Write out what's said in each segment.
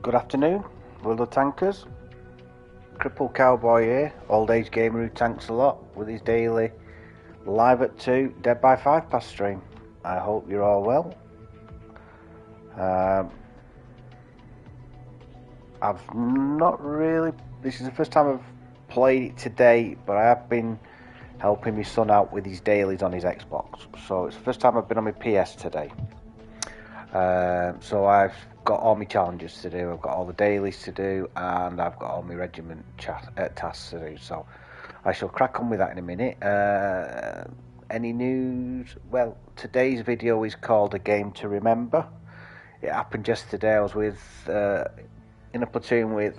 Good afternoon, World of Tankers. CrippledCowboy here, old age gamer who tanks a lot, with his daily live at 2, dead by 5 past stream. I hope you're all well. I've not really, this is the first time I've played it today, but I have been helping my son out with his dailies on his Xbox. So it's the first time I've been on my PS today. So I've got all my challenges to do, I've got all the dailies to do, and I've got all my regiment tasks to do. So I shall crack on with that in a minute. Any news? Well, today's video is called A Game to Remember. It happened yesterday. I was with in a platoon with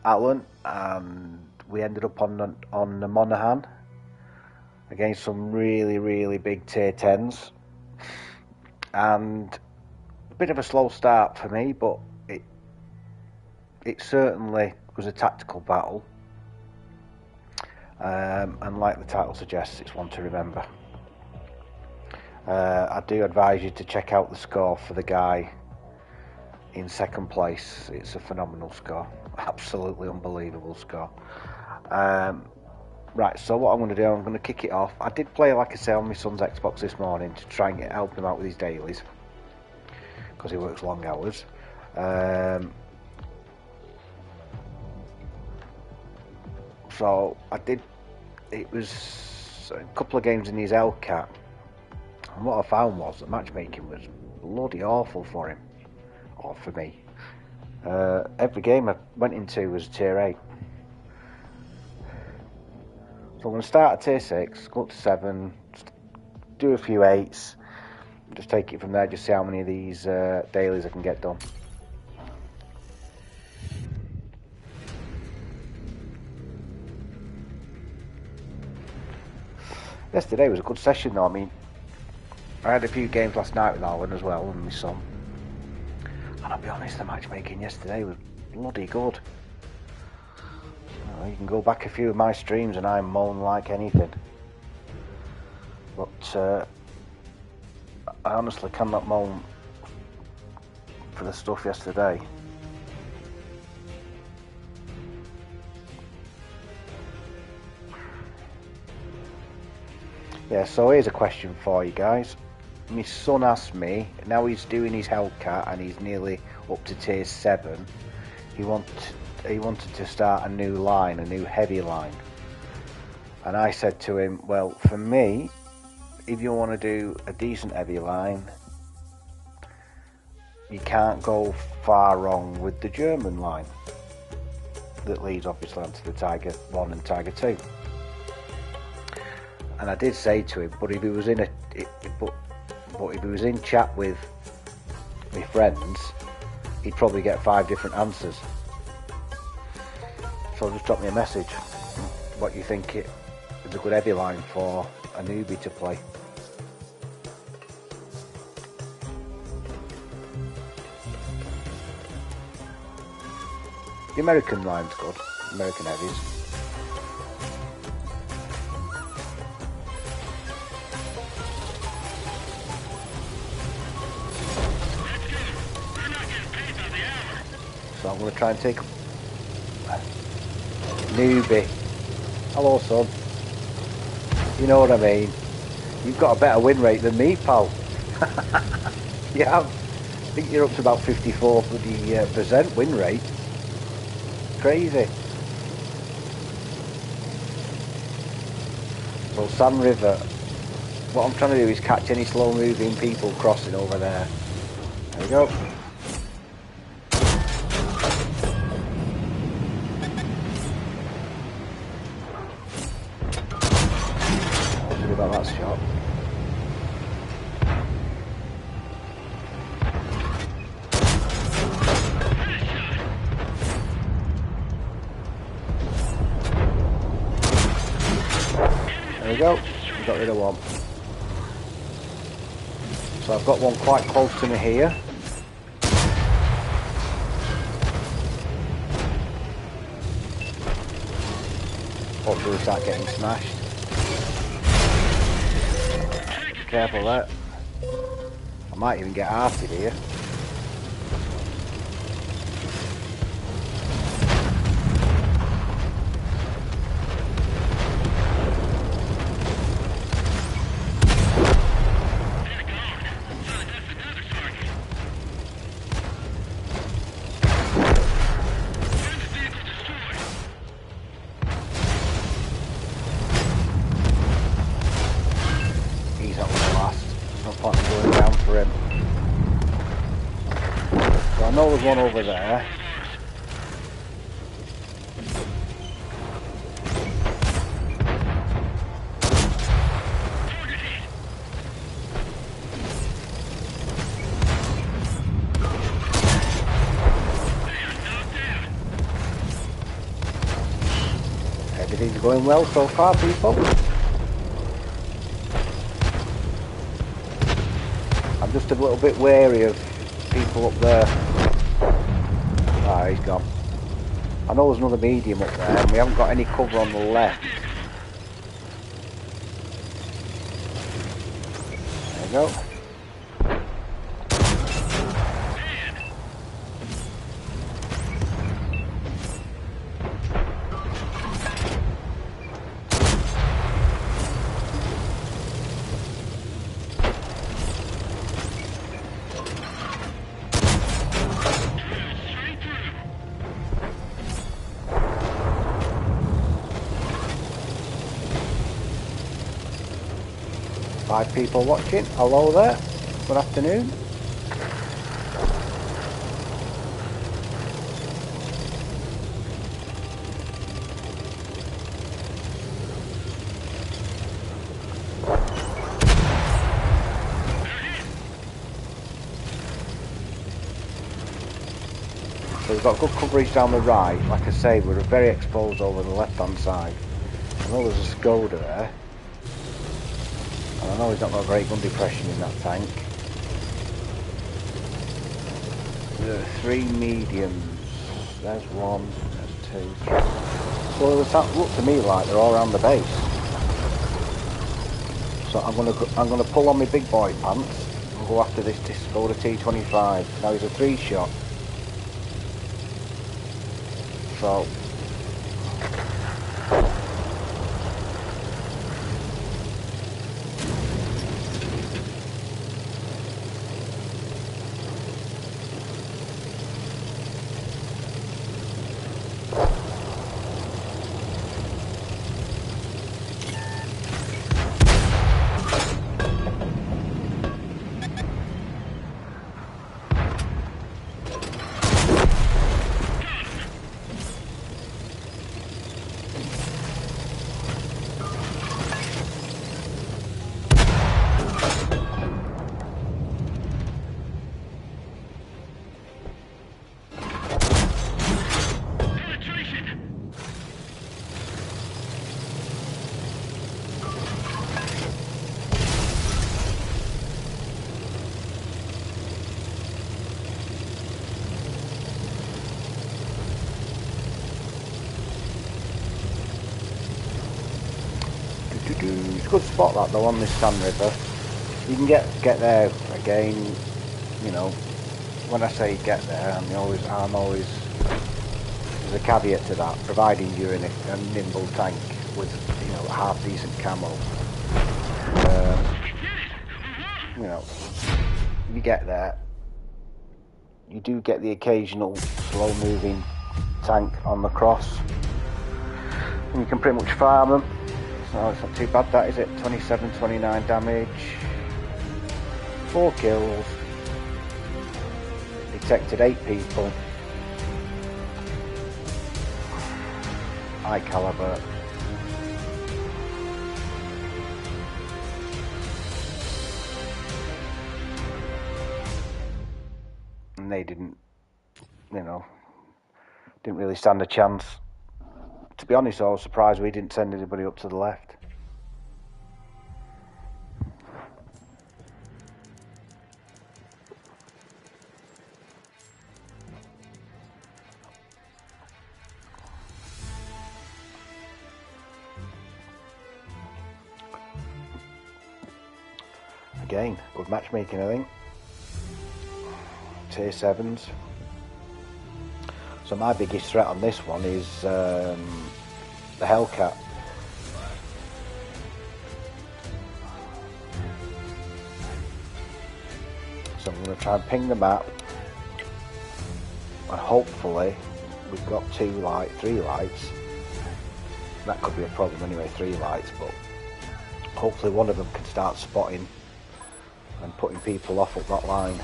Alan, and we ended up on the Monaghan against some really big tier 10s, and a bit of a slow start for me, but it certainly was a tactical battle, and like the title suggests, it's one to remember. I do advise you to check out the score for the guy in second place. It's a phenomenal score, absolutely unbelievable score. Right, so what I'm going to do, I'm going to kick it off. I did play, like I say, on my son's Xbox this morning to try and help him out with his dailies, because he works long hours. So I did, it was a couple of games in his Hellcat, and what I found was the matchmaking was bloody awful for him, or for me. Every game I went into was tier 8. So I'm going to start at tier 6, go up to 7, do a few 8s, just take it from there, just see how many of these dailies I can get done. Yesterday was a good session though. I mean, I had a few games last night with Alan as well, and my son, and I'll be honest, the matchmaking yesterday was bloody good. You can go back a few of my streams and I moan like anything, but I honestly cannot moan for the stuff yesterday. Yeah, so here's a question for you guys. My son asked me, now he's doing his Hellcat and he's nearly up to tier 7, he wanted to start a new line, a new heavy line. And I said to him, well, for me, if you want to do a decent heavy line, you can't go far wrong with the German line that leads obviously onto the Tiger 1 and Tiger 2. And I did say to him, but if he was in if he was in chat with my friends, he'd probably get 5 different answers. So just drop me a message what you think is a good heavy line for a newbie to play. The American line's good, American heavies. So I'm going to try and take newbie. Hello son. You know what I mean. You've got a better win rate than me, pal. You have. I think you're up to about 54% win rate. Crazy. So Sand River, what I'm trying to do is catch any slow moving people crossing over there. There we go. About that shot. There we go. We got rid of one. So I've got one quite close to me here. Hopefully we start getting smashed. Careful there. I might even get hearted here. one over there. Everything's going well so far, people. I'm just a little bit wary of people up there. Ah, he's gone. I know there's another medium up there, and we haven't got any cover on the left. There we go. 5 people watching. Hello there. Good afternoon. So we've got good coverage down the right. Like I say, we're very exposed over the left hand side. I know there's a Skoda there. And I know he's not got great gun depression in that tank. There are 3 mediums. There's 1, there's 2. So it looks to me like they're all around the base. So I'm gonna pull on my big boy pants and go after this Skoda T25. Now he's a 3-shot. So it's a good spot that though on this Sand River. You can get there again, you know. When I say get there, I'm always there's a caveat to that, providing you're in a nimble tank with, you know, half decent camo. You know, you get there, you do get the occasional slow moving tank on the cross, and you can pretty much farm them. So it's not too bad, that is it. 27, 29 damage, 4 kills, detected 8 people, high caliber. And they didn't, you know, didn't really stand a chance. To be honest, I was surprised we didn't send anybody up to the left. Again, good matchmaking, I think. Tier 7s. So my biggest threat on this one is the Hellcat. So I'm going to try and ping the map, and hopefully we've got 3 lights. That could be a problem anyway, 3 lights, but hopefully one of them can start spotting and putting people off up that line.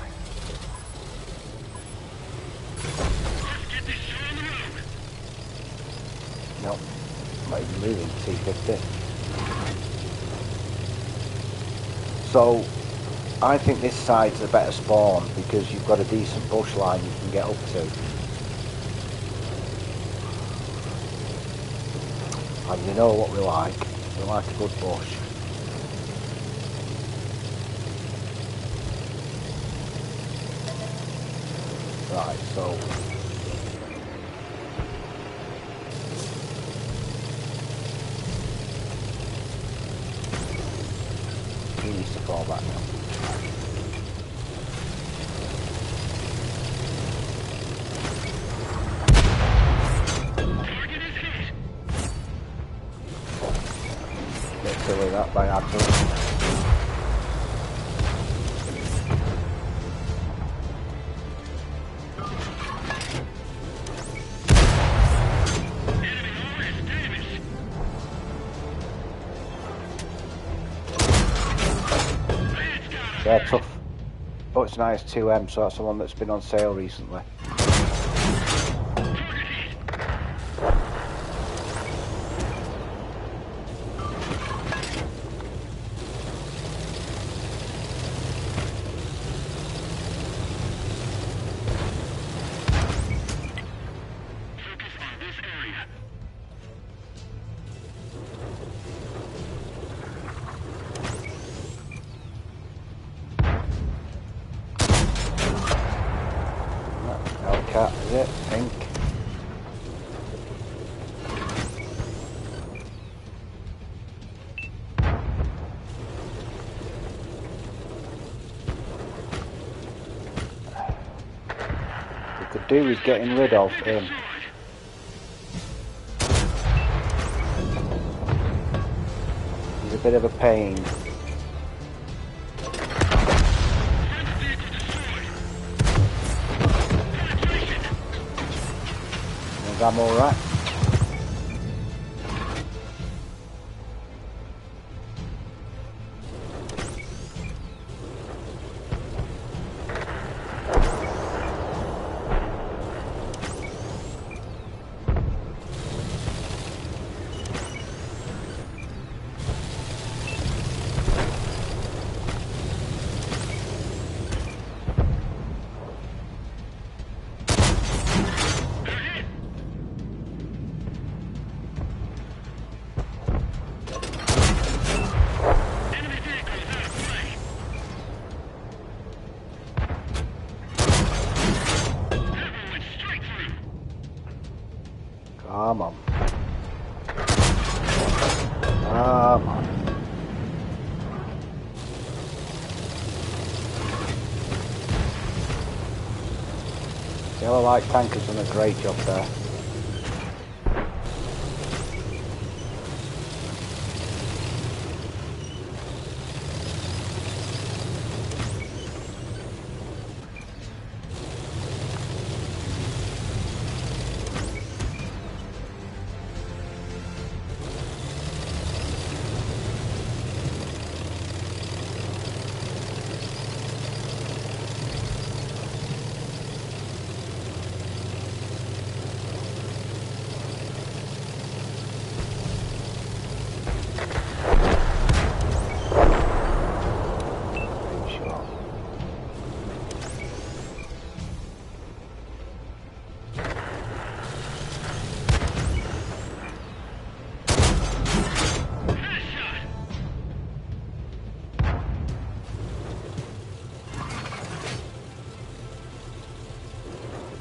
Nope, not even moving. T50. So I think this side's a better spawn because you've got a decent bush line you can get up to. And you know what we like. We like a good bush. Right, so he needs to fall back now. Bit silly that by accident. Yeah, tough. Oh, it's nice 2M, so that's the one that's been on sale recently. Cat, is it? I think. We could do with getting rid of him. He's a bit of a pain. I'm alright. Come on. Come on. Yellow light tanker's done a great job there.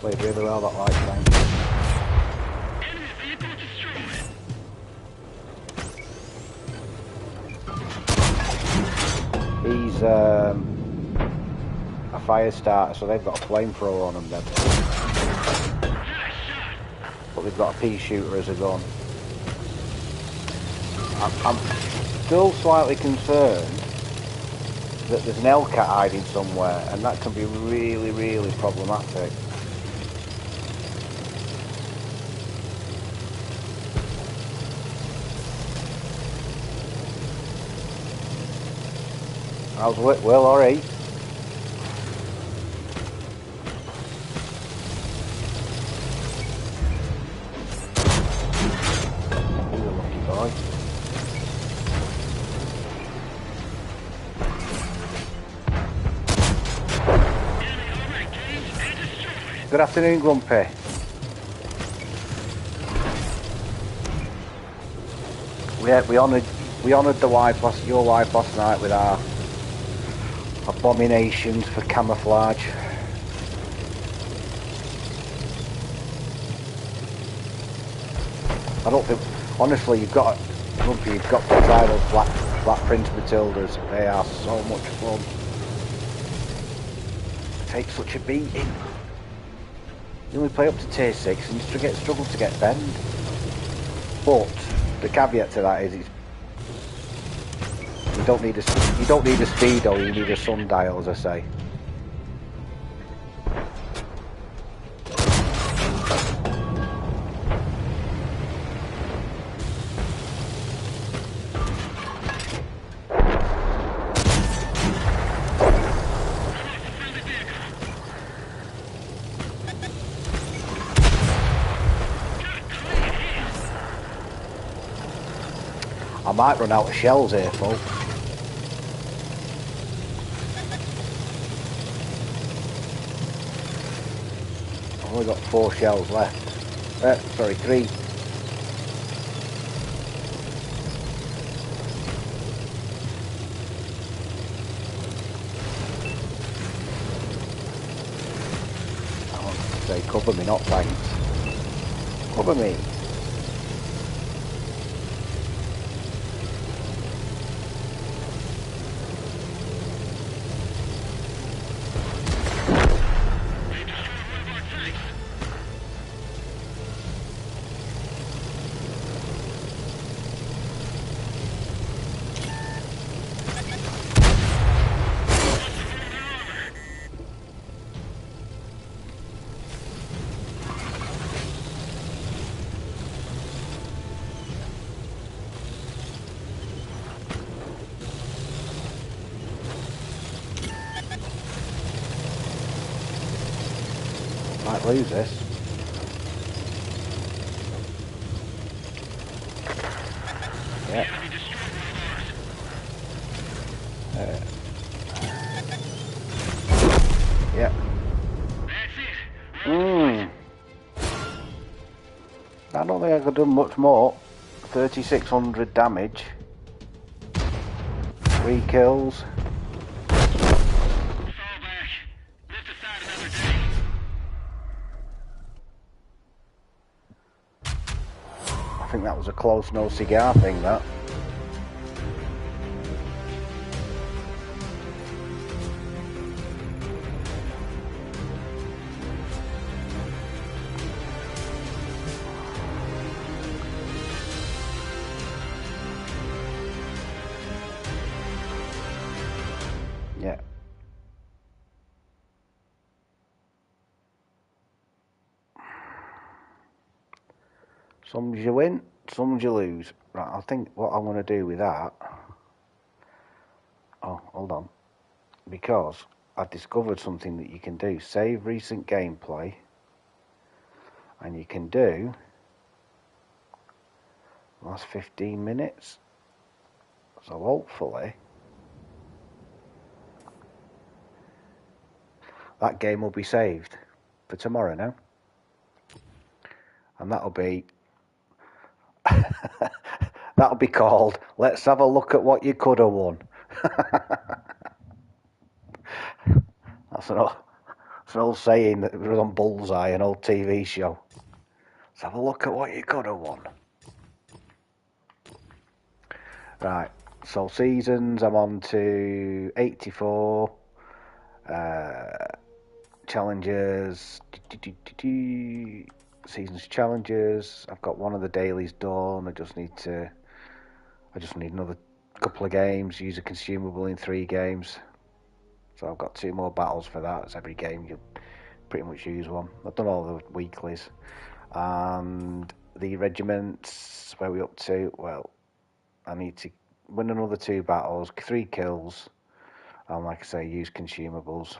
Played really well, that light tank. He's a fire starter, so they've got a flamethrower on them then. But they've got a pea shooter as a gun. I'm still slightly concerned that there's an L-cat hiding somewhere, and that can be really, really problematic. How's Whitwell? Alright. boy. Good afternoon, Grumpy. We honoured the wife your wife last night with our abominations for camouflage. I don't think, honestly, you've got to try those Black Prince Matildas. They are so much fun. They take such a beating. You only play up to tier 6 and you struggle to get bend. But the caveat to that is you don't need a speedo, you need a sundial, as I say. I might run out of shells here, folks. I've only got 4 shells left. Sorry, 3. I want to say, cover me, not thanks. Cover me. Might lose this. Yeah. Yeah. I don't think I could do much more. 3,600 damage. 3 kills. I think that was a close no cigar thing, that. Yeah. Some you win, some you lose. Right, I think what I'm going to do with that... Oh, hold on. Because I've discovered something that you can do. Save recent gameplay. And you can do... last 15 minutes. So hopefully... that game will be saved for tomorrow now. And that'll be... that'll be called, let's have a look at what you could have won. That's an old saying that was on Bullseye, an old TV show. Let's have a look at what you could have won. Right, so seasons, I'm on to 84. Challenges. Seasons challenges. I've got one of the dailies done. I just need another couple of games. Use a consumable in 3 games. So I've got 2 more battles for that. It's every game you pretty much use one. I've done all the weeklies. And the regiments, where are we up to? Well, I need to win another 2 battles, 3 kills, and like I say, use consumables.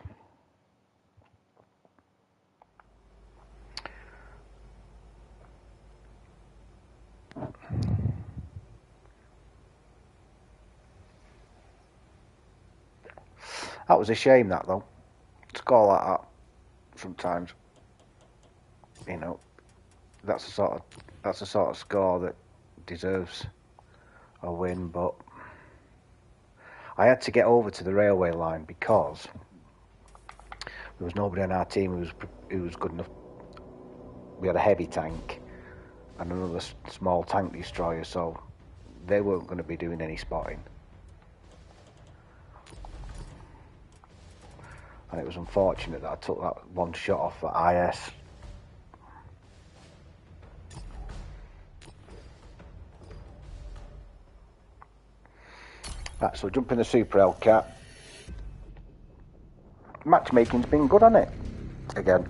That was a shame, that though. To score like that sometimes, you know, that's the sort of score that deserves a win. But I had to get over to the railway line because there was nobody on our team who was good enough. We had a heavy tank and another small tank destroyer, so they weren't going to be doing any spotting. And it was unfortunate that I took that one shot off at IS. Right, so jump in the Super Hellcat. Matchmaking's been good, hasn't it? Again.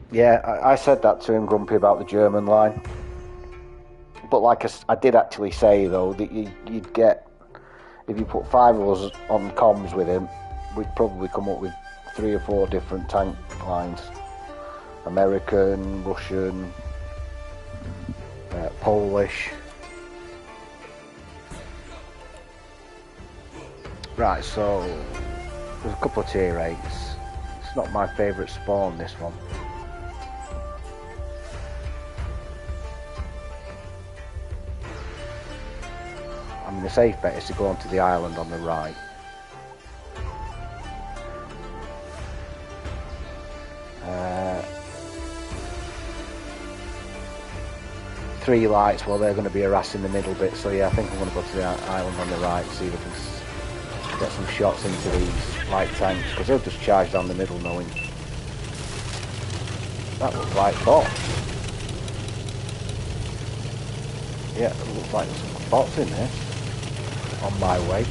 Yeah, I said that to him, Grumpy, about the German line. But like I did actually say, though, that you'd get, if you put 5 of us on comms with him, we'd probably come up with 3 or 4 different tank lines. American, Russian, Polish. Right, so there's a couple of tier 8s. It's not my favourite spawn, this one. I mean, the safe bet is to go onto the island on the right. Three lights, well, they're going to be harassing the middle bit, so yeah, I think I'm going to go to the island on the right, see if I can get some shots into these light tanks, because they'll just charge down the middle knowing that looks like bots. Yeah, it looks like there's some bots in there on my way.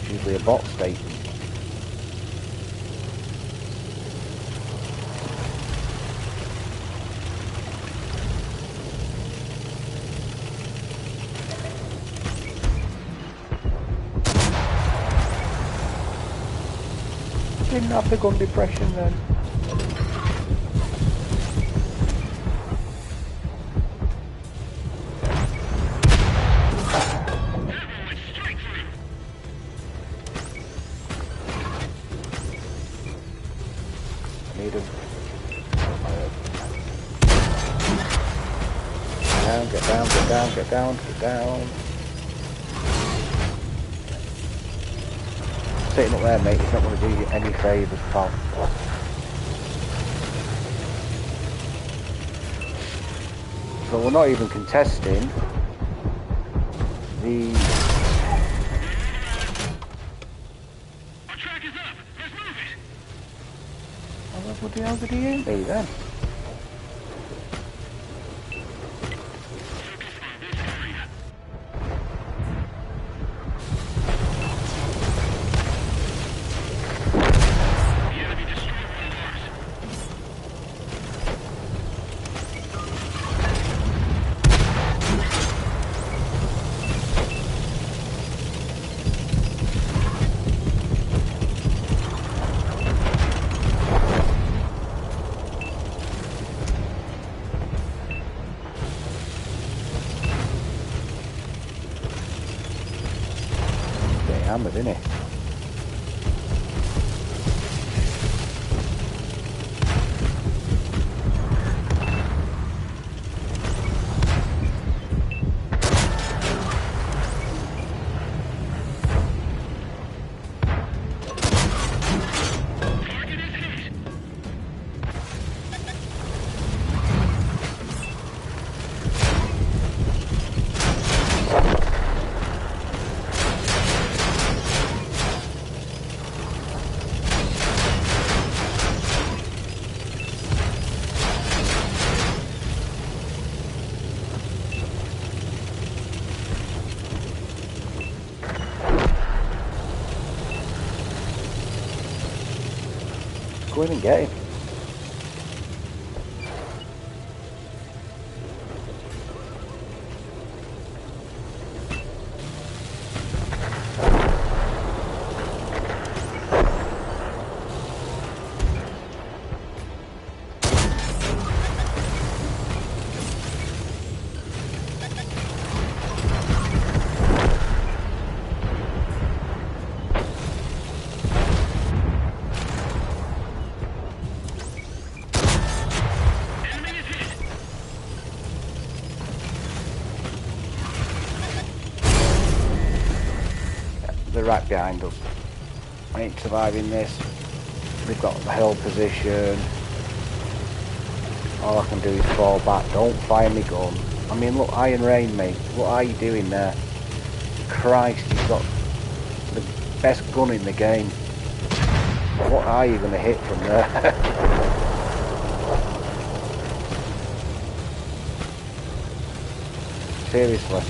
It's usually a bot station. Didn't have the gun depression then. I need him. Get down, get down, get down, get down. Sitting up there, mate, he's not going to do you any favours, pal. So we're not even contesting the... Our track is up. Let's move it. Oh, what the hell did he hit me then? Hammered, isn't it? Go in and get him. They're right behind us. I ain't surviving this. They've got the hill position. All I can do is fall back. Don't fire me gun. I mean, look, Iron Rain, mate. What are you doing there? Christ, you've got the best gun in the game. What are you going to hit from there? Seriously.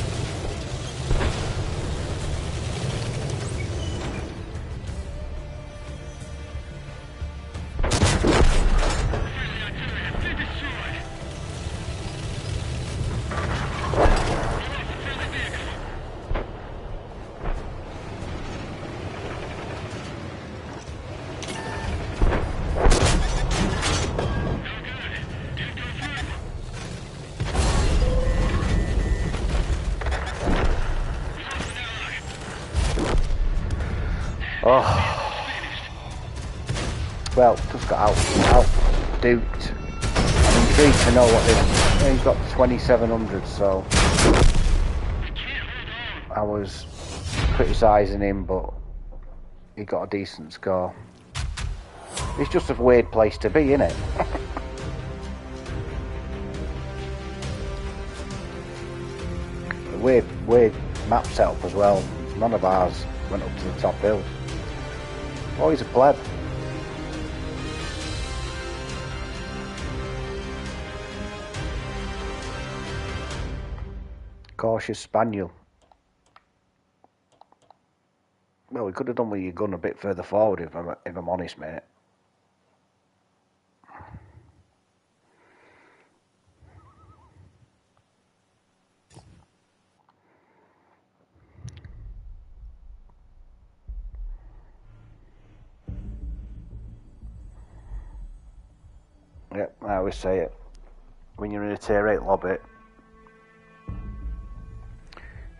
Oh, well, just got out duped. I'm intrigued to know what he's got 2700, so I was criticising him, but he got a decent score. It's just a weird place to be, isn't it? weird map setup as well. None of ours went up to the top hill. Oh, he's a pleb. Cautious Spaniel. Well, we could have done with your gun a bit further forward if I'm honest, mate. Yep, I always say it. When you're in a tier 8 lobby,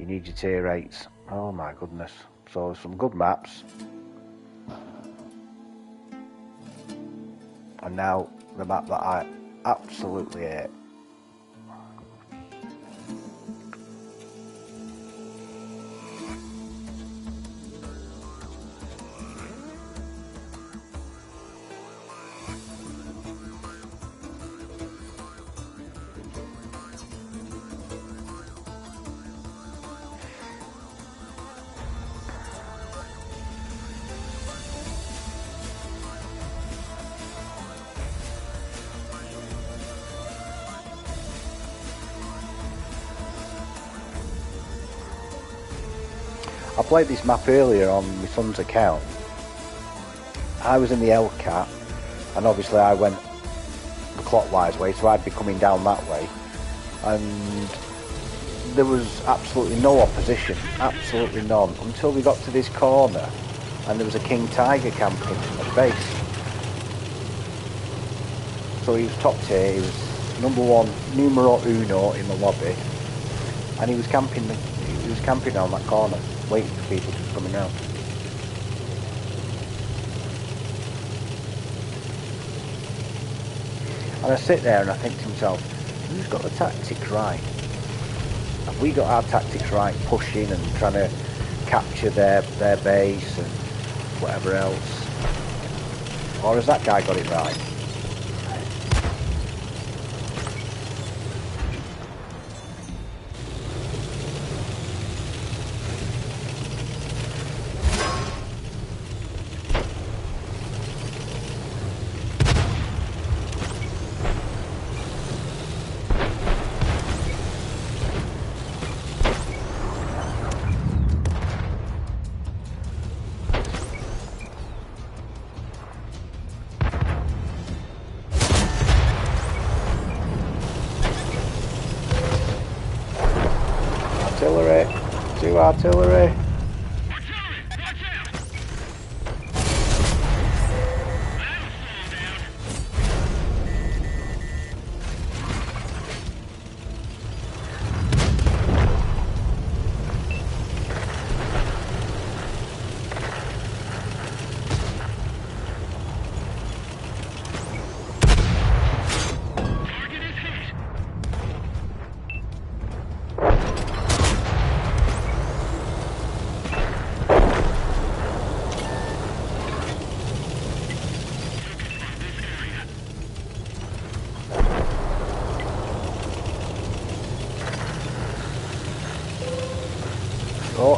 you need your tier 8s. Oh my goodness. So some good maps. And now the map that I absolutely hate. I played this map earlier on my son's account. I was in the Hellcat, and obviously I went the clockwise way, so I'd be coming down that way. And there was absolutely no opposition, absolutely none, until we got to this corner, and there was a King Tiger camping at base. So he was top tier, he was numero uno in the lobby, and he was camping down that corner, waiting for people to come out. And I sit there and I think to myself, who's got the tactics right? Have we got our tactics right, pushing and trying to capture their base and whatever else? Or has that guy got it right? Artillery.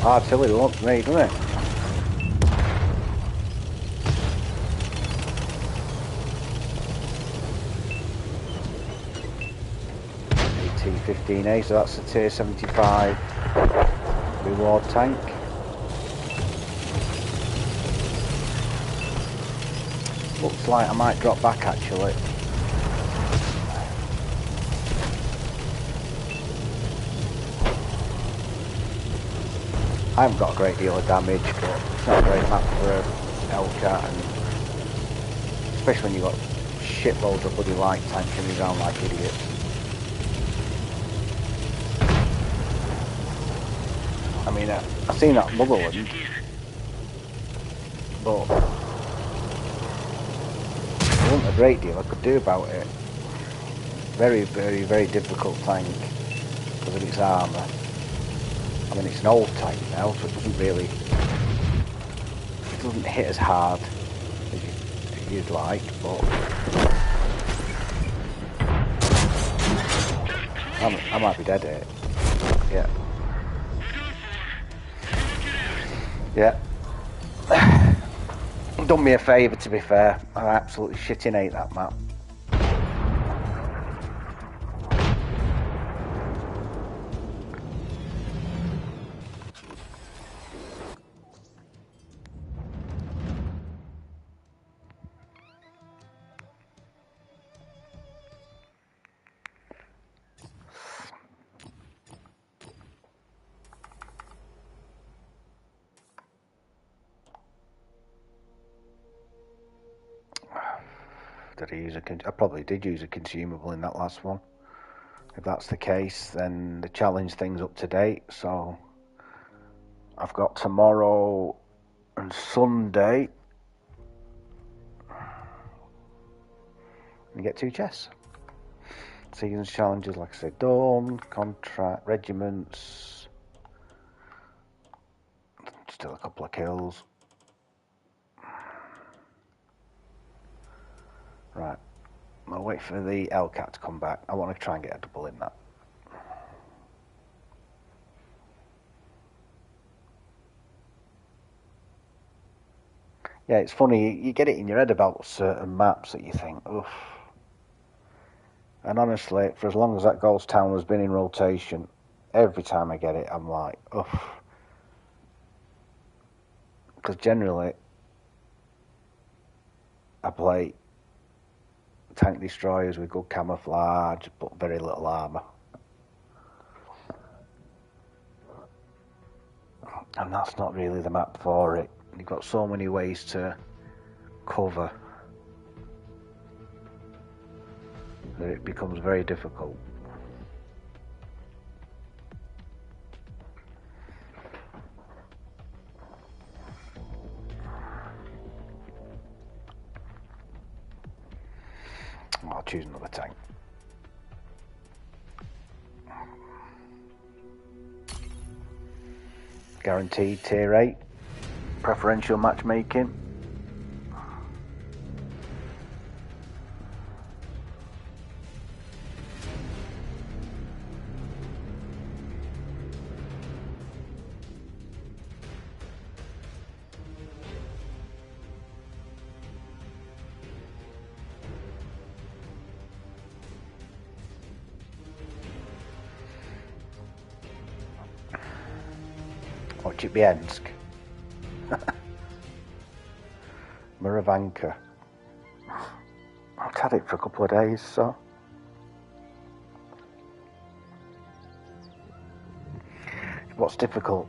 Artillery wants me, doesn't it? T-15A, so that's the tier 75 reward tank. Looks like I might drop back actually. I haven't got a great deal of damage, but it's not a great map for a Hellcat, and especially when you've got shitloads of bloody light tanks running around like idiots. I mean, I've seen that Motherland, but there wasn't a great deal I could do about it. Very, very, very difficult tank because of its armour. I mean, it's an old tank now, so it doesn't hit as hard as you'd like, but I might be dead here. Yeah. Yeah. Done me a favour, to be fair. I absolutely shitting hate that map. I probably did use a consumable in that last one. If that's the case, then the challenge thing's up to date. So I've got tomorrow and Sunday. You get 2 chests. Seasons challenges, like I said, done. Contract, regiments. Still a couple of kills. Right. I'll wait for the Hellcat to come back. I want to try and get a double in that. Yeah, it's funny. You get it in your head about certain maps that you think, oof. And honestly, for as long as that Ghost Town has been in rotation, every time I get it, I'm like, oof. Because generally, I play tank destroyers with good camouflage, but very little armour. And that's not really the map for it. You've got so many ways to cover that it becomes very difficult. I'll choose another tank. Guaranteed tier 8. Preferential matchmaking. Chipyansk. Muravanka. I've had it for a couple of days, so what's difficult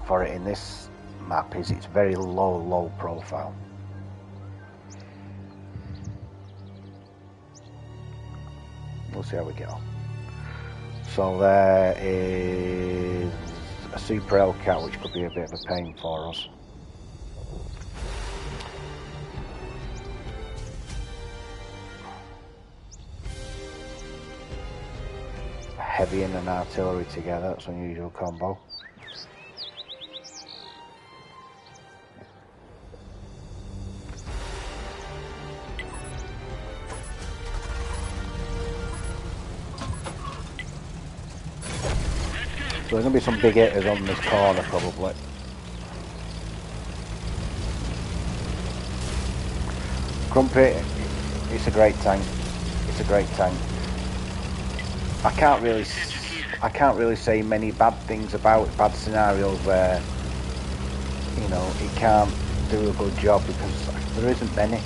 for it in this map is it's very low profile. We'll see how we get on. So there is a Super Hellcat, which could be a bit of a pain for us. Heavy and an artillery together, that's an unusual combo. So there's going to be some big hitters on this corner probably. Crumpet, it's a great tank. It's a great tank. I can't really say many bad things about it, bad scenarios where, you know, it can't do a good job, because there isn't many.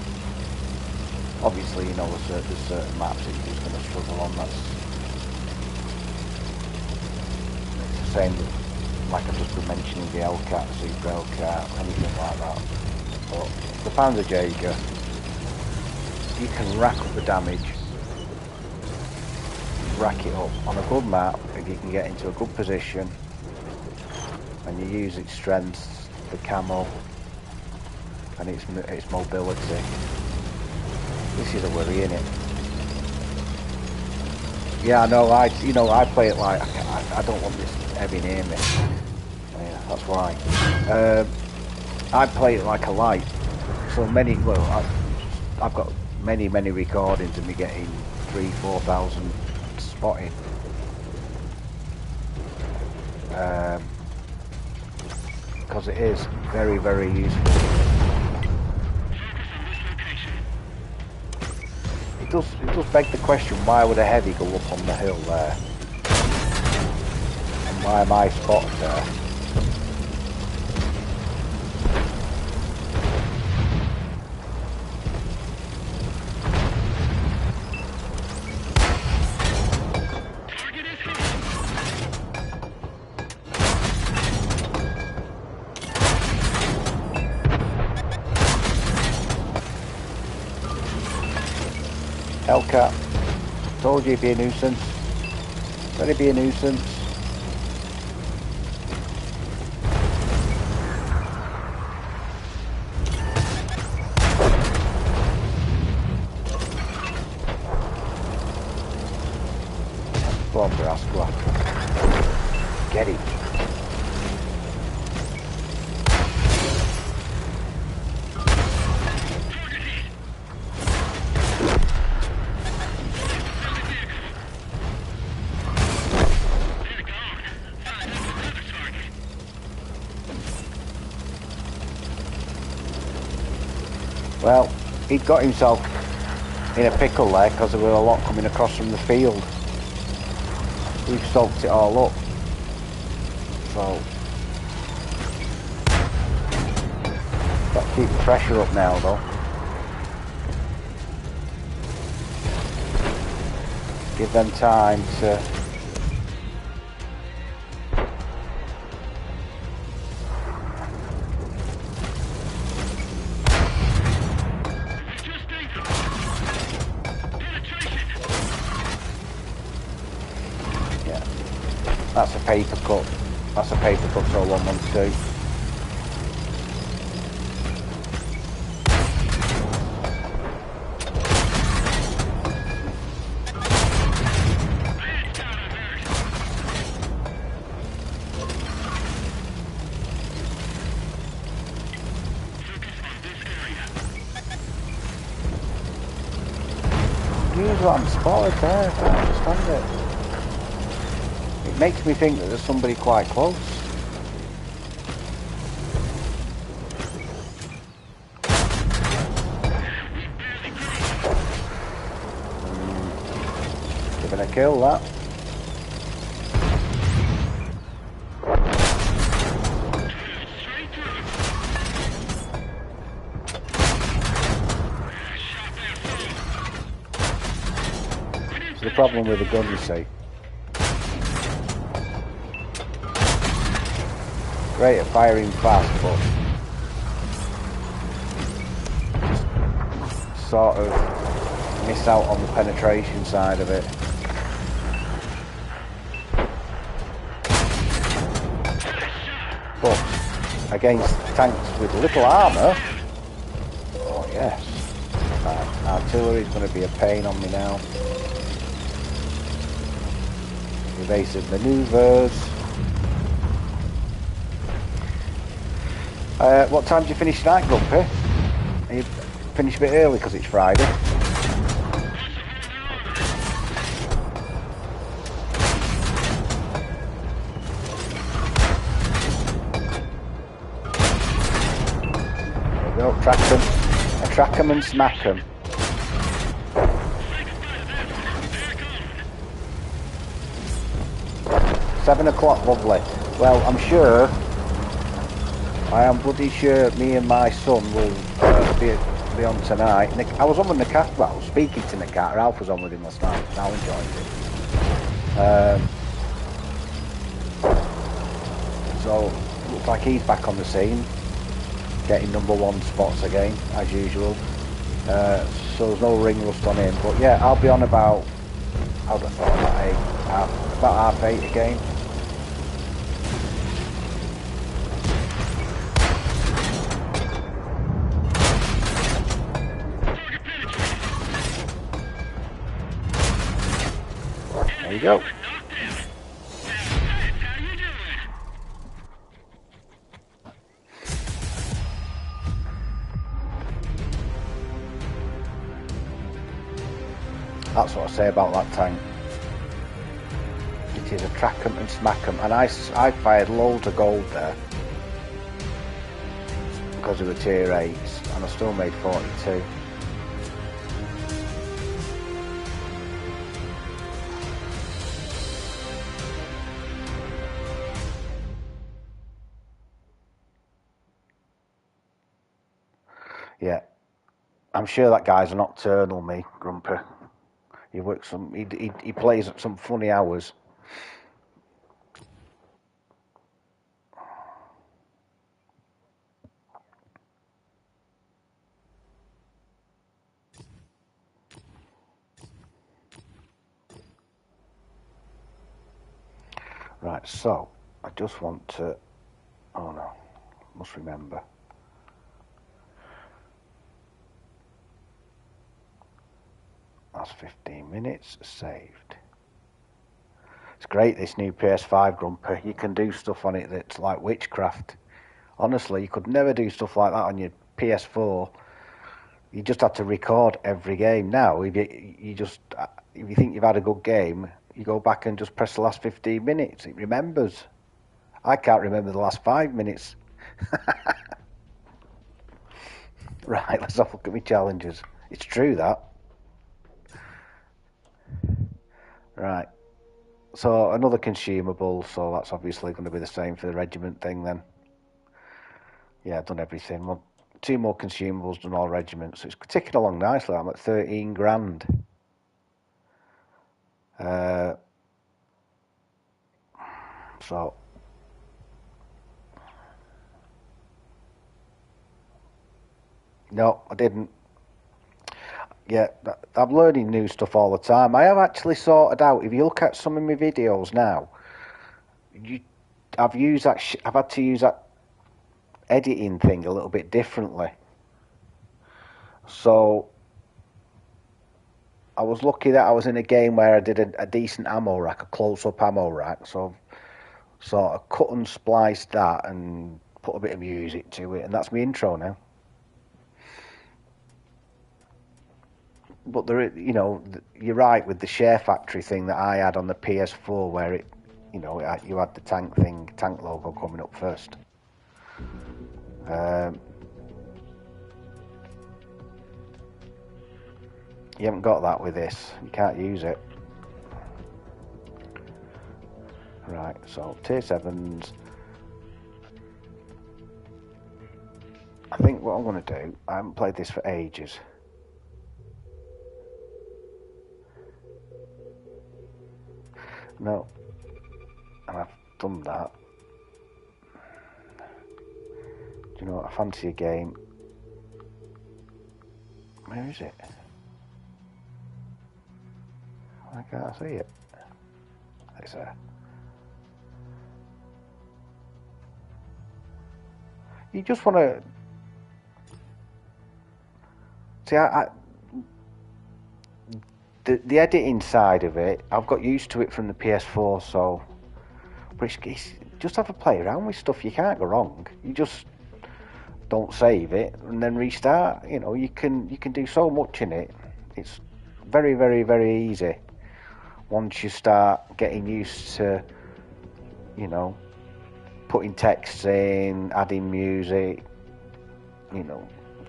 Obviously, you know, there's certain maps that you're just going to struggle on. It's the same, like I've just been mentioning, the L-Cat, Super L-Cat, anything like that. But the Panzerjäger, you can rack up the damage, rack it up on a good map if you can get into a good position and you use its strengths, the camo, and its mobility. This is a worry, isn't it? Yeah, I know. I play it like I don't want this heavy near me. Yeah, that's why. I play it like a light. So many. Well, I've got many recordings of me getting 3,000-4,000 spotting. Because it is very useful. It does beg the question, why would a heavy go up on the hill there? And why am I spotted there? Hellcat, told you it'd be a nuisance. Let it be a nuisance. Go on, Brasco. Get it. Well, he'd got himself in a pickle there because there were a lot coming across from the field. We've soaked it all up. So, got to keep the pressure up now though. Give them time to... That's a paper cut. That's a paper cut, so 112. Here's what I'm spotted there, I can't understand it. It makes me think that there's somebody quite close. Giving a kill, that. It's the problem with the gun, you see. Great at firing fast, but sort of miss out on the penetration side of it. But against tanks with little armour, oh yes, artillery's going to be a pain on me now. Evasive manoeuvres. What time do you finish tonight, Grumpy? You finish a bit early because it's Friday. go, track them. I track them and smack them. 7 o'clock, lovely. Well, I'm sure, I am bloody sure me and my son will be on tonight. I was on with Nakat, well, I was speaking to Nakat, Ralph was on with him last night, and I enjoyed it. So, looks like he's back on the scene, getting #1 spots again, as usual. So there's no ring rust on him, but yeah, I'll be on about, I would have thought about 8 again. There you go. That's what I say about that tank. It is a track 'em and smack 'em, and I fired loads of gold there because of the tier 8s, and I still made 42. Yeah, I'm sure that guy's a nocturnal, me, Grumpy. He works he plays at some funny hours. Right, so I just want to, oh no, must remember. That's 15 minutes saved. It's great, this new PS5, Grumpy. You can do stuff on it that's like witchcraft. Honestly, you could never do stuff like that on your PS4. You just have to record every game. Now, if you think you've had a good game, you go back and just press the last 15 minutes. It remembers. I can't remember the last 5 minutes. Right, let's have a look at my challenges. It's true, that. Right. So, another consumable, so that's obviously going to be the same for the regiment thing then. Yeah, I've done everything. Well, 2 more consumables, done all regiments. So it's ticking along nicely. I'm at 13 grand. So, no, I didn't. Yeah, I'm learning new stuff all the time. I have actually sorted out, if you look at some of my videos now, I've had to use that editing thing a little bit differently. So, I was lucky that I was in a game where I did a decent ammo rack, a close-up ammo rack, so I cut and spliced that and put a bit of music to it, and that's my intro now. But you're right with the Share Factory thing that I had on the PS4, where you had the tank logo coming up first. You haven't got that with this. You can't use it. Right, so tier 7s. I think what I'm going to do, I haven't played this for ages. No, and I've done that. Do you know what? I fancy a game. Where is it? I can't see it. It's there. You just want to see. The editing side of it, I've got used to it from the PS4, so. But it's just have a play around with stuff. You can't go wrong. You just don't save it and then restart. You can do so much in it. It's very, very, very easy once you start getting used to, putting text in, adding music,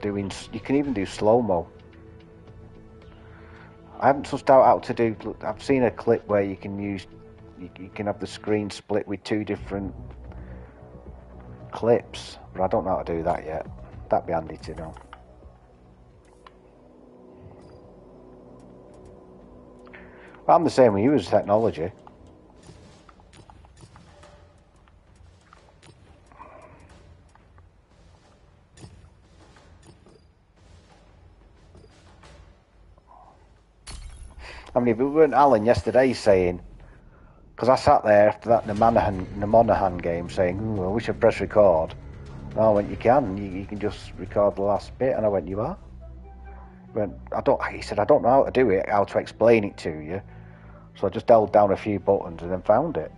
doing. You can even do slow mo. I haven't sussed out how to do. I've seen a clip where you can use. You can have the screen split with 2 different clips, but I don't know how to do that yet. That'd be handy to know. Well, I'm the same with you as technology. I mean, if it weren't Alan yesterday saying, because I sat there after that Monaghan game saying, I wish I'd press record. And I went, you can. You can just record the last bit. And I went, you are? He said, I don't know how to do it, how to explain it to you. So I just held down a few buttons and then found it.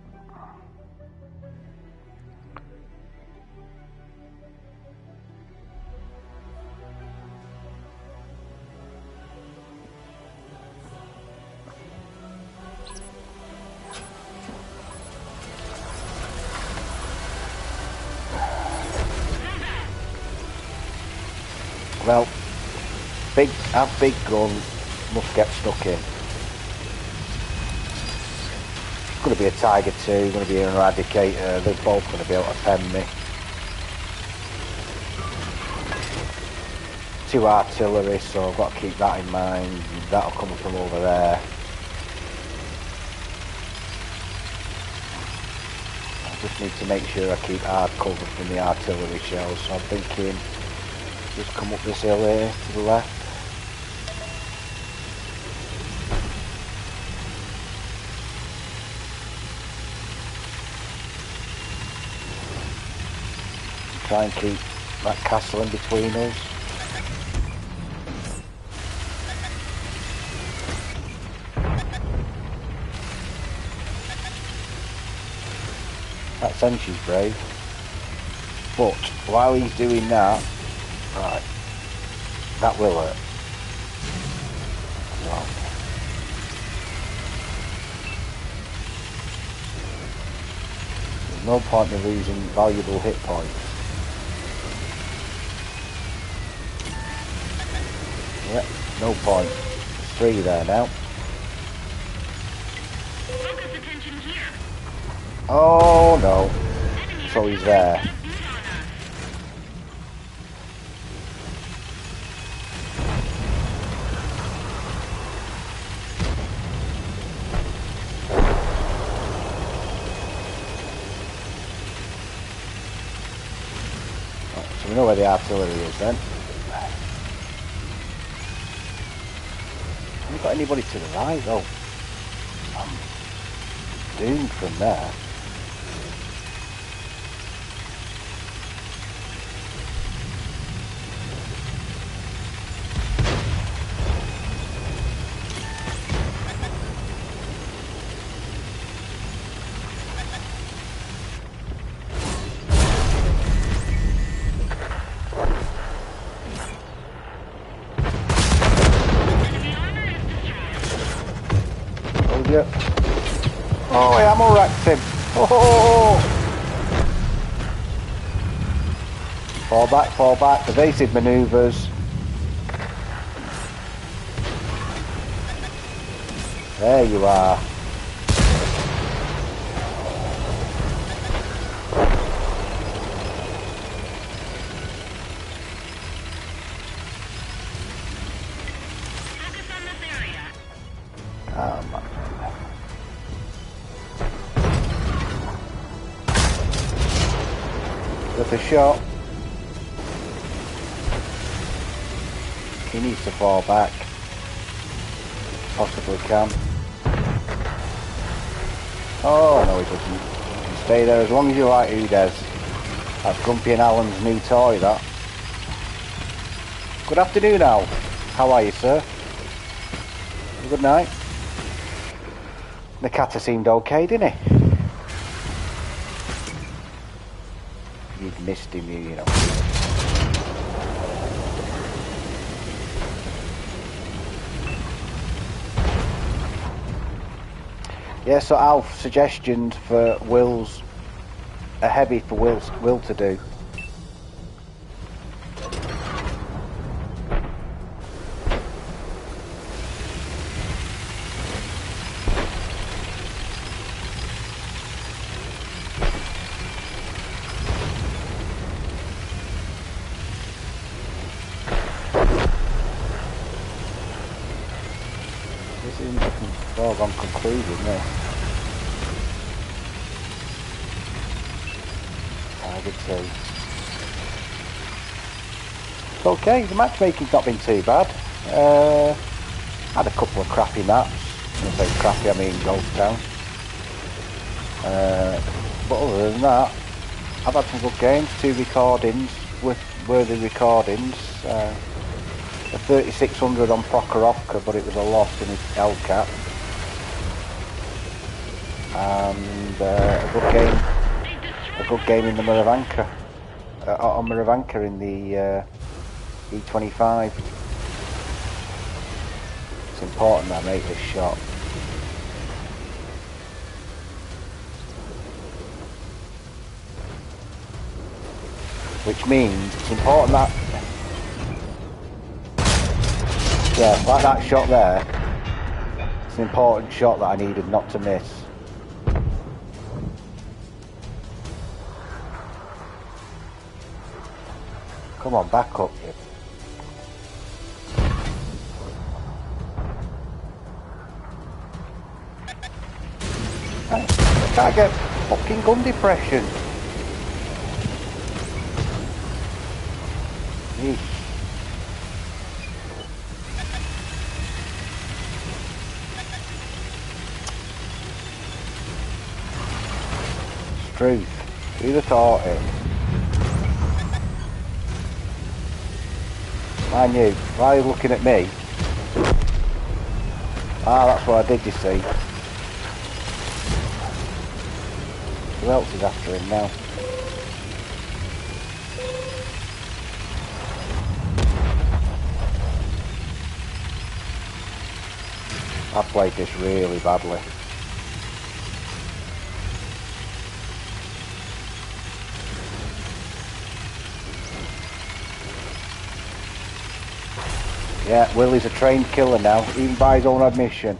Well, our big gun must get stuck in. It's going to be a Tiger 2, going to be an Eradicator, they're both going to be able to pen me. 2 artillery, so I've got to keep that in mind. That'll come from over there. I just need to make sure I keep hard cover from the artillery shells, so I'm thinking just come up this hill here to the left. Try and keep that castle in between us. That sentry's brave. But while he's doing that, right, that will hurt. Wow. There's no point in losing valuable hit points. Yep, no point. There's 3 there now. Focus attention here. Oh no. So he's there. So we know where the artillery is then. I haven't got anybody to the right though. I'm doomed from there. Oh, I ammo racked him. Oh! Fall back. Evasive manoeuvres. There you are. Focus on this area. With a shot. He needs to fall back. Possibly can. Oh no, he doesn't. He can stay there as long as you like, who does. That's Grumpy and Alan's new toy, that. Good afternoon, Al. How are you, sir? Good night. The cat seemed okay, didn't he? You'd missed him, you know. Yeah, so Alf, suggestions for Will's, a heavy for Will to do. foregone conclusion there. I would say. It's okay, the matchmaking's not been too bad. Had a couple of crappy maps. When I say crappy, I mean Ghost Town. But other than that, I've had some good games. 2 recordings, worthy recordings. A 3600 on Prokhorovka, but it was a loss in his Hellcat. And a good game in the Muravanka. On Muravanka in the E25. It's important that I make this shot. Which means it's important that, yeah, like that shot there, it's an important shot that I needed not to miss. Come on, back up, you. I can't get fucking gun depression. Eesh. Truth. Who'd have thought it? Mind you, why are you looking at me? Ah, that's what I did, you see. Who else is after him now? I played this really badly. Yeah, Willie's a trained killer now, even by his own admission.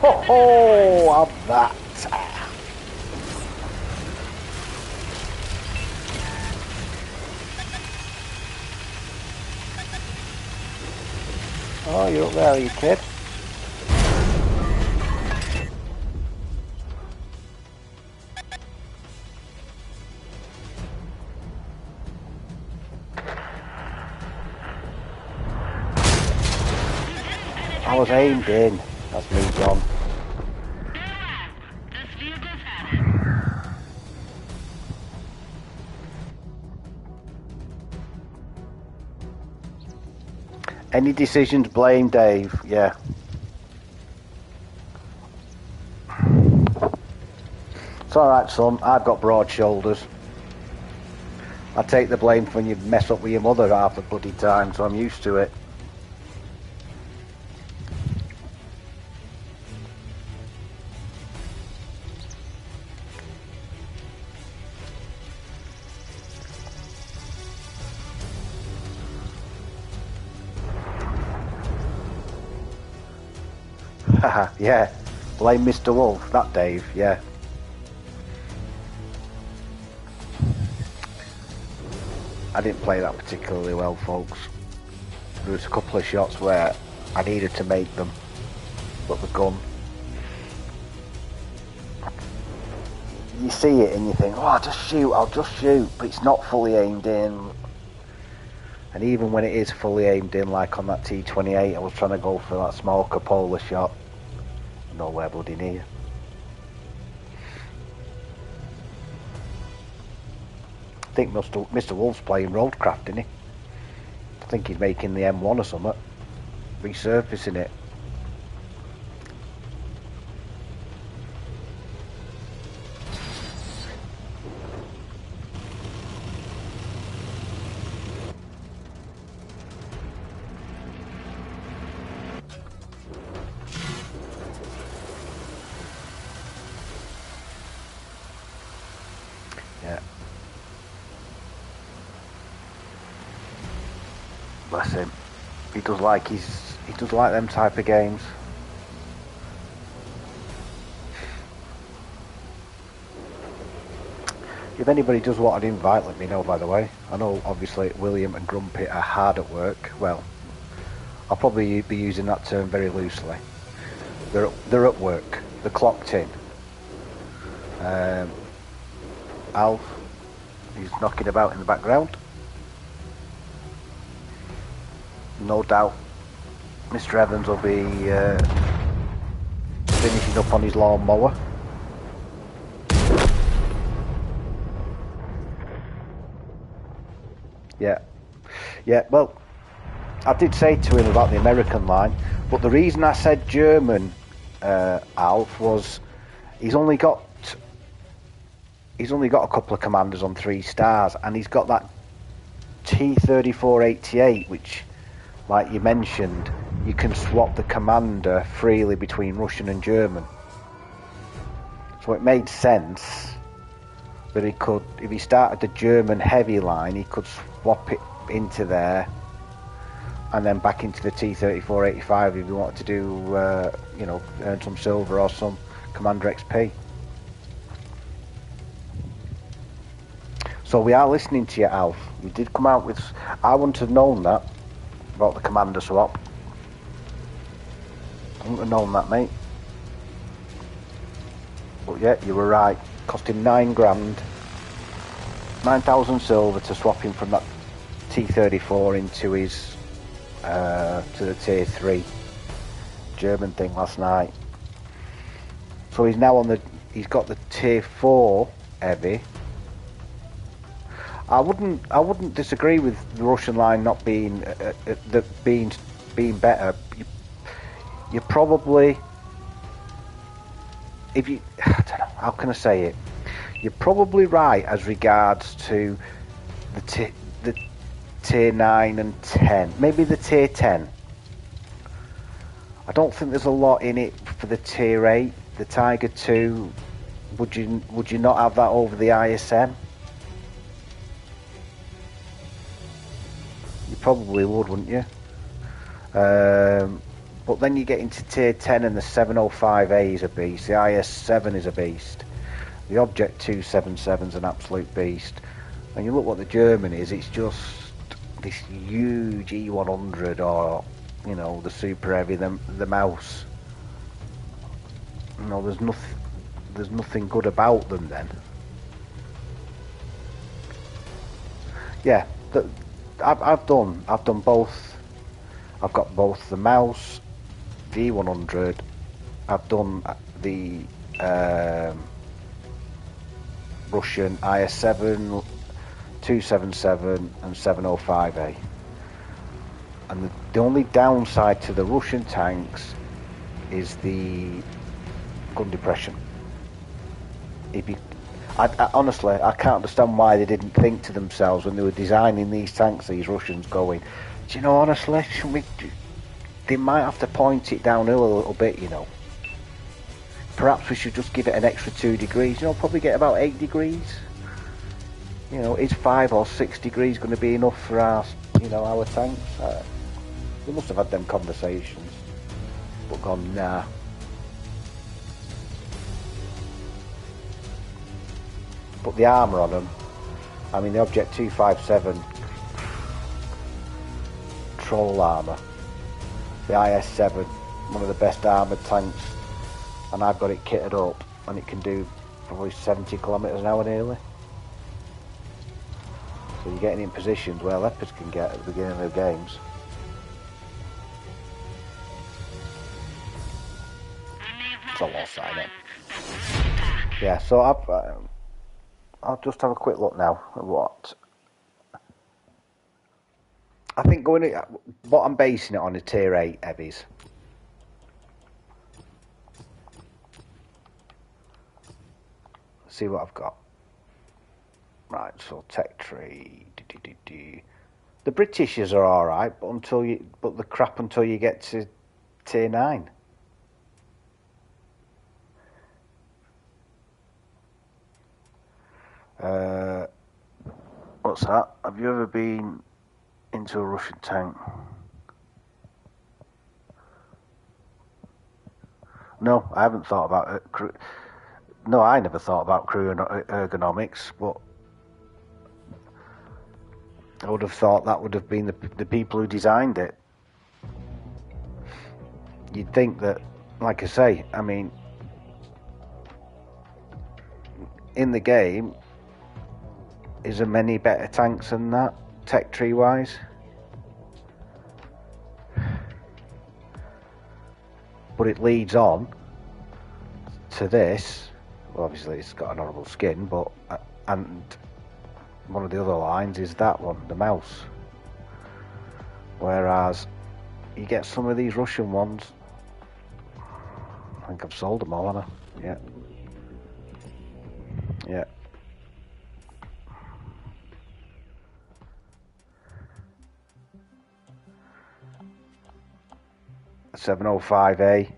Ho ho! Have that! Oh, you're up there, you kid. I was aimed in. That's me, John. Any decisions, blame Dave. Yeah. It's alright, son. I've got broad shoulders. I take the blame when you mess up with your mother half the bloody time, so I'm used to it. Yeah, blame Mr. Wolf, that Dave, yeah. I didn't play that particularly well, folks. There was a couple of shots where I needed to make them, but the gun... You see it and you think, oh, I'll just shoot, but it's not fully aimed in. And even when it is fully aimed in, like on that T28, I was trying to go for that small cupola shot. Nowhere bloody near. I think Mr. Wolf's playing Roadcraft, isn't he? I think he's making the M1 or something. Resurfacing it. Yeah. Bless him. He does like them type of games. If anybody does want an invite, let me know, by the way. I know, obviously, William and Grumpy are hard at work. Well, I'll probably be using that term very loosely. They're at work. They're clocked in. Alf, he's knocking about in the background. No doubt Mr. Evans will be finishing up on his lawnmower. Yeah, well, I did say to him about the American line, but the reason I said German, Alf, was he's only got a couple of commanders on 3 stars, and he's got that T-34-88, which, like you mentioned, you can swap the commander freely between Russian and German. So it made sense that he could, if he started the German heavy line, he could swap it into there and then back into the T-34-85 if he wanted to do, earn some silver or some Commander XP. So we are listening to you, Alf. You did come out with... I wouldn't have known that about the Commander swap. I wouldn't have known that, mate. But yeah, you were right. Cost him 9 grand. 9,000 silver to swap him from that T-34 into his to the Tier 3 German thing last night. So he's now on the... He's got the Tier 4 heavy. I wouldn't disagree with the Russian line not being being better. You probably, if you, I don't know, how can I say it? You're probably right as regards to the tier 9 and 10, maybe the tier 10. I don't think there's a lot in it for the tier 8, the Tiger 2. Would you not have that over the ISM? You probably would, wouldn't you? But then you get into tier 10 and the 705A is a beast. The IS-7 is a beast. The Object 277 is an absolute beast. And you look what the German is, it's just this huge E100 or, you know, the Super Heavy, the Mouse. You know, there's nothing good about them then. Yeah, I've done both. I've got both the Mouse, the E100. I've done the Russian IS-7, 277 and 705A. And the only downside to the Russian tanks is the gun depression. Honestly, I can't understand why they didn't think to themselves when they were designing these tanks, these Russians, going, do you know, honestly, they might have to point it downhill a little bit, you know. Perhaps we should just give it an extra 2 degrees, you know, probably get about 8 degrees. You know, is 5 or 6 degrees going to be enough for our tanks? We must have had them conversations, but gone, nah. But the armour on them, I mean, the Object 257 troll armour, the IS-7, one of the best armoured tanks, and I've got it kitted up, and it can do probably 70 kilometres an hour nearly. So you're getting in positions where leopards can get at the beginning of the games. It's a loss, I know. Yeah, so I'll just have a quick look now at what I think what I'm basing it on is tier 8 heavies. See what I've got. Right, so tech tree. The Britishers are alright, but the crap until you get to tier 9. What's that? Have you ever been into a Russian tank? No, I haven't thought about it. no, I never thought about crew ergonomics, but I would have thought that would have been the people who designed it. You'd think that, like I say, I mean, in the game, is there many better tanks than that, tech tree wise? But it leads on to this. Well, obviously it's got an horrible skin, but and one of the other lines is that one, the mouse. Whereas you get some of these Russian ones. I think I've sold them all, haven't I? Yeah. Yeah. .705A,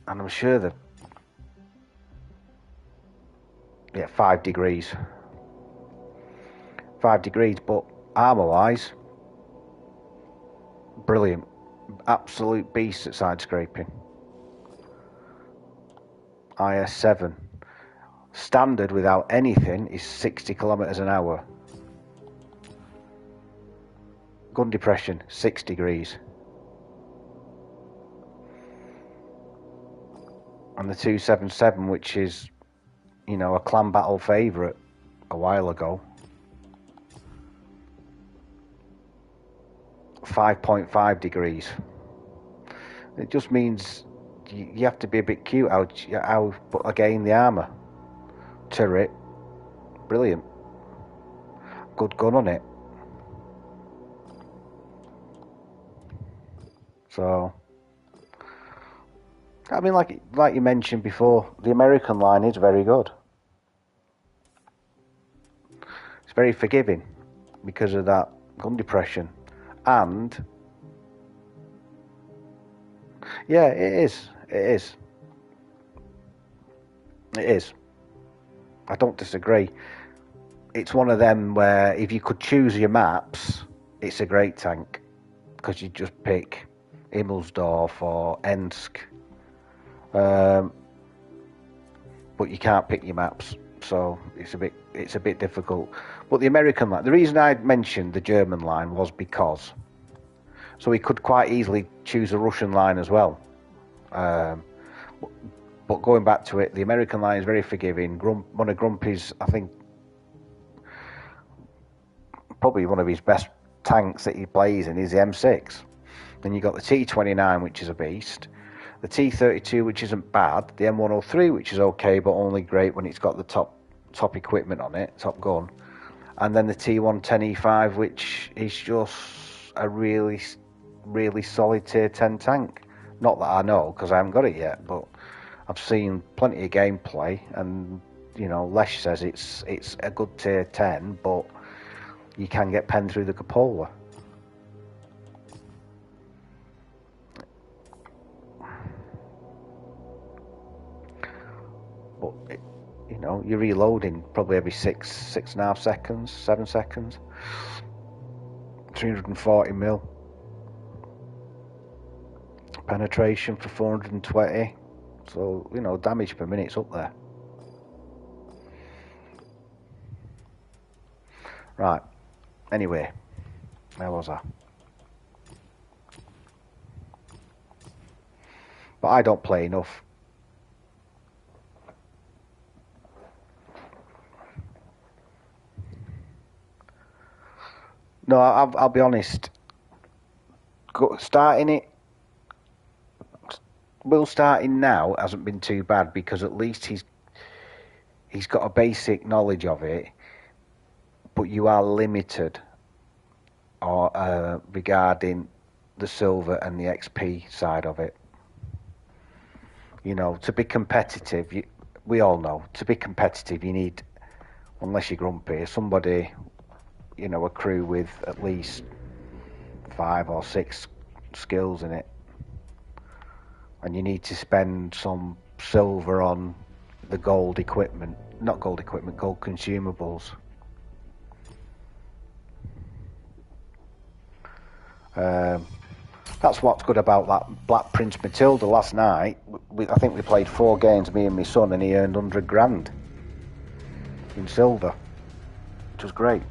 and I'm sure that 5 degrees, but armour wise, brilliant, absolute beast at side scraping. IS7 standard without anything is 60 kilometers an hour. Gun depression 6 degrees, and the 277, which is, you know, a clan battle favourite a while ago, 5.5 degrees. It just means you have to be a bit cute how but again, the armour, turret, brilliant, good gun on it. So, I mean, like you mentioned before, the American line is very good. It's very forgiving because of that gun depression, and yeah, it is. I don't disagree. It's one of them where if you could choose your maps, it's a great tank because you just pick Himmelsdorf or Ensk, but you can't pick your maps, so it's a bit difficult. But the American line, the reason I mentioned the German line was because, so we could quite easily choose a Russian line as well. But going back to it, the American line is very forgiving. One of Grumpy's, I think, probably one of his best tanks that he plays in is the M6. Then you got the T29, which is a beast, the T32, which isn't bad, the M103, which is okay, but only great when it's got the top equipment on it, top gun, and then the T110E5, which is just a really, really solid tier 10 tank. Not that I know, because I haven't got it yet, but I've seen plenty of gameplay, and you know, Lesh says it's a good tier 10, but you can get penned through the cupola. But you know, you're reloading probably every 6.5 seconds, 7 seconds. 340 mil penetration for 420. So, you know, damage per minute's up there. Right. Anyway, where was I? But I don't play enough. No, I'll be honest. Starting now hasn't been too bad because at least he's got a basic knowledge of it, but you are limited regarding the silver and the XP side of it. You know, to be competitive, we all know, to be competitive you need, unless you're grumpy, somebody, you know, a crew with at least 5 or 6 skills in it. And you need to spend some silver on the gold equipment, not gold equipment, gold consumables. That's what's good about that Black Prince Matilda last night. I think we played 4 games, me and my son, and he earned 100 grand in silver, which was great.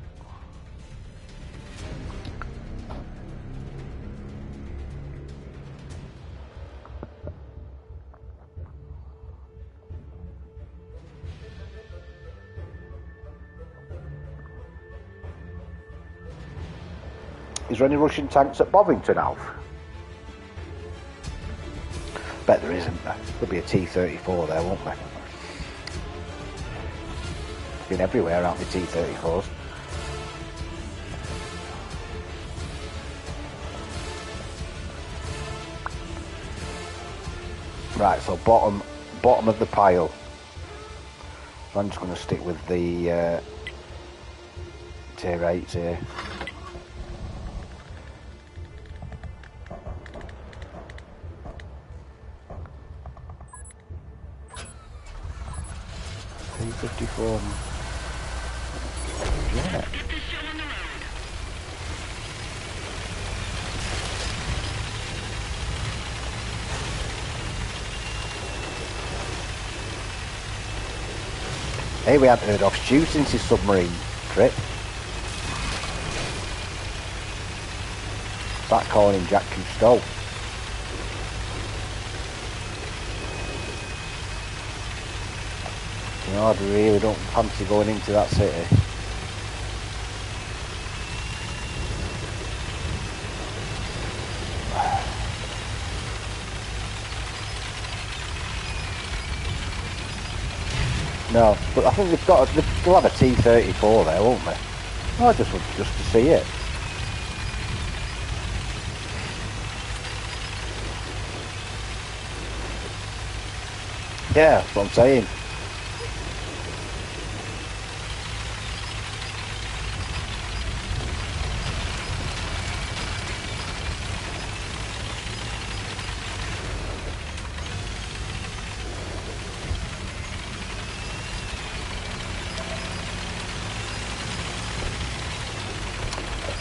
Is there any Russian tanks at Bovington, Alf? Bet there isn't there. There'll be a T-34 there, won't there? Been everywhere, aren't they, T-34s? Right, so bottom of the pile. So I'm just going to stick with the tier 8s here. T-54. Yeah. Hey, we hadn't heard of Stu since his submarine trip. Start calling him Jack Cousteau. You know, I really don't fancy going into that city. No, but I think they'll have a T-34 there, won't they? I just want just to see it. Yeah, that's what I'm saying.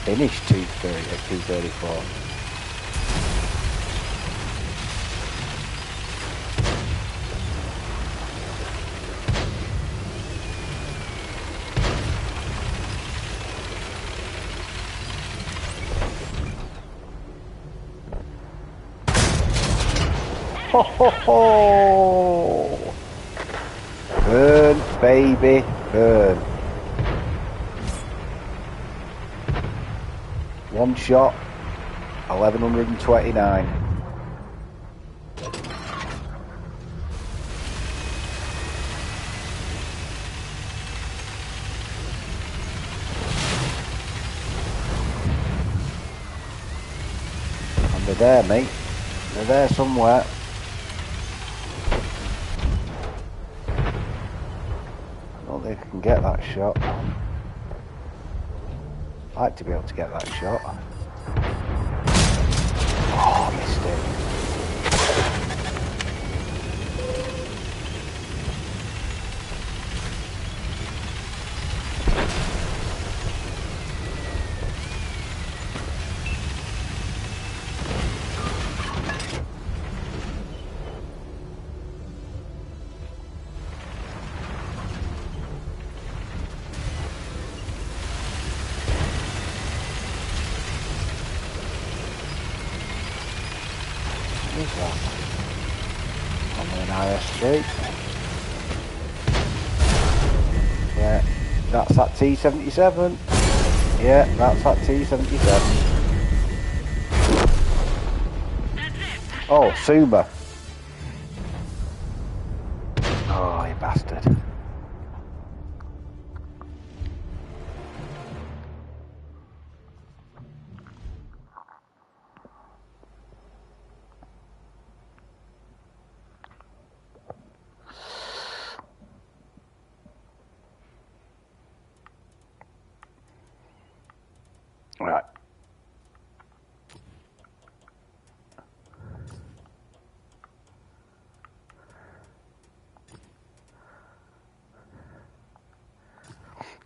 Finished 234. Ho ho ho! Burn, baby, burn. One shot, 1129. And they're there, mate. They're there somewhere. I don't think I can get that shot. I'd like to be able to get that shot. Oh, missed it. On an IS3. Yeah, that's that T-77. Yeah, that's that T-77. Oh, Suma. Oh, you bastard. Right.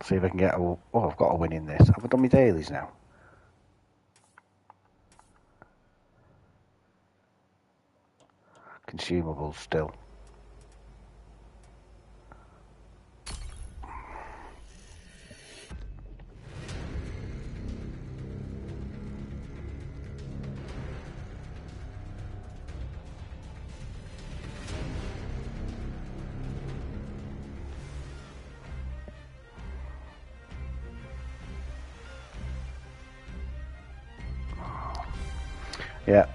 See if I can get a... Oh, I've got a win in this. Have I done my dailies now? consumables still. Yeah.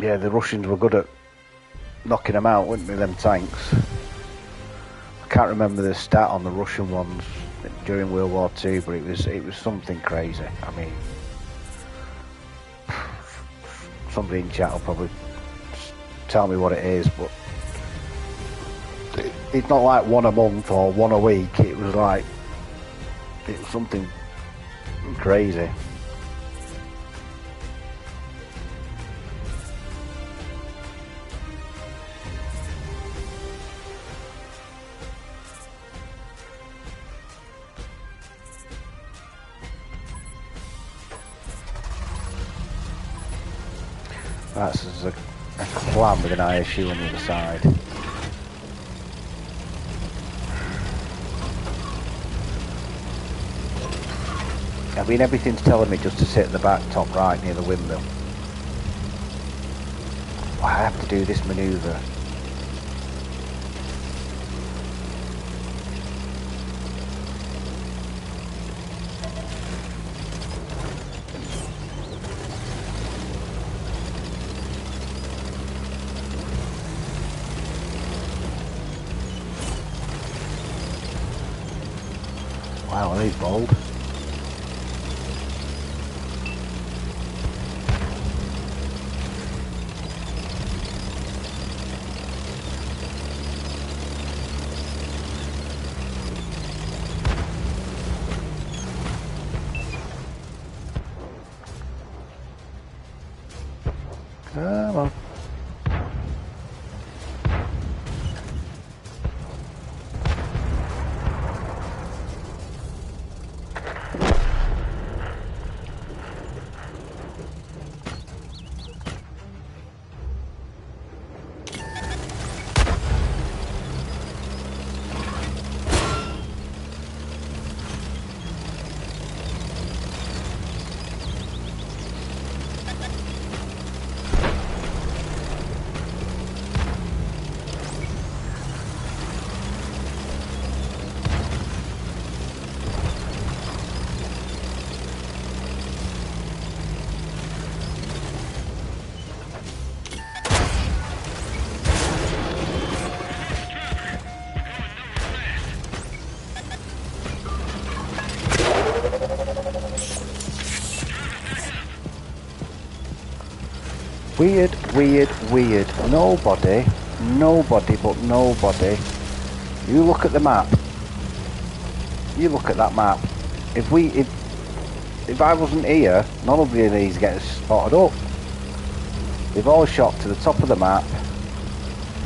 Yeah, the Russians were good at knocking them out, weren't they, them tanks? I can't remember the stat on the Russian ones during World War II, but it was something crazy. I mean, somebody in chat will probably tell me what it is, but it's not like one a month or one a week. It was something crazy. That's a clam with an ISU on the other side. I mean, everything's telling me just to sit at the back top right near the windmill. I have to do this manoeuvre. Wow, he's bold. Come on. Weird, weird, weird. Nobody but nobody. You look at the map. You look at that map. If I wasn't here, none of these get spotted up. They've all shot to the top of the map.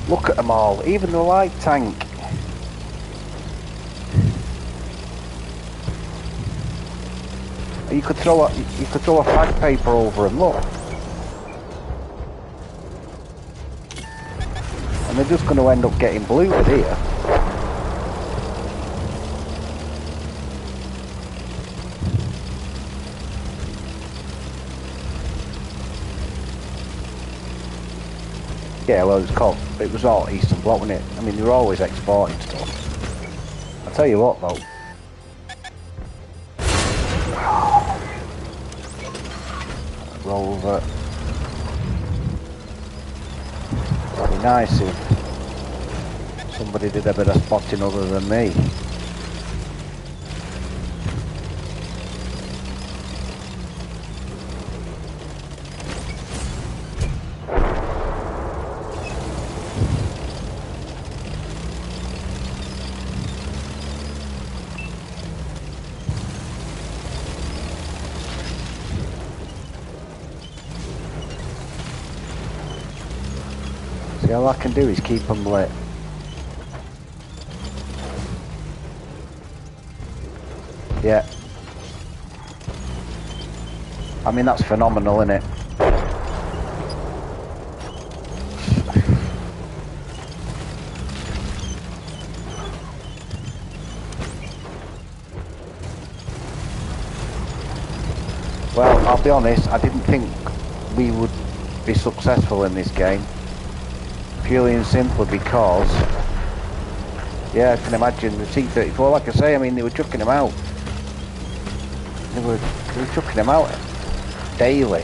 Look at them all, even the light tank. You could throw a flag paper over them. Look. And they're just going to end up getting bluted here. Yeah, well, it was all Eastern Bloc, wasn't it? I mean, they were always exporting stuff. I'll tell you what, though. Rover. It'd be nice if somebody did a bit of spotting other than me. See, all I can do is keep them lit. Yeah. I mean, that's phenomenal, isn't it? I'll be honest, I didn't think we would be successful in this game. Purely and simply because, yeah, I can imagine the T-34, like I say, I mean, they were chucking them out. They were chucking them out daily.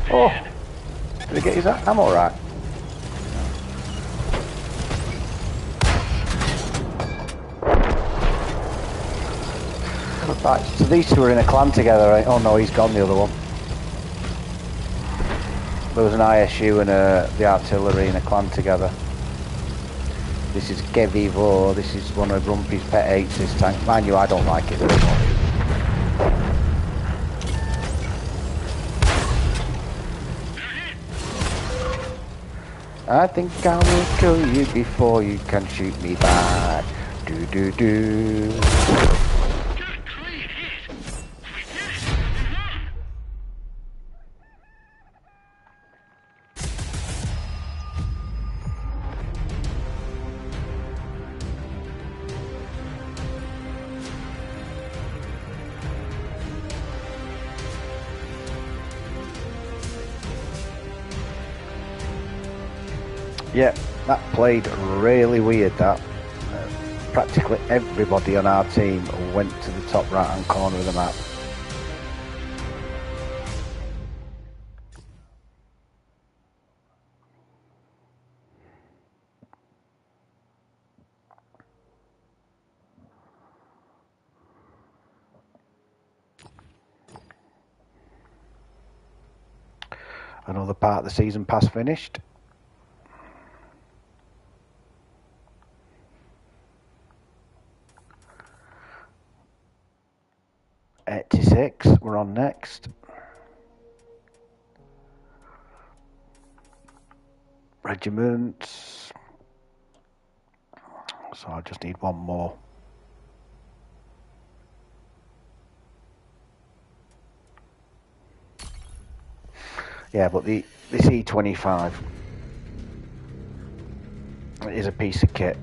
Oh, did he get his ammo right? Right, so these two are in a clan together, right? Oh no, he's gone, the other one. There was an ISU and the artillery in a clan together. This is Gevivo, this is one of Rumpy's pet hates, this tank. Mind you, I don't like it very much. I think I will kill you before you can shoot me back. Do do do. Yeah, that played really weird, that. Practically everybody on our team went to the top right hand corner of the map. Another part of the season pass finished. 86, we're on next. Regiments. So I just need one more. Yeah, but this E25 is a piece of kit.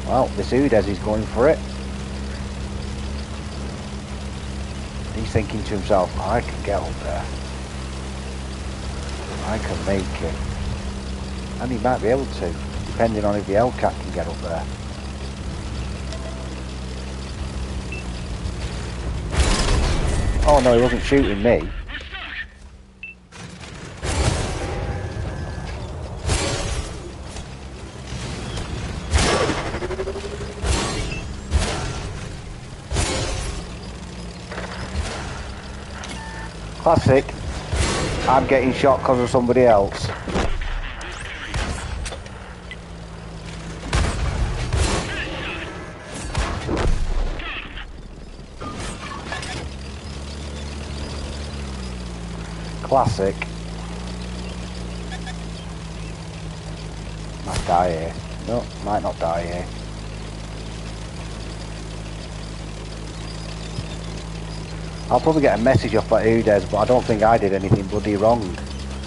Well, this Udez is going for it. He's thinking to himself, I can get up there. I can make it. And he might be able to, depending on if the Hellcat can get up there. Oh no, he wasn't shooting me. Classic. I'm getting shot because of somebody else. Classic. Might die here. No, might not die here. I'll probably get a message off at Udez, but I don't think I did anything bloody wrong.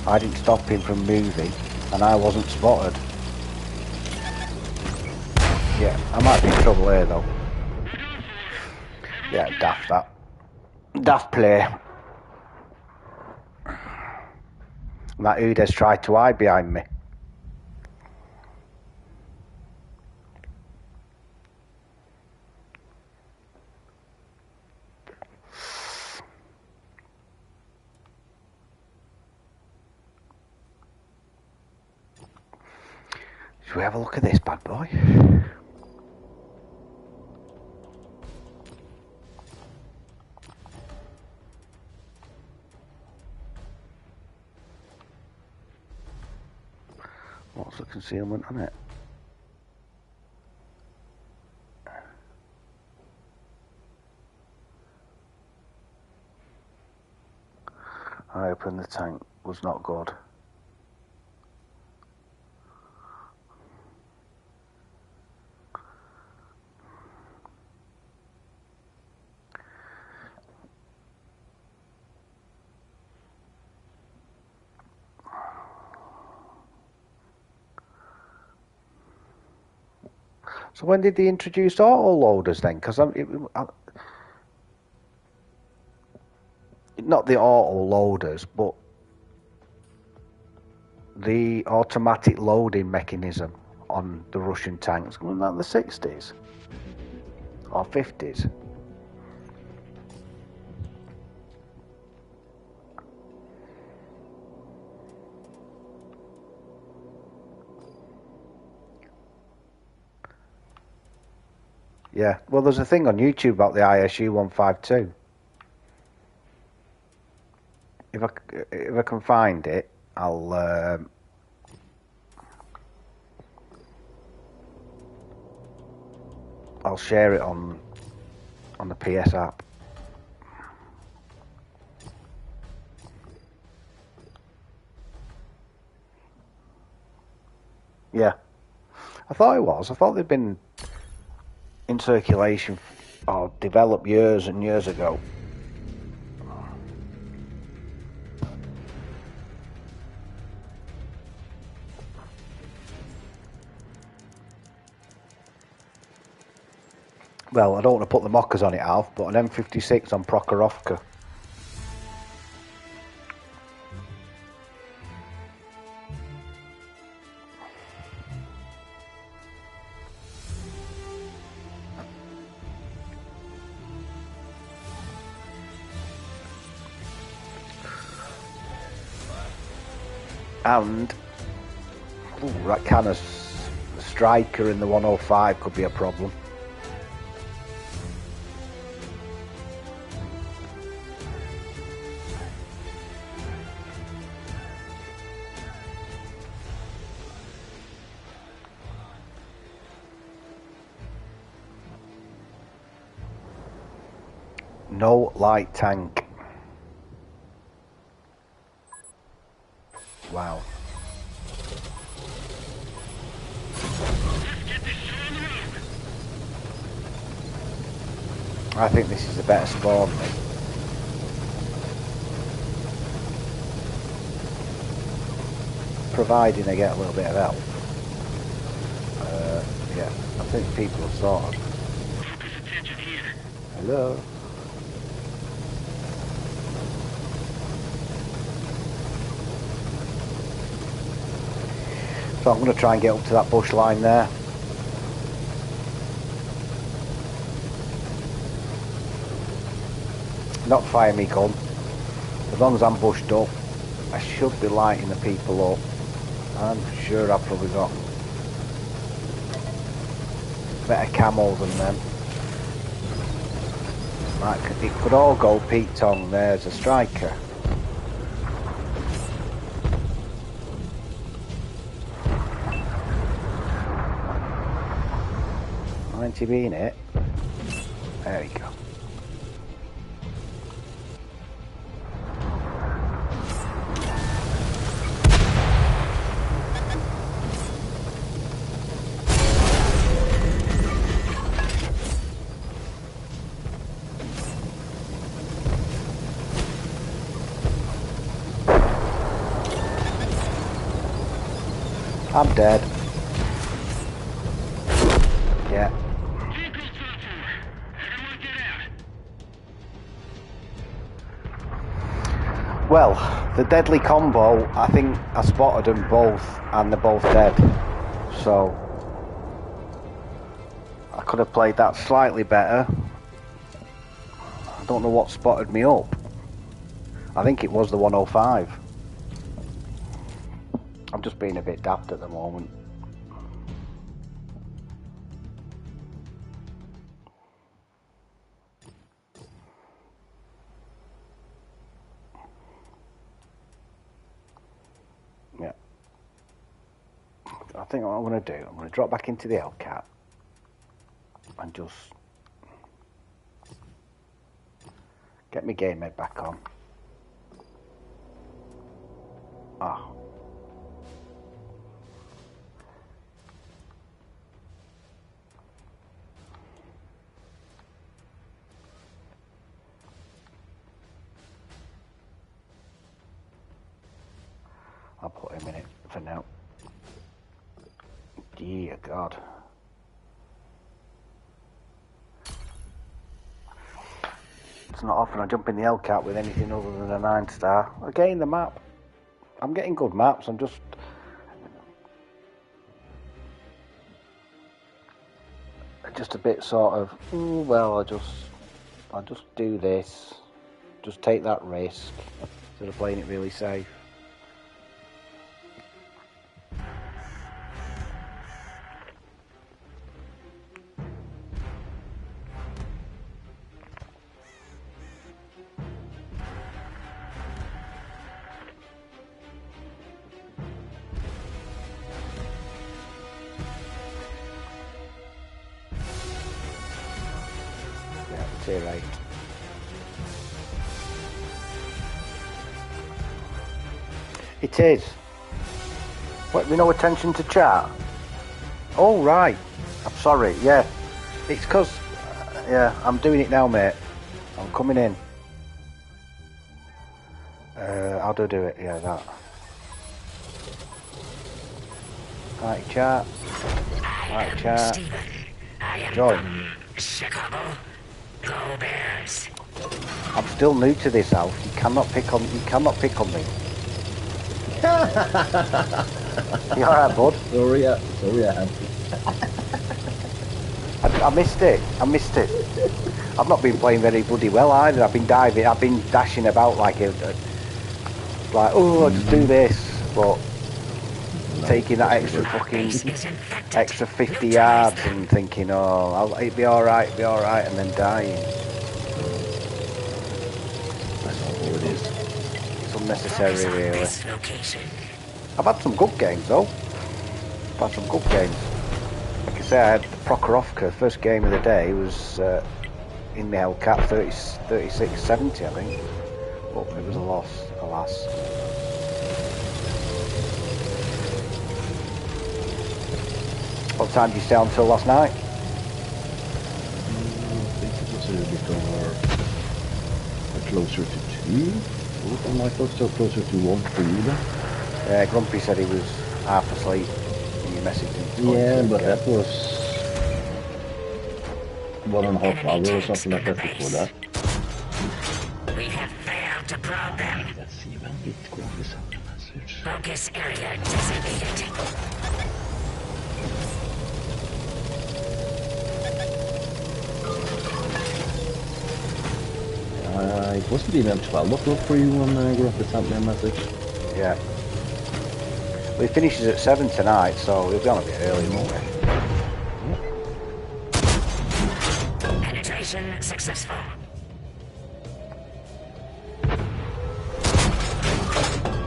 I didn't stop him from moving, and I wasn't spotted. Yeah, I might be in trouble here though. Yeah, daft that. Daft play. And that Udez tried to hide behind me. Should we have a look at this bad boy? What's the concealment on it? I opened the tank, was not good. So when did they introduce auto loaders then? Because not the auto loaders, but the automatic loading mechanism on the Russian tanks. Wasn't that the 60s or 50s? Yeah, well, there's a thing on YouTube about the ISU 152. If I can find it, I'll share it on the PS app. Yeah, I thought it was. I thought they'd been in circulation or developed years and years ago. Well, I don't want to put the mockers on it, Alf, but an M56 on Prokhorovka. And that kind of striker in the 105 could be a problem. No light tank. Wow. I think this is a better spawn, mate. Providing I get a little bit of help. Yeah, I think people have sort of. Hello. So I'm going to try and get up to that bush line there. Not fire me gun. As long as I'm bushed up, I should be lighting the people up. I'm sure I've probably got better camo than them. Right, it could all go Pete Tong. There's a striker. Mind you being it? There we go. I'm dead. Yeah. Vehicle's done for. Everyone get out. Well, the deadly combo, I think I spotted them both, and they're both dead. So, I could have played that slightly better. I don't know what spotted me up. I think it was the 105. I'm just being a bit daft at the moment. Yeah. I think what I'm going to do, I'm going to drop back into the Hellcat and just get my game head back on. Ah. I'll put him in it for now. Dear God. It's not often I jump in the Hellcat with anything other than a 9-star. Again, the map. I'm getting good maps, I'm just a bit sort of, ooh, well, I'll just do this. Just take that risk instead of playing it really safe. Yeah, tier 8. It is. What, we no attention to chat? Oh, right. I'm sorry, yeah. It's because, yeah, I'm doing it now, mate. I'm coming in. How do I do it? Yeah, that. Right, chat. Right, chat. Join. Chicago. Go Bears. I'm still new to this house. You cannot pick on me. You alright, bud? Sorry, I I missed it. I've not been playing very bloody well either. I've been dashing about like oh, I'll just do this, but taking that extra 50 yards and thinking, oh, it'll be alright, and then dying. That's all it is. It's unnecessary, really. I've had some good games, though. Like I say, I had Prokhorovka, first game of the day, was in the Hellcat 36-70, I think. But it was a loss, alas. What time did you stay on till last night? I think it was a bit over closer to 2. What am I closer to 1 for you then? Yeah, Grumpy said he was half asleep when you messaged him. Yeah, but that was 1.5 hours or something like that before that. We have failed to probe them. Let's see when Grumpy sent the message. Focus area designated. It wasn't even 12 o'clock for you when Grumpy sent me a message. Yeah. Well, he finishes at 7 tonight, so he'll be on a bit early, won't he? Penetration successful.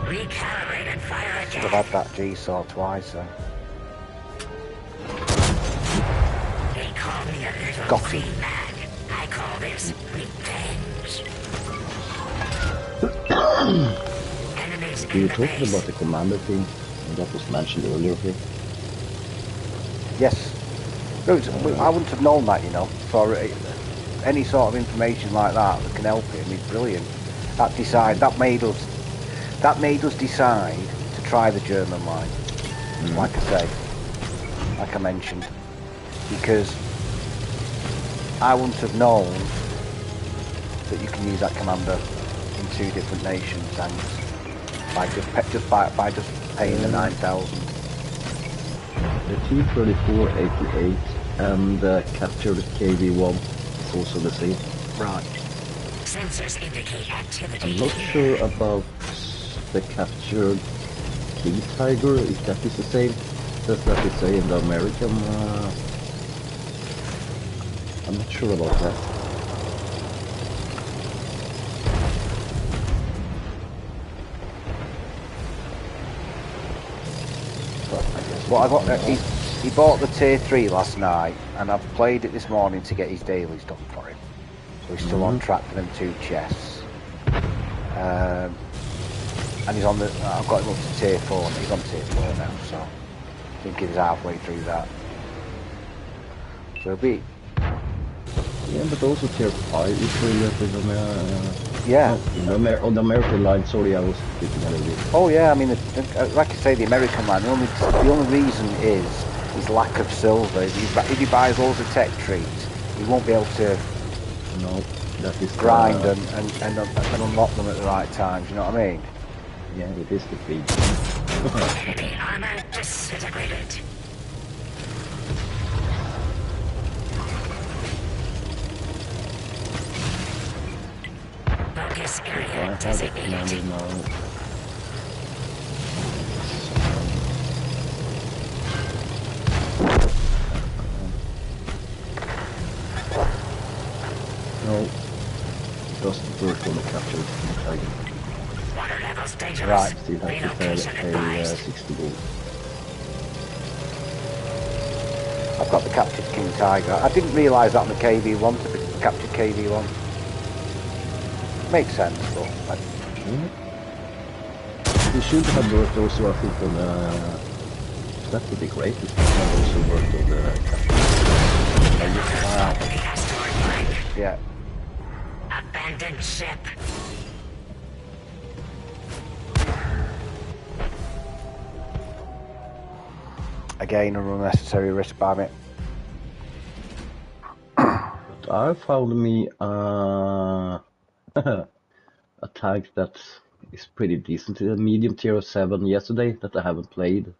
Recalibrate and fire again. Should have had that G-saw twice then. They call me a little Got free him. man. I call this revenge. Enemies We in were the talking base. about the commander thing, and that was mentioned earlier here. Yes. No, I wouldn't have known that, you know. So any sort of information like that can help him is brilliant. That made us decide to try the German line. like I say, like I mentioned, because I wouldn't have known that you can use that commander in 2 different nations tanks by just paying the 9,000. The T-34-88 and the captured KV-1 is also the same. Right. Sensors indicate activity. I'm not sure about the captured King Tiger, if that is the same. That's what they say in the American. I'm not sure about that. Well, I got he bought the tier 3 last night, and I've played it this morning to get his dailies done for him. So he's still on track for them 2 chests. And he's on the. I've got him up to tier 4. He's on tier 4 now, so I think he's halfway through that. So he'll be. Yeah, but also tier 5 is really Yeah. On the American line, sorry, I was speaking a little bit. Oh yeah, I mean, like I say, the American line. The only reason is his lack of silver. If he buys loads of tech trees, he won't be able to. No, that is grind and unlock them at the right times. You know what I mean? Yeah, it is the big. Enemy armor disintegrated. Focus I area have it designated. now. No, it doesn't work on the captured tiger. Water levels dangerous. Right. Still have to Relocation pay advised. 60 gold. I've got the captured King Tiger. I didn't realise that on the KV1 to be the captured KV1. Makes sense, but You should have worked also, I think, on the. That would be great if you had also worked on the The asteroid line. yeah. Abandoned ship. Again, an unnecessary risk by me. But I found me a tank that is pretty decent. A medium tier 7 yesterday that I haven't played,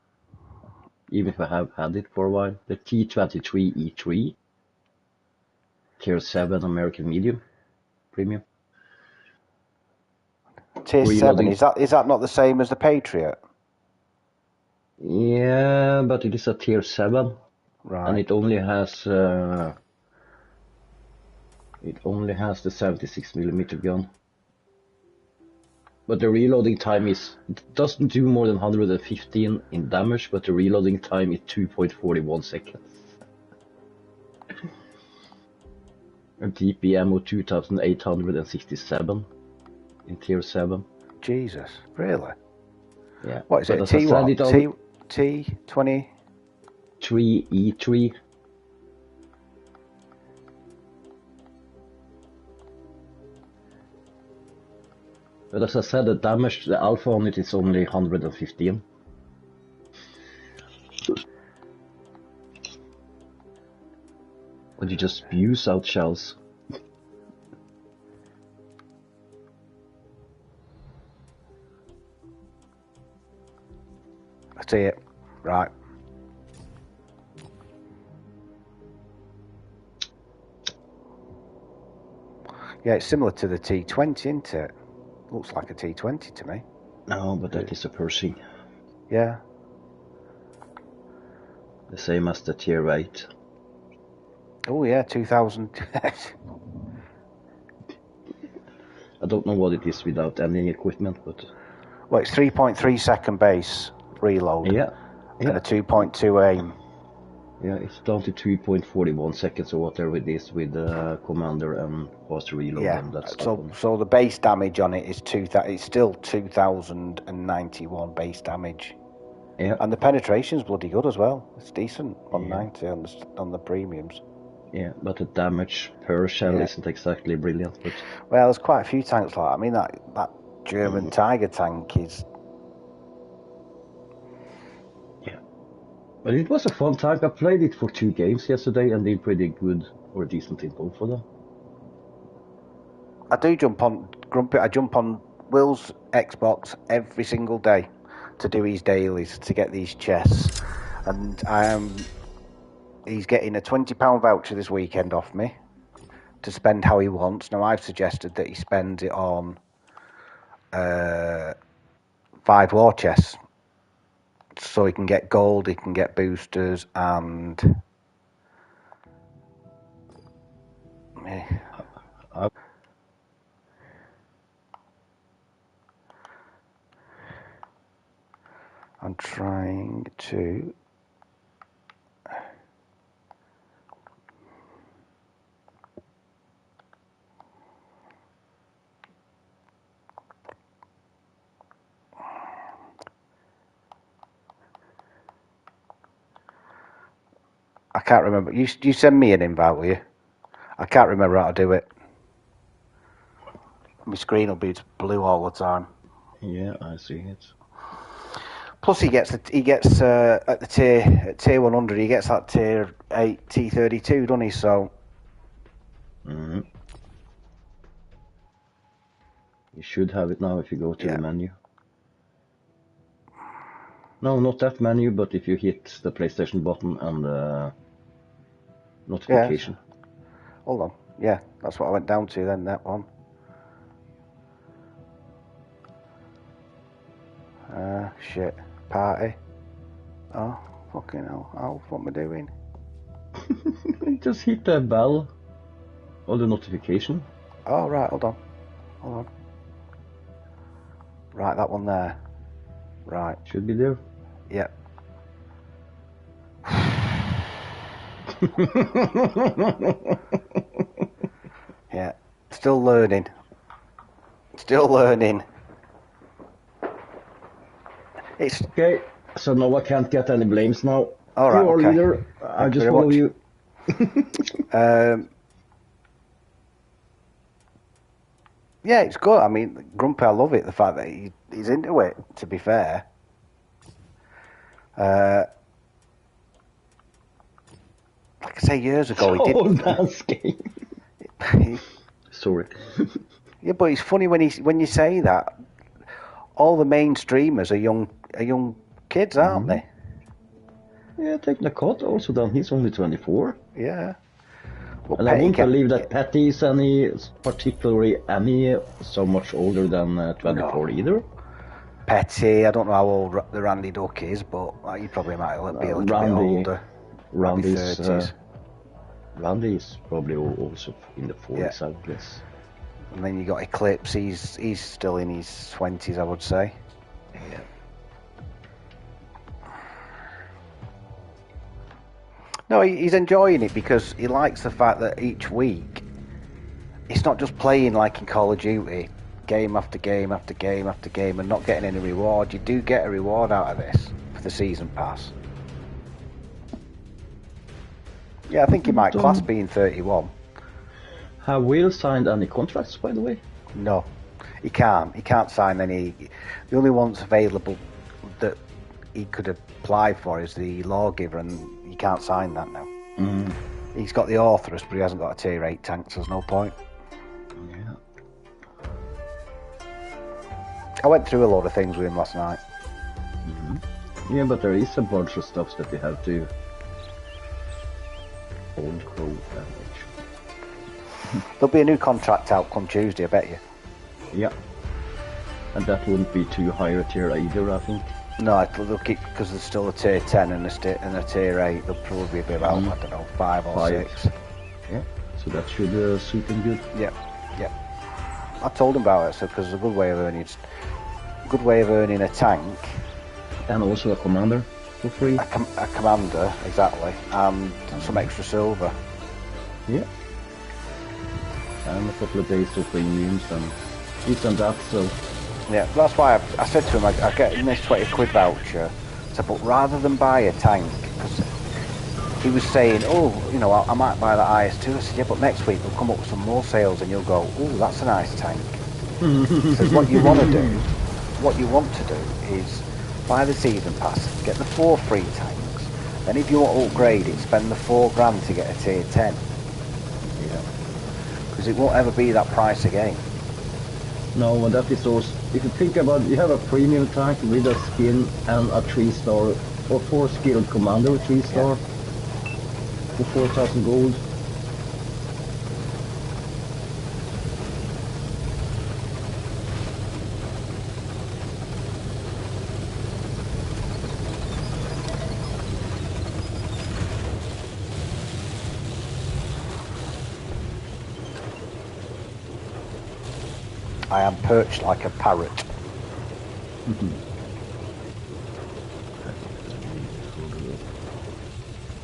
even if I have had it for a while. The T-23E3 tier 7 American medium premium. Tier Reloading. 7, is that not the same as the Patriot? Yeah, but it is a tier 7 Right. and it only has the 76mm gun. But the reloading time is, it doesn't do more than 115 in damage, but the reloading time is 2.41 seconds. And DP ammo 2867 in tier 7. Jesus, really? Yeah. What is But it? as I T said, what? it only- T20? 3E3. But as I said, the damage, the alpha on it is only 115. But you just spews out shells. I see it. Right. Yeah, it's similar to the T20, isn't it? Looks like a T20 to me. No, but that is a Pershing. Yeah. The same as the tier 8. Oh yeah, 2000. I don't know what it is without any equipment, but Well, it's 3.3 second base reload yeah, and a 2.2 aim. yeah, it's down to 2.41 seconds or whatever it is with the commander and fast reload. Yeah. And that's So the base damage on it is it's still 2091 base damage. yeah, And the penetration's bloody good as well. It's decent, 190 on the premiums. yeah, but the damage per shell isn't exactly brilliant. But Well, there's quite a few tanks like that. I mean, that German Tiger tank is... yeah, But it was a fun time. I played it for 2 games yesterday and did pretty good or decent in both of them. I do jump on Grumpy. I jump on Will's Xbox every single day to do his dailies to get these chests, and he's getting a £20 voucher this weekend off me to spend how he wants. Now I've suggested that he spends it on 5 war chests, so he can get gold, he can get boosters, and I'm trying to. I can't remember. You send me an invite, will you? I can't remember how to do it. My screen will be blue all the time. Yeah, I see it. Plus, he gets at the tier 100. He gets that tier 8 T32, doesn't he? So. Mm-hmm. You should have it now if you go to the menu. No, not that menu, but if you hit the PlayStation button and the notification. Yeah. Hold on. Yeah, that's what I went down to then, that one. Shit. Party. Oh, fucking hell. Oh, what am I doing? Just hit the bell or the notification. Oh, right, hold on. Right, that one there. Right. Should be there. Yep. Yeah. Still learning. It's okay. So now I can't get any blames now. All right. You are okay. leader. I just follow you. Yeah, it's good. I mean, Grumpy, I love it. The fact that he's into it. To be fair. Like I say, years ago he did. Man's game. Sorry. Yeah, but it's funny when you say that. All the main streamers are young kids, aren't they? Yeah, take Nakot also done. He's only 24. Yeah. Well, and I won't believe that Patty is particularly so much older than 24 either. Petty, I don't know how old the Randy Duck is, but he probably might be a little bit older. Randy's 30s. Randy is probably also in the 40s, I guess. And then you got Eclipse. He's still in his 20s, I would say. Yeah. No, he's enjoying it because he likes the fact that each week it's not just playing like in Call of Duty, game after game after game after game, and not getting any reward. You do get a reward out of this for the season pass. Yeah, I think he might class being 31. Have Will signed any contracts, by the way? No, he can't. He can't sign any. The only ones available that he could apply for is the Lawgiver, and he can't sign that now. Mm. He's got the Authoress, but he hasn't got a tier 8 tank, so there's no point. Yeah. I went through a lot of things with him last night. Mm-hmm. Yeah, but there is a bunch of stuff that you have to old crow damage. There'll be a new contract out come Tuesday, I bet you. Yeah. And that wouldn't be too high a tier either, I think. No, they'll keep, because there's still a tier 10 and a tier 8. They'll probably be about, I don't know, 5 or 6. Yeah, so that should suit him good. Yeah. I told him about it, so because it's a good way of earning a tank. And also a commander for free. A commander, exactly, and some extra silver. Yeah. And a couple of days of premiums and this and that, so... Yeah, that's why I said to him, I get him this 20 quid voucher, but rather than buy a tank, because he was saying, oh, you know, I might buy the IS-2. I said, yeah, but next week we'll come up with some more sales and you'll go, oh, that's a nice tank. So what you want to do is buy the season pass, get the 4 free tanks, And if you want to upgrade it, spend the £4 to get a tier 10. Yeah. Because it won't ever be that price again. No, and that is also, if you think about it, you have a premium tank with a skin and a 3-star or 4 skilled commander 3-star for 4,000 gold. I am perched like a parrot.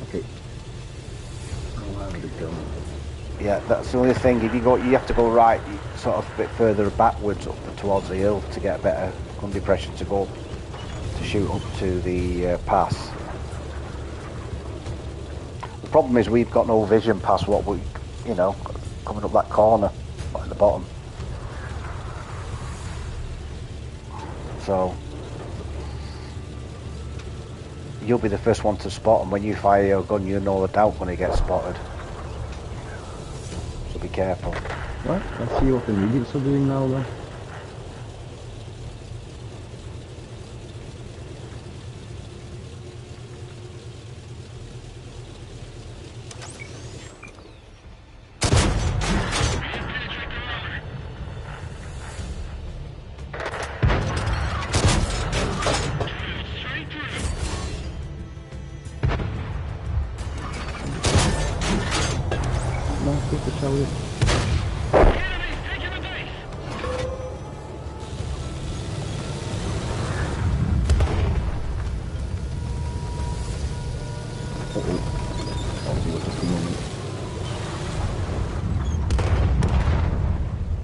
Okay. Yeah, that's the only thing. If you go, you have to go right, sort of a bit further backwards up towards the hill to get a better gun depression to go to shoot up to the pass. The problem is we've got no vision past what we, you know, coming up that corner at the bottom. So you'll be the first one to spot them. When you fire your gun, you know the doubt when it gets spotted. So be careful. Right, let's see what the mediums are doing now then.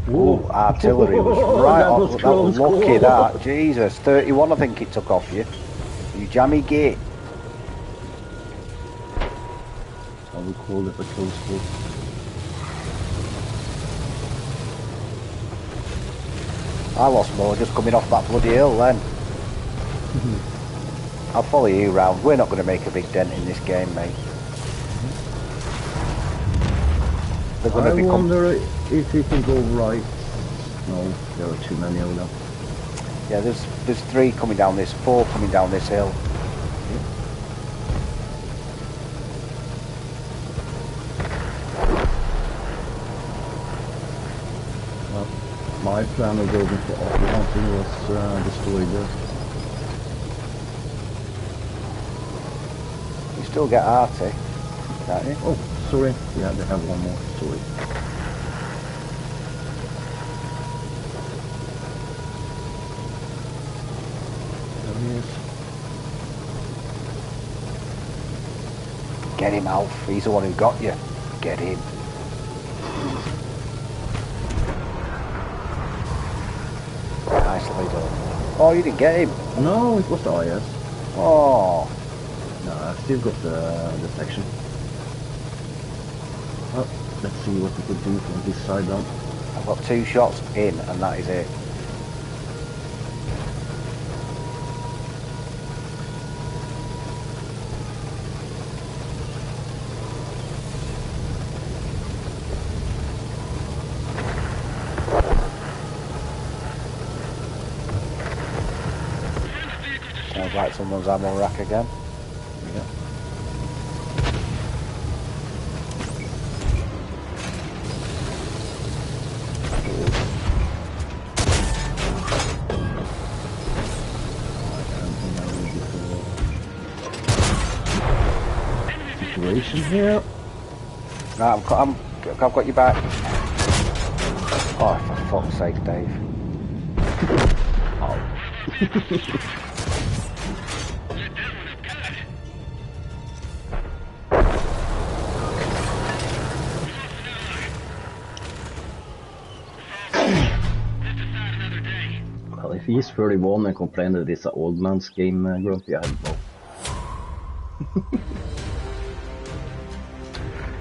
Oh, artillery was right on. That was lucky, that. Jesus, 31 I think it took off you. You jammy gate. I would call it a close call. I lost more just coming off that bloody hill then. I'll follow you round. We're not going to make a big dent in this game, mate. They're going to I become... wonder if we can go right. No, there are too many of them. Yeah, there's 3 coming down this, 4 coming down this hill. Well, my plan of going for off hunting was destroyed there. You still get arty, can't you? Oh, sorry. Yeah, they have one more. Sorry. There he is. Get him, Alf. He's the one who got you. Get him. Nicely done. Oh, you didn't get him? No, it was the IS. Oh. No, I still got the section. Well, let's see what we could do from this side down. I've got 2 shots in and that is it. Sounds like someone's ammo rack again. Yeah. Situation here. No, I've got you back. Oh, for fuck's sake, Dave. Oh. Well, if he's 31 and complain that it's an old man's game, Grumpy, I don't know.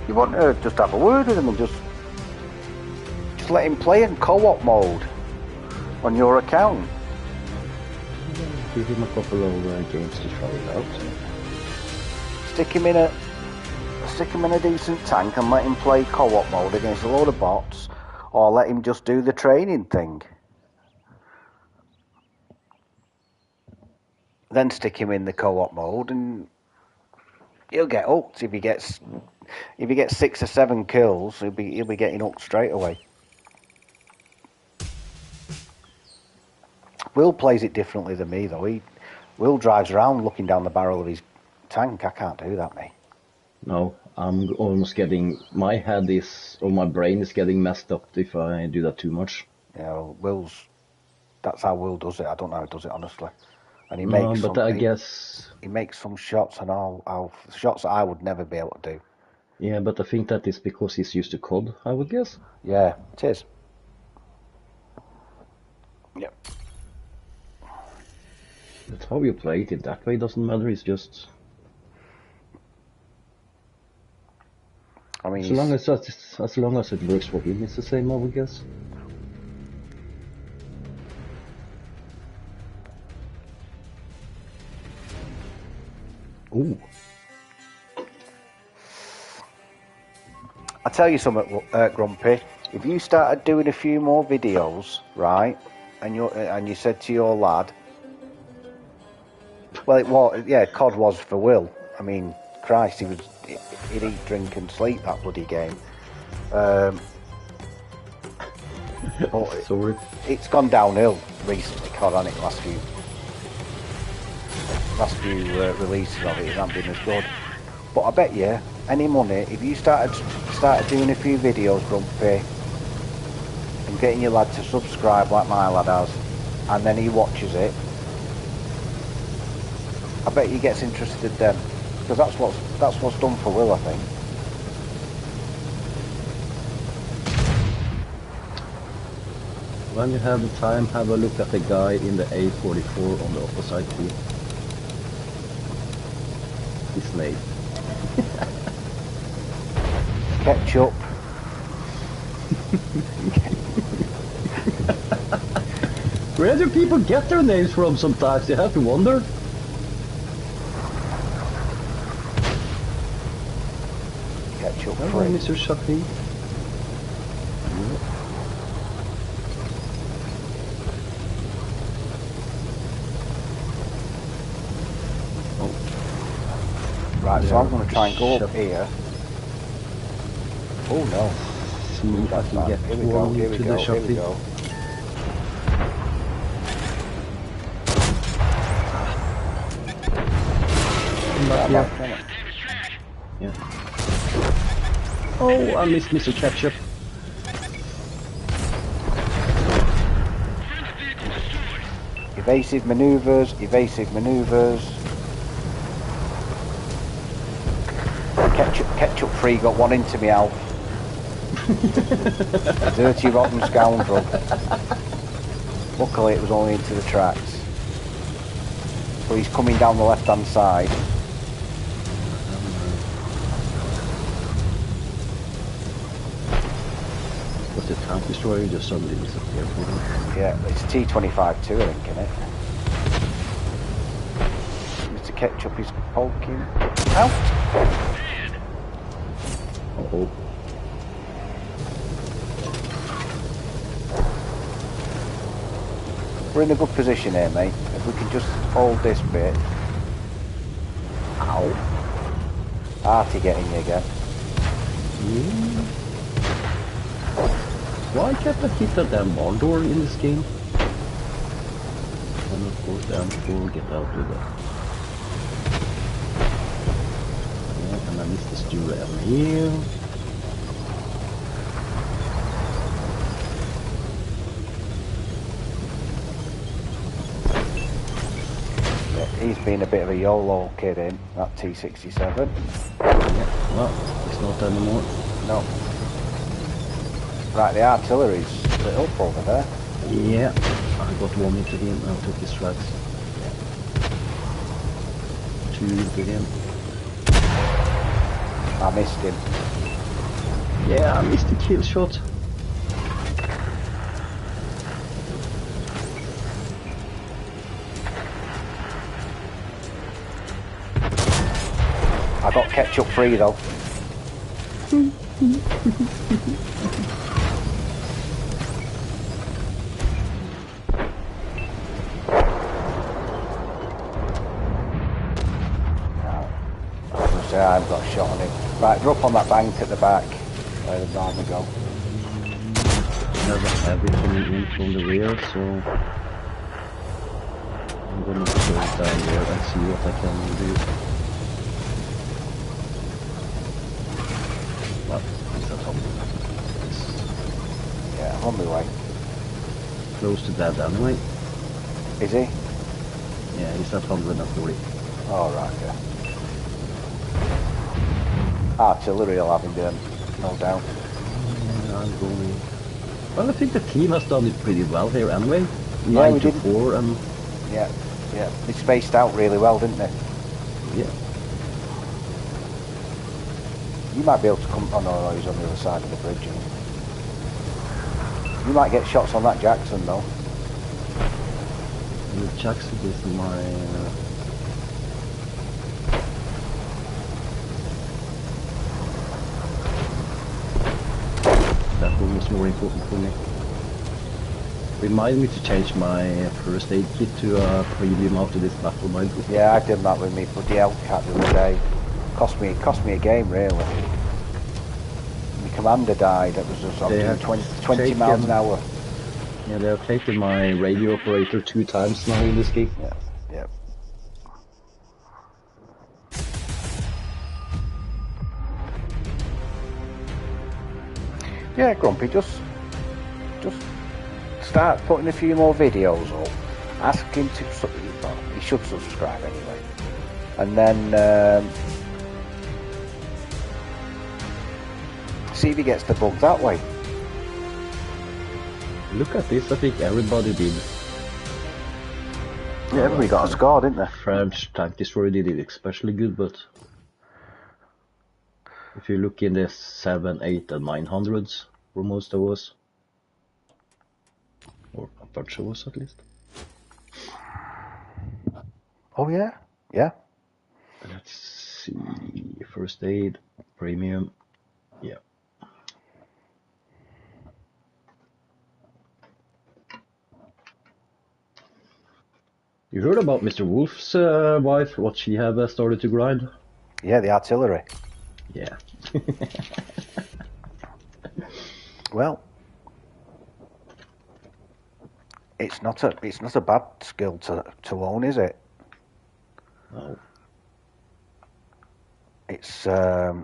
You want to just have a word with him and just let him play in co-op mode on your account. Give him a couple of games to try it out. stick him in a decent tank and let him play co-op mode against a load of bots, or let him just do the training thing. Then stick him in the co-op mode and he'll get hooked. If he gets 6 or 7 kills, he'll be getting hooked straight away. Will plays it differently than me though. Will drives around looking down the barrel of his tank. I can't do that, mate. No, I'm almost getting, my head is, or my brain is getting messed up if I do that too much. Yeah, well, that's how Will does it. I don't know how he does it, honestly. And he No, makes but some, I guess, he makes some shots and all shots that I would never be able to do. yeah, but I think that is because he's used to COD, I would guess. Yeah, it is. Yep. That's how you play it in that way, doesn't matter, it's just... I mean, as long as it works for him, it's the same, I would guess. Ooh. I tell you something, Grumpy. If you started doing a few more videos, right, and you said to your lad, well, it was, yeah, COD was for Will. I mean, Christ, he'd eat, drink, and sleep that bloody game. But Sorry. it's gone downhill recently, COD, hasn't it? Last few releases of it haven't been as good. But I bet you any money if you started doing a few videos, Grumpy, and getting your lad to subscribe like my lad has, and then he watches it, I bet he gets interested then, because that's what's done for Will, I think. When you have the time, have a look at the guy in the A44 on the opposite team. His name. Ketchup. Where do people get their names from sometimes? You have to wonder. Ketchup Hello, free. Mr. Shafi. Right, so I'm going to try and go up here. Oh no. See if I can get Here we go, here we to go, the here we Shafi. go. Yeah. Yeah. Oh, I missed Mr. Ketchup. Evasive manoeuvres, evasive manoeuvres. Ketchup free got one into me, Alf. Dirty rotten scoundrel. Luckily it was only into the tracks. So he's coming down the left hand side. Was the tank destroyer just suddenly disappeared for him? Yeah, it's T25 too, I think, isn't it? Mr. Ketchup is poking out. Uh-oh. We're in a good position here, mate. If we can just hold this bit. Ow. Artie getting you again. Yeah. Why can't I hit the damn barn door in this game? And of course the M4 get out with that. Yeah, and I missed the stew down here. Yeah, he's been a bit of a YOLO kid in that T67. Yeah, well, it's not anymore. No. Right, the artillery's lit up over there. Yeah, I got one into him, I took his tracks. Two into him. I missed him. Yeah, I missed the kill shot. I got ketchup free though. I haven't got a shot on him. Right, they're up on that bank at the back where the normally go. Never heavy coming in from the rear, so I'm gonna go down there and see what I can do. Well, he's at home. Yeah, I'm on my way. Close to dead anyway. Is he? Yeah, he's at 140. Oh, right, yeah. Artillery will have him doing, no doubt. Yeah, I'm going. Well, I think the team has done it pretty well here anyway. Yeah, 9 to 4 and... Yeah, yeah. They spaced out really well, didn't they? Yeah. You might be able to come... Oh, no, he's on the other side of the bridge. You might get shots on that Jackson, though. The Jackson is my... That one was more important for me. Remind me to change my first aid kit to a premium after this battle, mind you. Yeah, I did that with me bloody Hellcat the other day. Cost me a game, really. My commander died. It was just on 20 miles an hour. Yeah, they have taken my radio operator 2 times now in this game. Yeah, yeah. Yeah, Grumpy, just start putting a few more videos up. Ask him to, well, he should subscribe anyway. And then see if he gets the bug that way. Look at this, I think everybody did. Yeah, everybody got a score, didn't they? French tank destroyer did it especially good, but if you look in the 7, 8 and 900s for most of us, or a bunch of us at least. Oh yeah, yeah. Let's see, first aid, premium, yeah. You heard about Mr. Wolf's wife, what she have started to grind? Yeah, the artillery. Yeah. Well, it's not a bad skill to own, is it? No. It's well,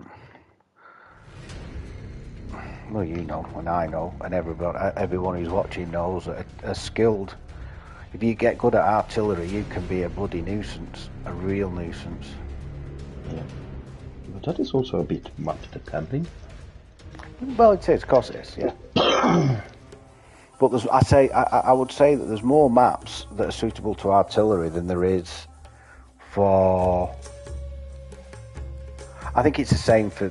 you know, and I know, and everyone who's watching knows that a skilled. If you get good at artillery, you can be a bloody nuisance, a real nuisance. Yeah. But that is also a bit map depending. Well, it is, of course it is, yeah. But I would say that there's more maps that are suitable to artillery than there is for... I think it's the same for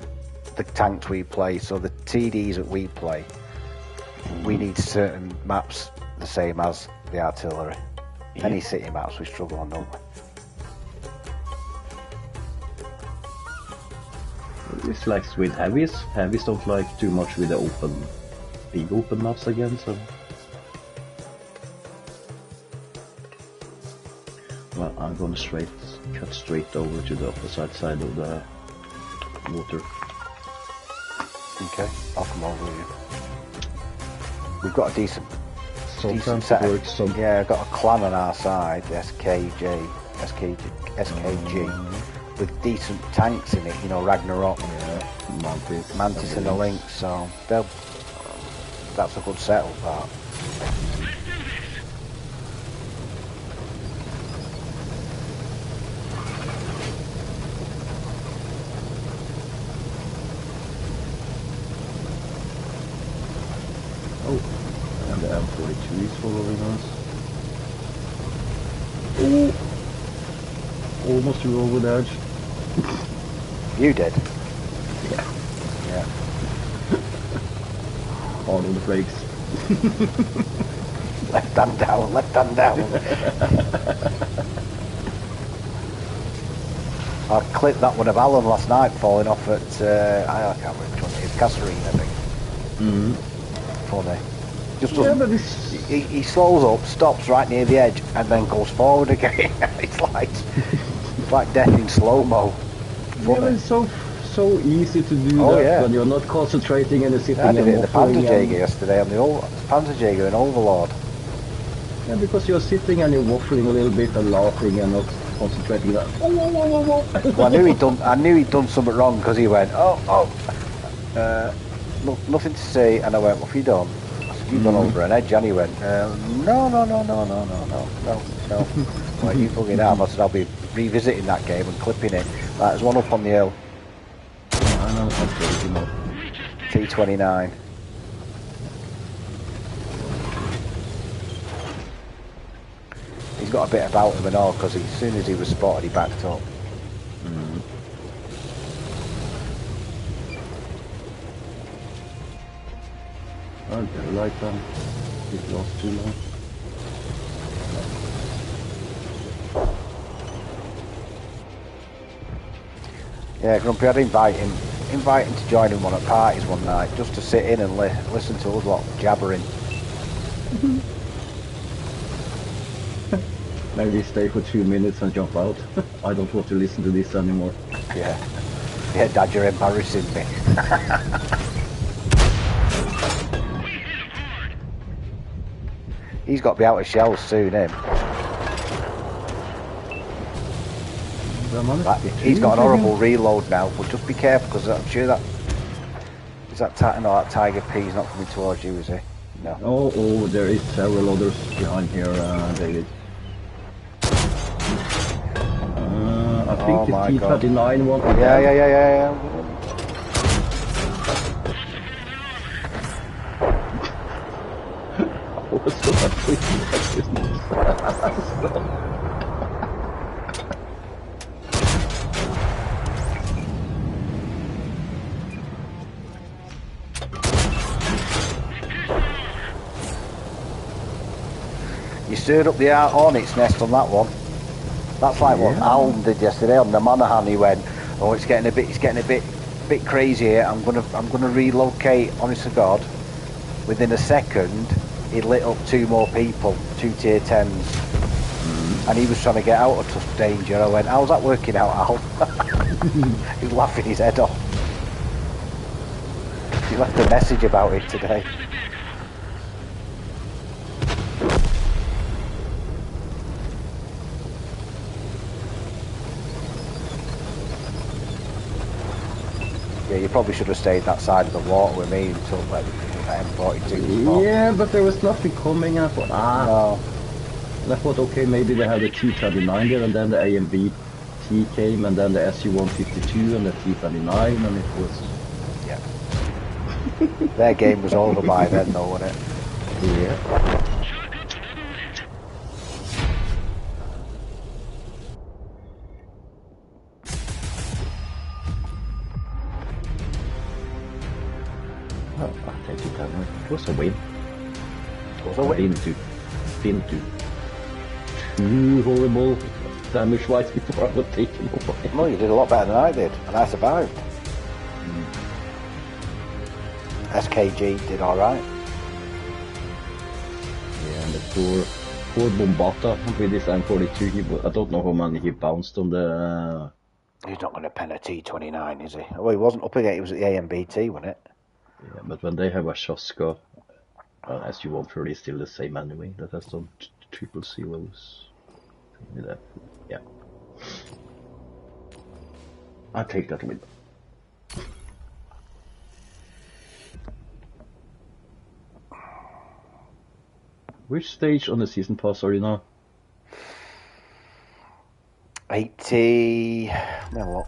the tanks we play, so the TDs that we play, we need certain maps the same as the artillery. Yeah. Any city maps we struggle on, don't we? It's like with heavies. Heavies don't like too much with the big open maps again, so... Well, I'm gonna cut straight over to the opposite side of the water. Okay, I'll come over with you. We've got a decent Sometimes it works, yeah, I've got a clan on our side, SKG, with decent tanks in it, you know, Ragnarok, yeah, Mantis and the Lynx, so that's a good setup, that. Oh, and the M42 is following us. Oh, almost threw over the edge. You did? Yeah. Yeah. Hard on the brakes. Left hand down, left hand down. I clipped that one of Alan last night falling off at, I can't remember which one it is, Kasserine, I think. Funny. Just doesn't, he slows up, stops right near the edge, and then goes forward again. It's like death in slow-mo. Yeah, it's so easy to do that when you're not concentrating and you're sitting I did it in the waffling Panzerjäger yesterday on the Panzerjäger in Overlord. Yeah, because you're sitting and you're waffling a little bit and laughing and not concentrating. That. Well, I knew he'd done something wrong because he went, nothing to say, and I went, what have you done? I said, you've gone over an edge, and he went, no. Well, you fucking have. I said, I'll be revisiting that game and clipping it. Right, there's one up on the hill. I know, T29. He's got a bit about him and all, because as soon as he was spotted, he backed up. I'll get a light on. It lost too long. Yeah, Grumpy, I'd invite him to join in one at parties one night, just to sit in and listen to us lot jabbering. Maybe stay for 2 minutes and jump out. I don't want to listen to this anymore. Yeah, Dad, you're embarrassing me. He's got to be out of shells soon, him. He's got an horrible reload now, but just be careful, because I'm sure that Tiger P's not coming towards you, is he? No. Oh, there is several others behind here, David. I think the T-39 one. Yeah. You stirred up the hornet's nest on that one. That's like what Alan did yesterday on the Monaghan. He went, "Oh, it's getting a bit crazy here. I'm gonna relocate." Honest to God, within a second, he lit up 2 more people, 2 tier 10s, and he was trying to get out of tough danger. I went, "How's that working out, Al?" He was laughing his head off. He left a message about it today. Yeah, you probably should have stayed that side of the water with me until like M42. Yeah, but there was nothing coming. I thought, no. And I thought, okay, maybe they had the T-39 there, and then the AMB T came, and then the SU-152 and the T-39, and it was... Yeah. Their game was over by then, though, wasn't it? Yeah. It was a win. Been to 2 horrible damage wise before I was taken away. No, you did a lot better than I did, and I survived. SKG did alright. Yeah, and the poor Bombata with his M42, I don't know how many he bounced on the... He's not going to pen a T29, is he? Well, he wasn't up against it, he was at the AMBT, wasn't it? Yeah, but when they have a Shoska, SU-130 is still the same anyway, that has done triple zeros. Yeah. I'll take that win. Which stage on the season pass are you now? 80... No, what?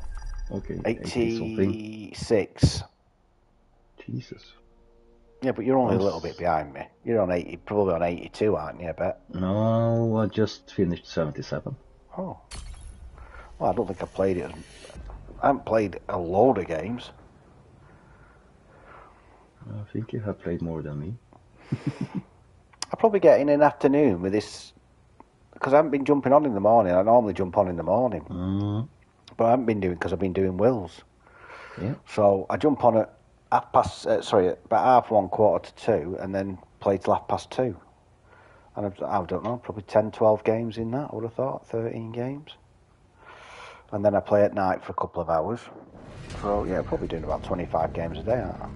Okay, 86. Jesus. Yeah, but you're only a little bit behind me. You're on 80, probably on 82, aren't you, I bet? No, I just finished 77. Oh. Well, I don't think I played it. I haven't played a load of games. I think you have played more than me. I'll probably get in an afternoon with this, because I haven't been jumping on in the morning. I normally jump on in the morning. But I haven't been doing because I've been doing wills. Yeah. So I jump on at about 1:30, 1:45, and then play till 2:30. And I don't know, probably 10, 12 games in that, I would have thought, 13 games. And then I play at night for a couple of hours. So yeah, probably doing about 25 games a day, aren't I?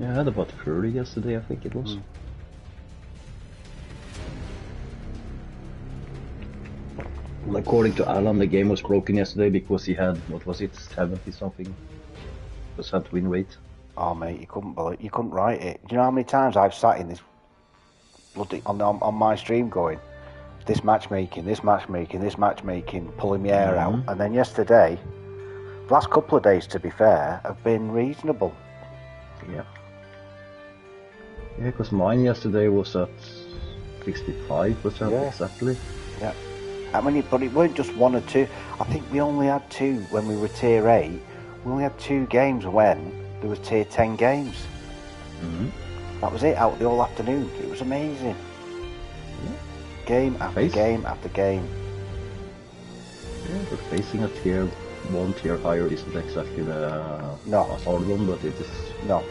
Yeah, I had about 30 yesterday, I think it was. Well, according to Alan, the game was broken yesterday because he had, what was it, 70 something % win rate. Oh mate, you couldn't write it. Do you know how many times I've sat in this bloody on my stream going, this matchmaking, pulling my hair out, and then yesterday, the last couple of days to be fair, have been reasonable. Yeah. Yeah, because mine yesterday was at 65% exactly. Yeah. I mean, but it weren't just one or two. I think we only had two when we were tier 8. We only had 2 games when there was tier 10 games. That was it, out the whole afternoon. It was amazing. Yeah. Game after game after game. Yeah, but facing a tier 1 tier higher isn't exactly the hard one, but it is. No.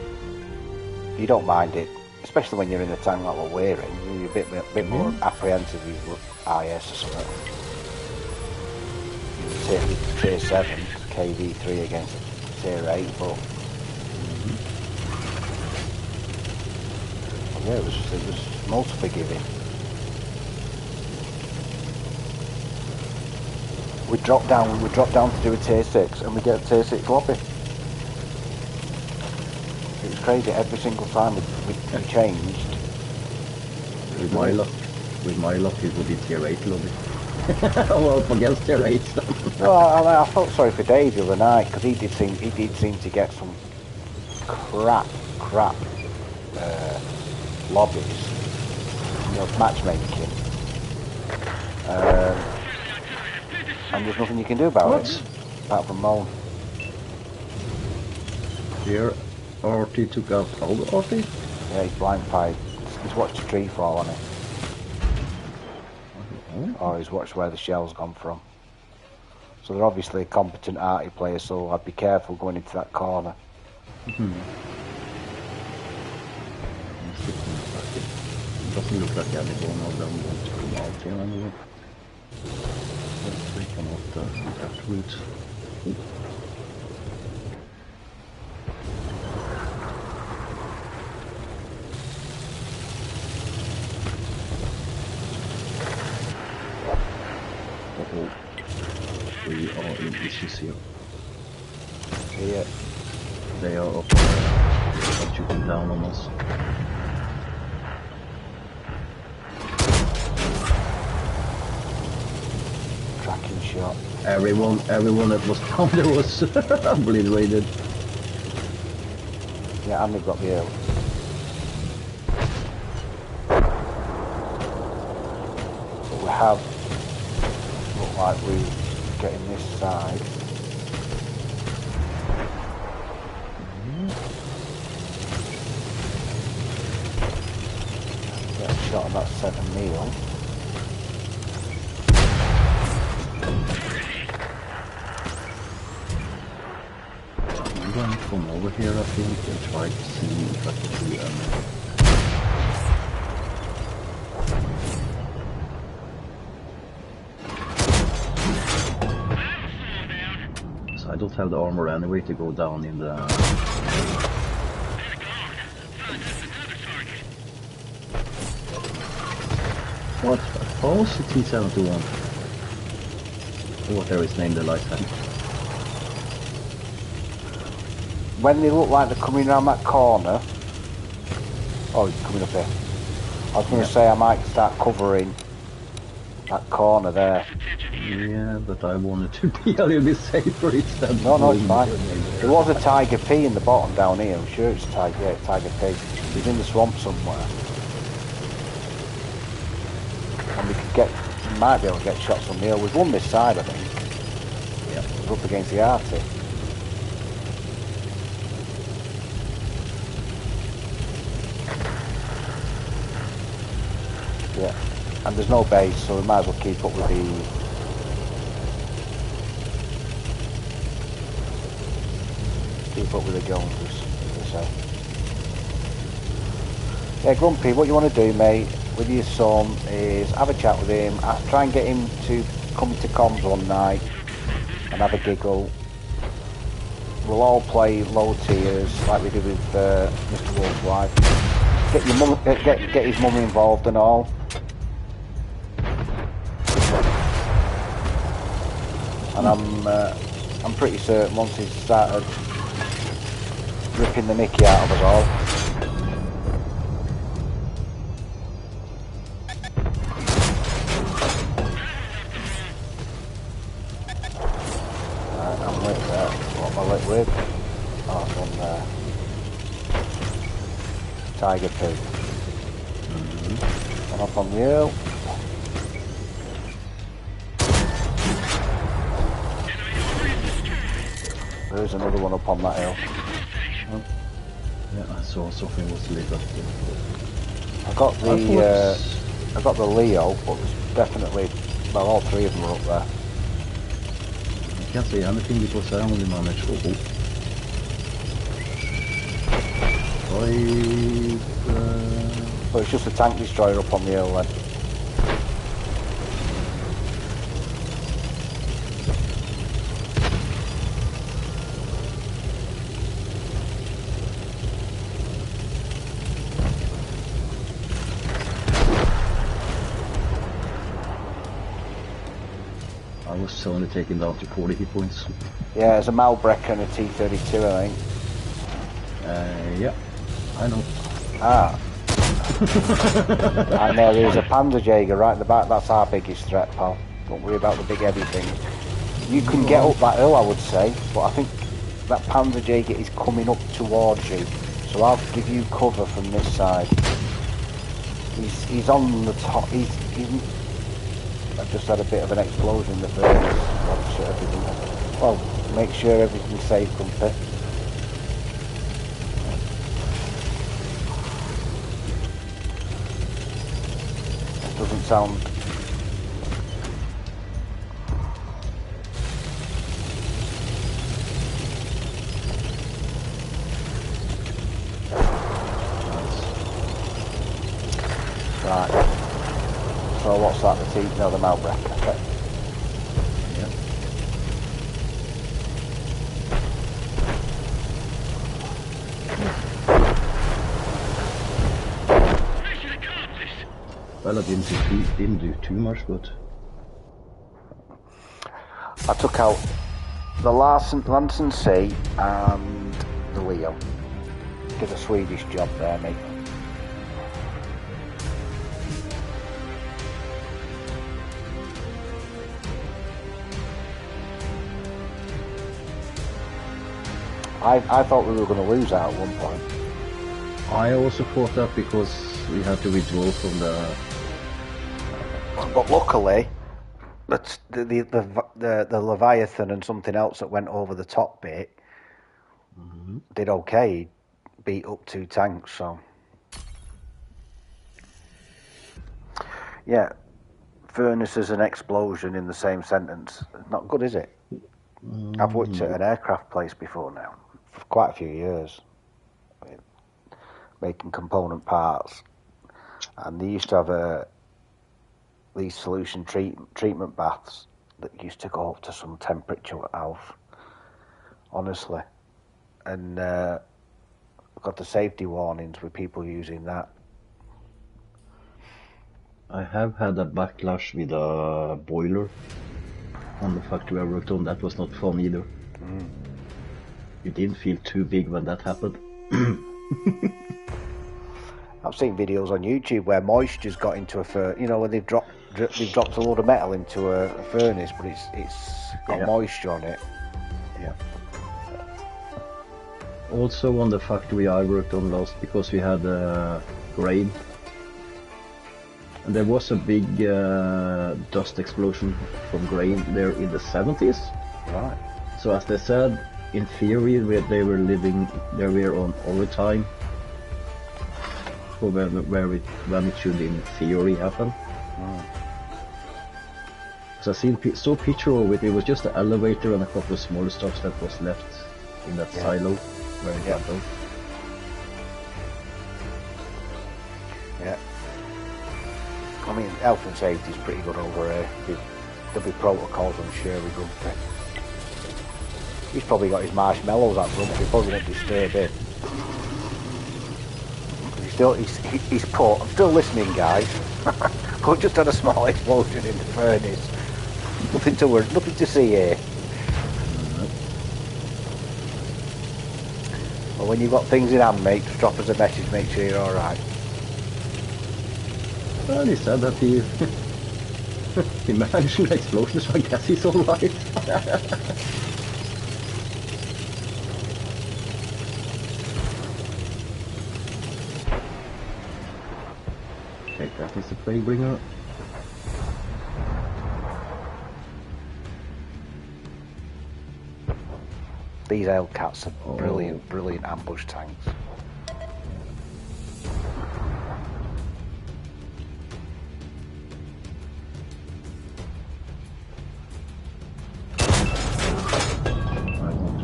You don't mind it, especially when you're in a tank like what we're in. You're a bit more apprehensive with IS or something. Tier 7, KV3 against tier 8, but yeah, it was multi-forgiving. We drop down to do a tier 6 and we get a tier 6 lobby. It was crazy, every single time we changed. With my luck it would be tier 8 lobby. Well, up against tier 8. No, I felt sorry for Dave the other night because he did seem to get some crap lobbies, matchmaking, and there's nothing you can do about it apart from moan. Here, RT took out all the RT? Yeah, he's blind fired. He's watched a tree fall on it. Or he's watched where the shell's gone from. So they're obviously a competent arty player, so I'd be careful going into that corner. It doesn't look like any one of them want to come out here anyway. Let's take them off that route. We are in issues here. Yeah. They are up there, shooting down on us. Tracking shot. Everyone that was down there was obliterated. Yeah, and they've got the hill. But we have looked like we're getting this side. Get a shot on that centre meal. I'm going to come over here, I think, and try to see if I can see them. I don't have the armor anyway to go down in the... What? Oh, it's a T-71. Whatever his name, the light tank. When they look like they're coming around that corner... Oh, he's coming up here. I was going to say I might start covering that corner there. Yeah, but I wanted to be a little bit safer instead. No, it's fine. There was a Tiger P in the bottom down here. I'm sure it's Tiger P. He's in the swamp somewhere. And we might be able to get shots from here. We've won this side, I think. Yeah. We're up against the Arctic. Yeah. And there's no base, so we might as well keep up with the Keep up with the Joneses, as they say. Yeah, Grumpy, what you want to do, mate, with your son is have a chat with him, try and get him to come to comms one night and have a giggle. We'll all play low tiers like we did with Mr. Wolf's wife. Get your mum, get his mum involved and all. And I'm pretty certain once he's started ripping the mickey out of us all. I'm lit there. What am I lit with? Oh, it's on there. Tiger poo. And up on the hill. There's another one up on that hill. Yeah, I saw something was lit up there. I got the Leo, but there's definitely, well, all three of them are up there. I can't say anything because I only managed to hope. But it's just a tank destroyer up on the hill then. I was only taken down to 40 hit points. Yeah, there's a Malbrecker and a T-32, I think. Yeah, I know. Ah. And there is a Panzerjäger right at the back. That's our biggest threat, pal. Don't worry about the big heavy thing. You can get up that hill, I would say, but I think that Panzerjäger is coming up towards you. So I'll give you cover from this side. He's on the top. I've just had a bit of an explosion in the furnace. Well, make sure everything's safe, Grumpy. Doesn't sound... Right. So what's that? The teeth? No, the Malbrecker. Okay. Yeah. Well, I didn't do too much, but I took out the Lansen C and the Leo. Did a Swedish job there, mate. I thought we were going to lose that at one point. I also thought that because we had to withdraw from the. But luckily, the Leviathan and something else that went over the top bit did okay. Beat up 2 tanks, so yeah. Furnaces and explosion in the same sentence. Not good, is it? I've worked at an aircraft place before now, for quite a few years, making component parts, and they used to have these solution treatment baths that used to go up to some temperature, Alf, honestly, and got the safety warnings with people using that. I have had a backlash with a boiler on the factory I worked on. That was not fun either. It didn't feel too big when that happened. I've seen videos on YouTube where moisture's got into a furnace. You know, where they've dropped a load of metal into a furnace, but it's got moisture on it. Yeah. Also on the factory I worked on last, because we had grain, and there was a big dust explosion from grain there in the 70s. Right. So as they said, in theory they were on overtime for when it should in theory happen. So I saw a picture of it. It was just an elevator and a couple of smaller stuff that was left in that Yeah. silo where it Yeah. got those. Yeah. I mean, health and safety is pretty good over here. There'll be protocols, I'm sure, with Grumpy. He's probably got his marshmallows out, Grumpy. He probably won't disturb him. He's put. I'm still listening, guys. But just had a small explosion in the furnace. Nothing to worry, nothing to see here. Well, when you've got things in hand, mate, just drop us a message. Make sure you're all right. Well, he said that he he managed an explosion, so I guess he's alright. Okay, that is the plague bringer. These Hellcats are brilliant, brilliant ambush tanks.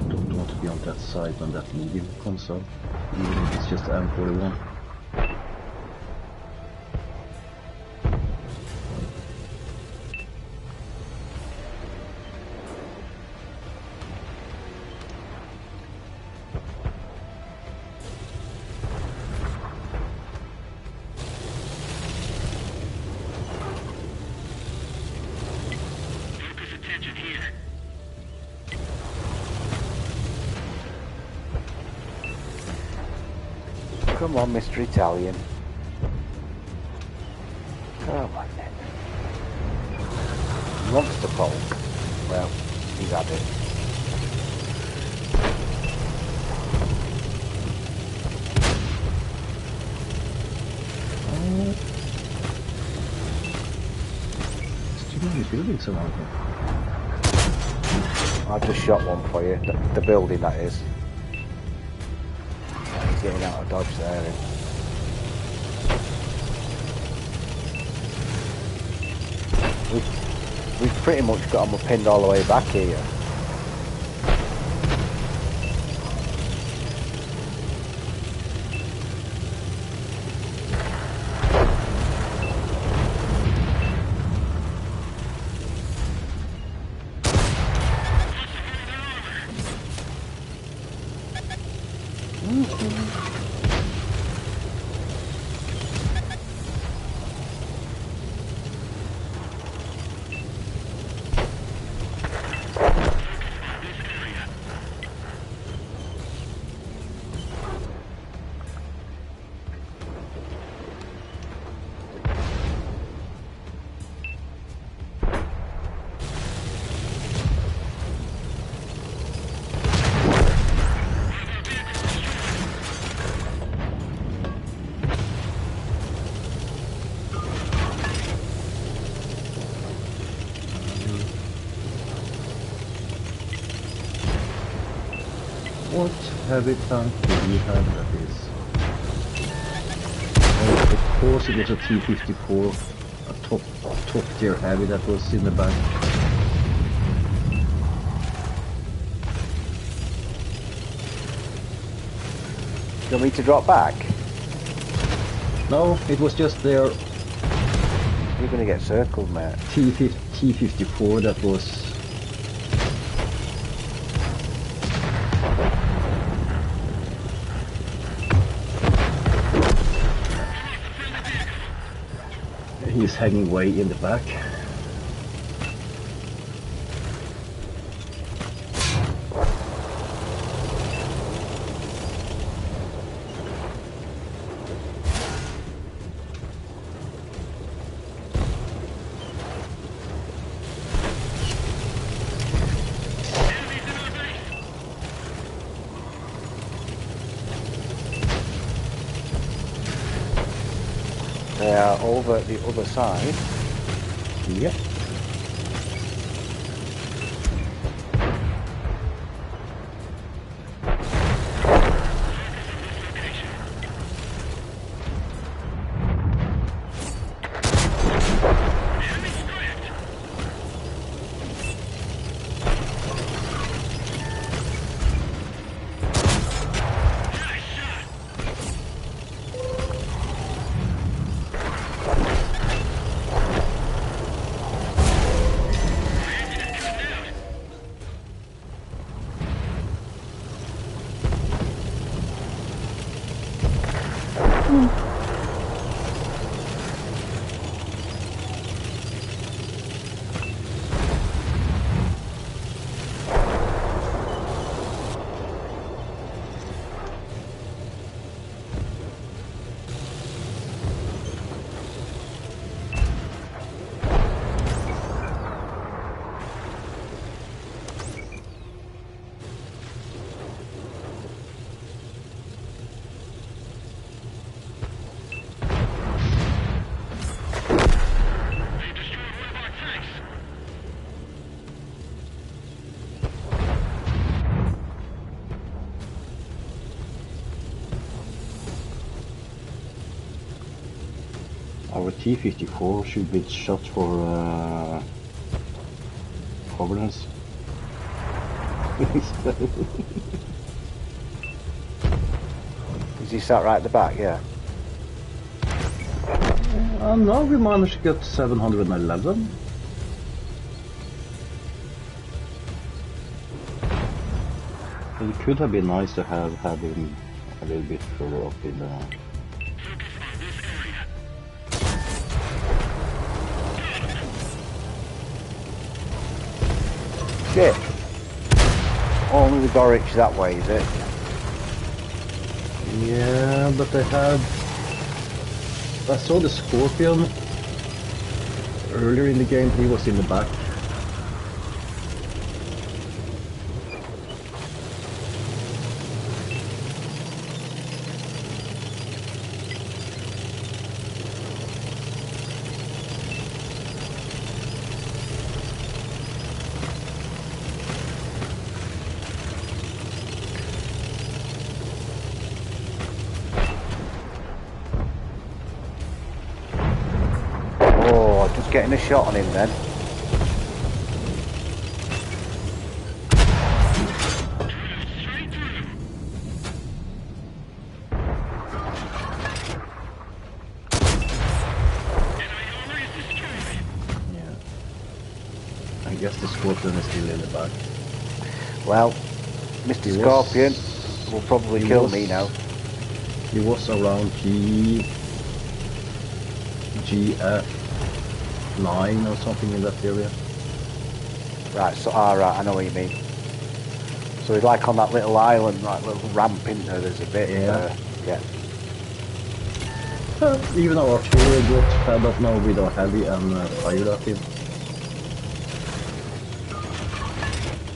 Don't want to be on that side when that medium comes up, even if it's just M41. Focus attention here. Come on, Mr. Italian. Come on then. He wants to poke. Well, he's had it. There's too many buildings around here. I've just shot one for you. The building, that is. He's getting out of dodge there. We've pretty much got them pinned all the way back here. What heavy tank do we have that is? Oh, of course it was a T-54, a top tier heavy that was in the back. Do you want me to drop back? No, it was just their You're going to get circled, mate. T-54 that was... He's hanging way in the back. They are over the other side. Yep. T-54 should be shot for governance. Is he sat right at the back? Yeah. Now we managed to get 711. It could have been nice to have had him a little bit further up in the... Shit. Only the Gorich that way, is it? Yeah, but they had... I saw the Scorpion earlier in the game, he was in the back. Getting a shot on him then. Yeah. I guess the Scorpion is still in the back. Well, Mr. Scorpion will probably kill me now. He was around GF 9 or something in that area. Right, so right, I know what you mean. So he's like on that little island, that little ramp in there, there's a bit, yeah. Even our artillery got fed up now with our heavy and fired at him.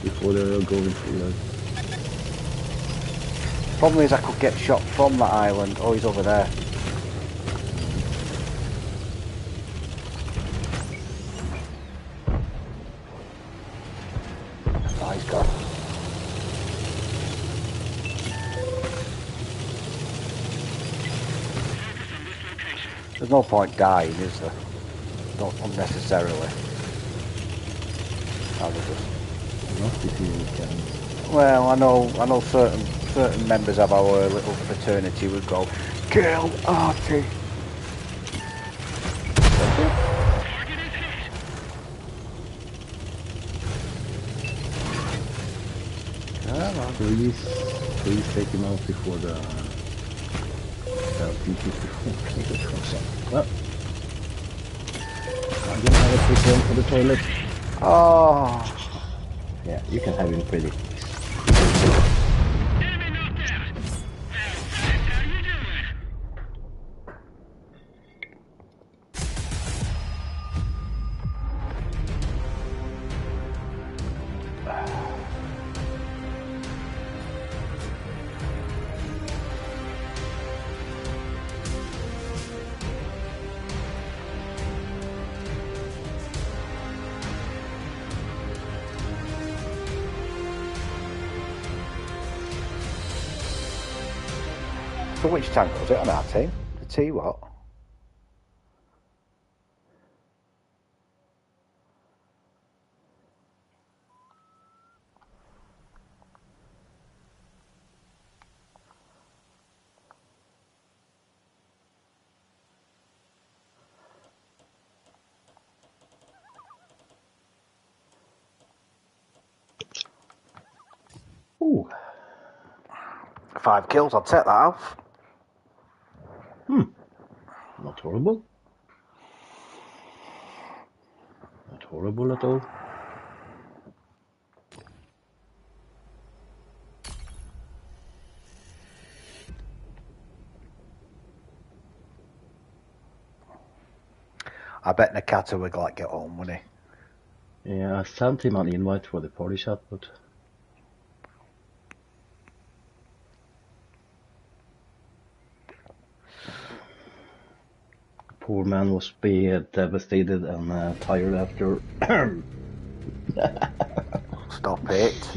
Before they're going through. Problem is I could get shot from that island. Oh, he's over there. Oh, he's gone. There's no point dying, is there? Not unnecessarily. Not if you can. Well, I know certain members of our little fraternity would go, kill Artie. Please take him out before the T-54 comes up. Well, I'm gonna have a quick run for the toilet. Oh. Yeah, you can have him pretty. So which tank was it on our team? The T what? Ooh. 5 kills, I'd take that off. Not horrible. Not horrible at all. I bet Nakata would like get home, wouldn't he? Yeah, I sent him an invite for the party chat, but poor man was devastated and tired after. Stop it.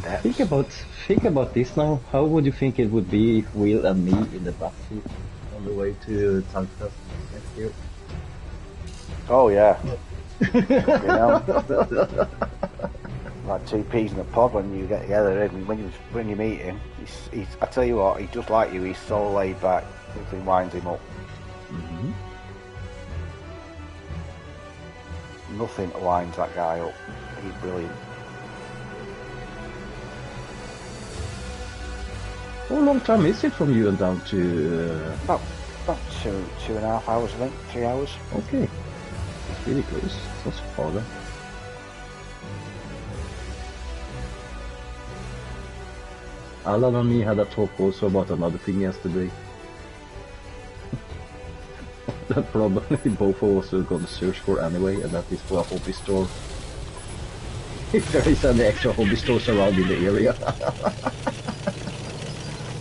steps. Think about this now. How would you think it would be if Will and me in the backseat on the way to Tankfest next year? Oh yeah. You know, like two peas in a pod when you get together. And when you meet him, he's I tell you what, he's just like you. He's so laid back. Nothing winds him up. Mm-hmm. Nothing winds that guy up. He's brilliant. How long time is it from you and down to? About 2.5 hours, I think. 3 hours. Okay, it's really close. It's not so far then. Alan and me had a talk also about another thing yesterday. That probably both of us are going to search for anyway, and that is for a hobby store. If there is any extra hobby stores around in the area.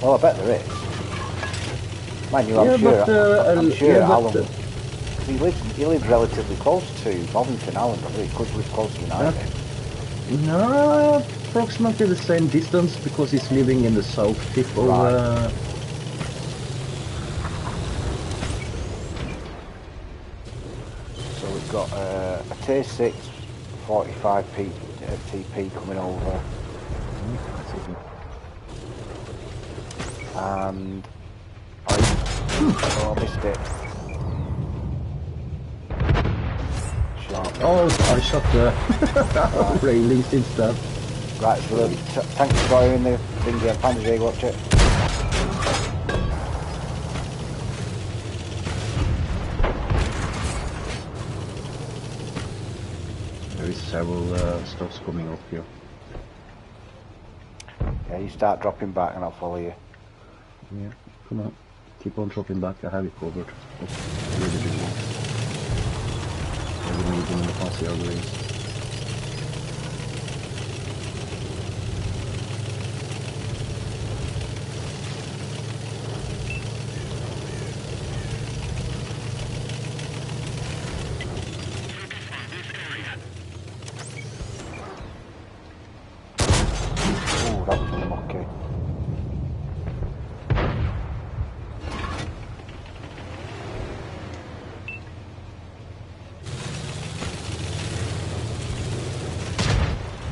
Well, I bet there is. Mind you, I'm sure Alan. He lives relatively close to Bovington, Alan. He could live close to United. No, approximately the same distance because he's living in the south tip of. Right. So we've got a tier 6 45p TP coming over. And I missed it. Sharp. Oh, I shot the railings instead. Right, so the tank destroyer in the thing, Panzer, watch it. There is several stuffs coming up here. Yeah, you start dropping back and I'll follow you. Yeah, come on. Keep on dropping back, I have it covered. It's really big one. Every medium and fancy other ways. Oh, that was unlucky.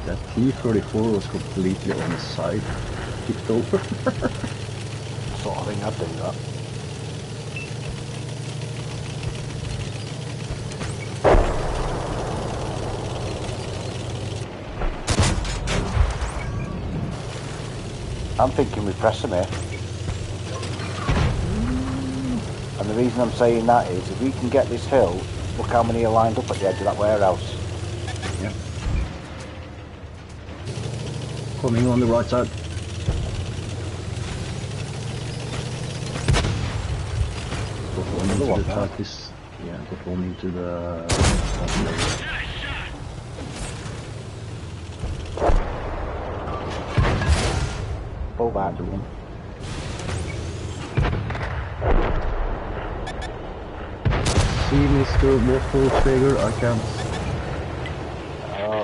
That T-34 was completely on the side, tipped over. Sort of thing, I'd do that. I'm thinking we press them here. And the reason I'm saying that is, if we can get this hill, look how many are lined up at the edge of that warehouse. Yeah. Coming on the right side. Got one into the Turkish. Yeah, got one into the. Pull back. See Mr. Waffle Trigger, I can't.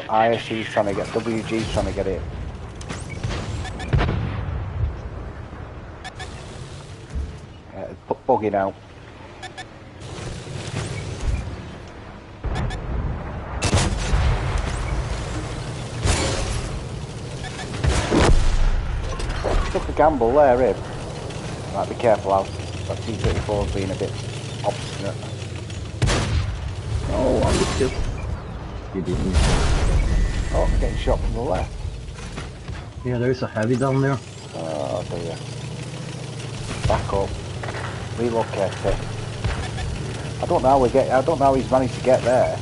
ISU's trying to get, WG's trying to get it. Bugging out. Took a gamble there, Rib. Right, be careful out. That T-34's been a bit obstinate. Oh, I missed it. You didn't. Oh, I'm getting shot from the left. Yeah, there's a heavy down there. Oh dear. Back up. Relocate it. I don't know how he's managed to get there.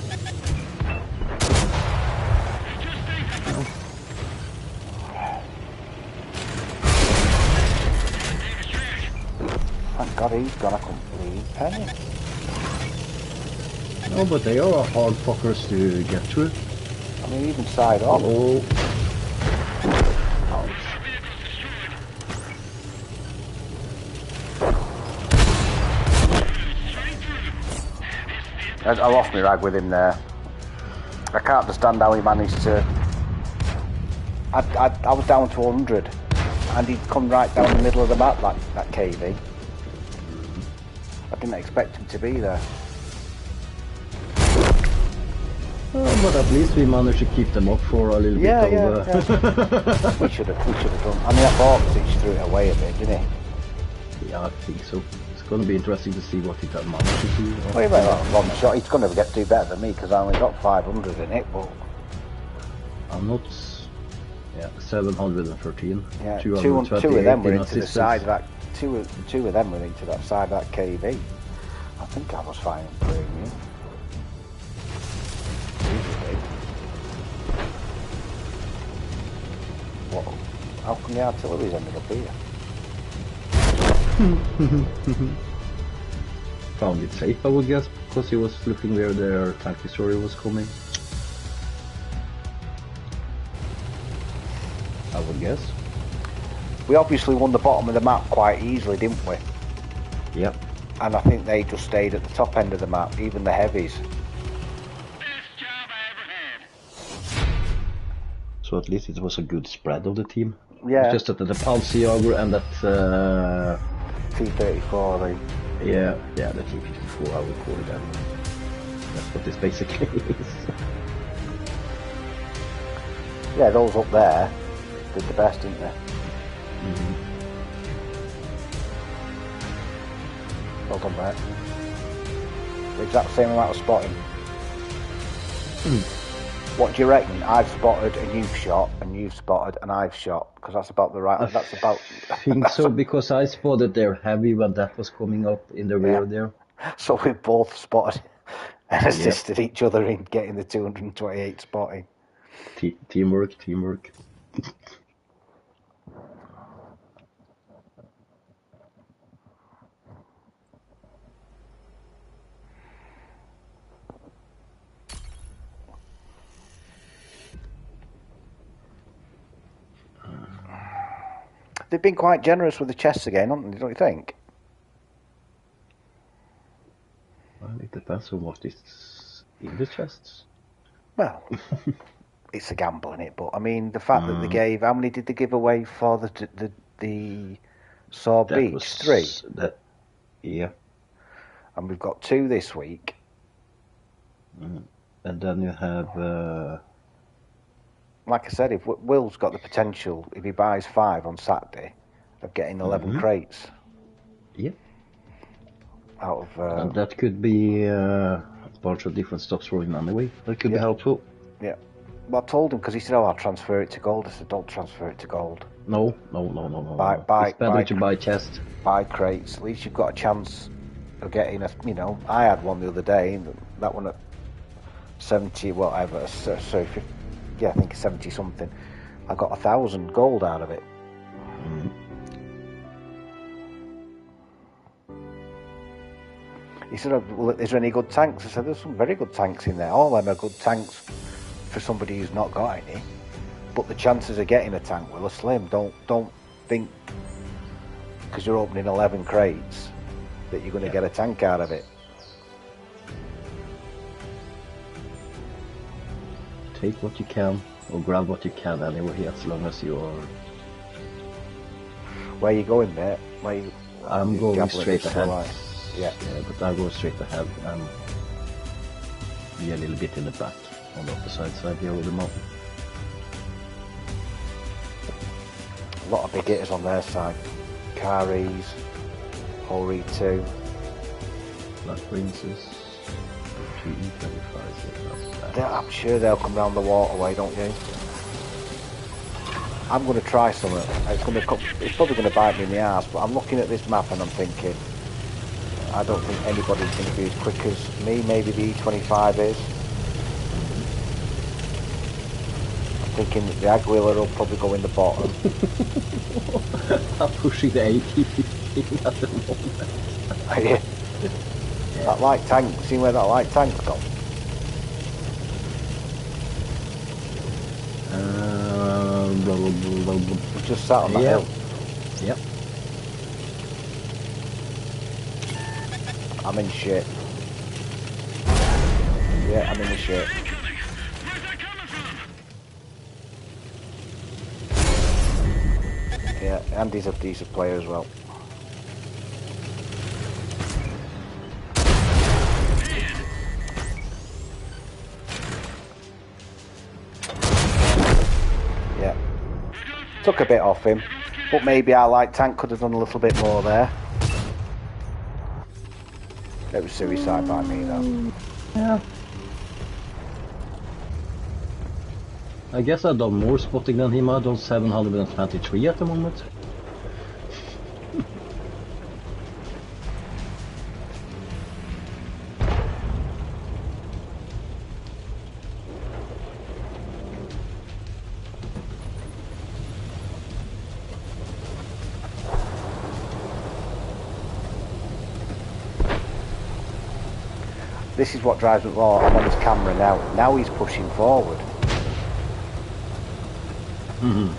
Thank God he's gone a complete penny. No, but they are hard fuckers to get through. I mean, even side on. Oh. I lost my rag with him there. I can't understand how he managed to I was down to 100, and he'd come right down the middle of the map, that KV. I didn't expect him to be there. Oh, but at least we managed to keep them up for a little bit over. Yeah. we should have done. I mean, that Vortex threw it away a bit, didn't he? Yeah, I think so. It's going to be interesting to see what he can manage to do. Well, he went that long shot. He's going to do better than me because I only got 500 in it, but... I'm not... Yeah, 713. Yeah, two of them were into the side of that... Two of them were into that side of that KV. I think I was fine in premium. What? How come the artillery's ended up here? Found it safe, I would guess, because he was looking where their tank destroyer was coming. I would guess. We obviously won the bottom of the map quite easily, didn't we? Yep. And I think they just stayed at the top end of the map, even the heavies. Best job I ever had. So at least it was a good spread of the team. Yeah. It's just that the Palsiager and that... T-34, yeah, the T-54, I would call it that. That's what this basically is. Yeah, those up there did the best, didn't they? Mm-hmm. Well done, mate. The exact same amount of spotting. What do you reckon? I've spotted and you've shot, and you've spotted and I've shot, because that's about the right. That's about. I think so, because I spotted their heavy when that was coming up in the rear there. So we both spotted and assisted each other in getting the 228 spotting. Teamwork. They've been quite generous with the chests again, haven't they? Don't you think? Well, it depends on what is in the chests. Well, it's a gamble, innit? But I mean, the fact that they gave, how many did they give away for the Saw Beach? 3. Yeah. And we've got 2 this week. And then you have. Like I said, if Will's got the potential, if he buys 5 on Saturday, of getting 11 crates. Yeah. Out of. And that could be a bunch of different stocks for him anyway. That could be helpful. Yeah. Well, I told him because he said, "Oh, I'll transfer it to gold." I said, "Don't transfer it to gold. No. It's better to buy chests. Buy crates. At least you've got a chance of getting a. You know, I had one the other day. That one at 70, whatever. So 50, yeah, I think 70 something. I got 1,000 gold out of it. He said, "Well, is there any good tanks?" I said, "There's some very good tanks in there. All of them are good tanks for somebody who's not got any. But the chances of getting a tank are slim. Don't think because you're opening 11 crates that you're going to get a tank out of it." Take what you can, or grab what you can anyway, as long as you're... Where you going, mate? I'm going straight ahead. Yeah, but I go straight ahead and be a little bit in the back on the opposite side here of the mountain. a lot of big hitters on their side. Caris, Hori 2. Black Princess, 2E25. I'm sure they'll come down the waterway, don't you? I'm going to try something. It's probably going to bite me in the ass, but I'm looking at this map and I'm thinking, I don't think anybody's going to be as quick as me. Maybe the E25 is. I'm thinking that the Aguila will probably go in the bottom. I'm pushing the AT-15 at the moment. Yeah. That light tank, see where that light tank's gone? We just sat on that hill. Yep. I'm in shit. Yeah, I'm in the shit. Incoming! Where's that coming from? Yeah, Andy's a decent player as well. Yeah. Took a bit off him, but maybe our light tank could have done a little bit more there. It was suicide by me though. Yeah. I guess I've done more spotting than him. I've done 723 at the moment. This is what drives me. Well, I'm on his camera now. Now he's pushing forward. Mm-hmm.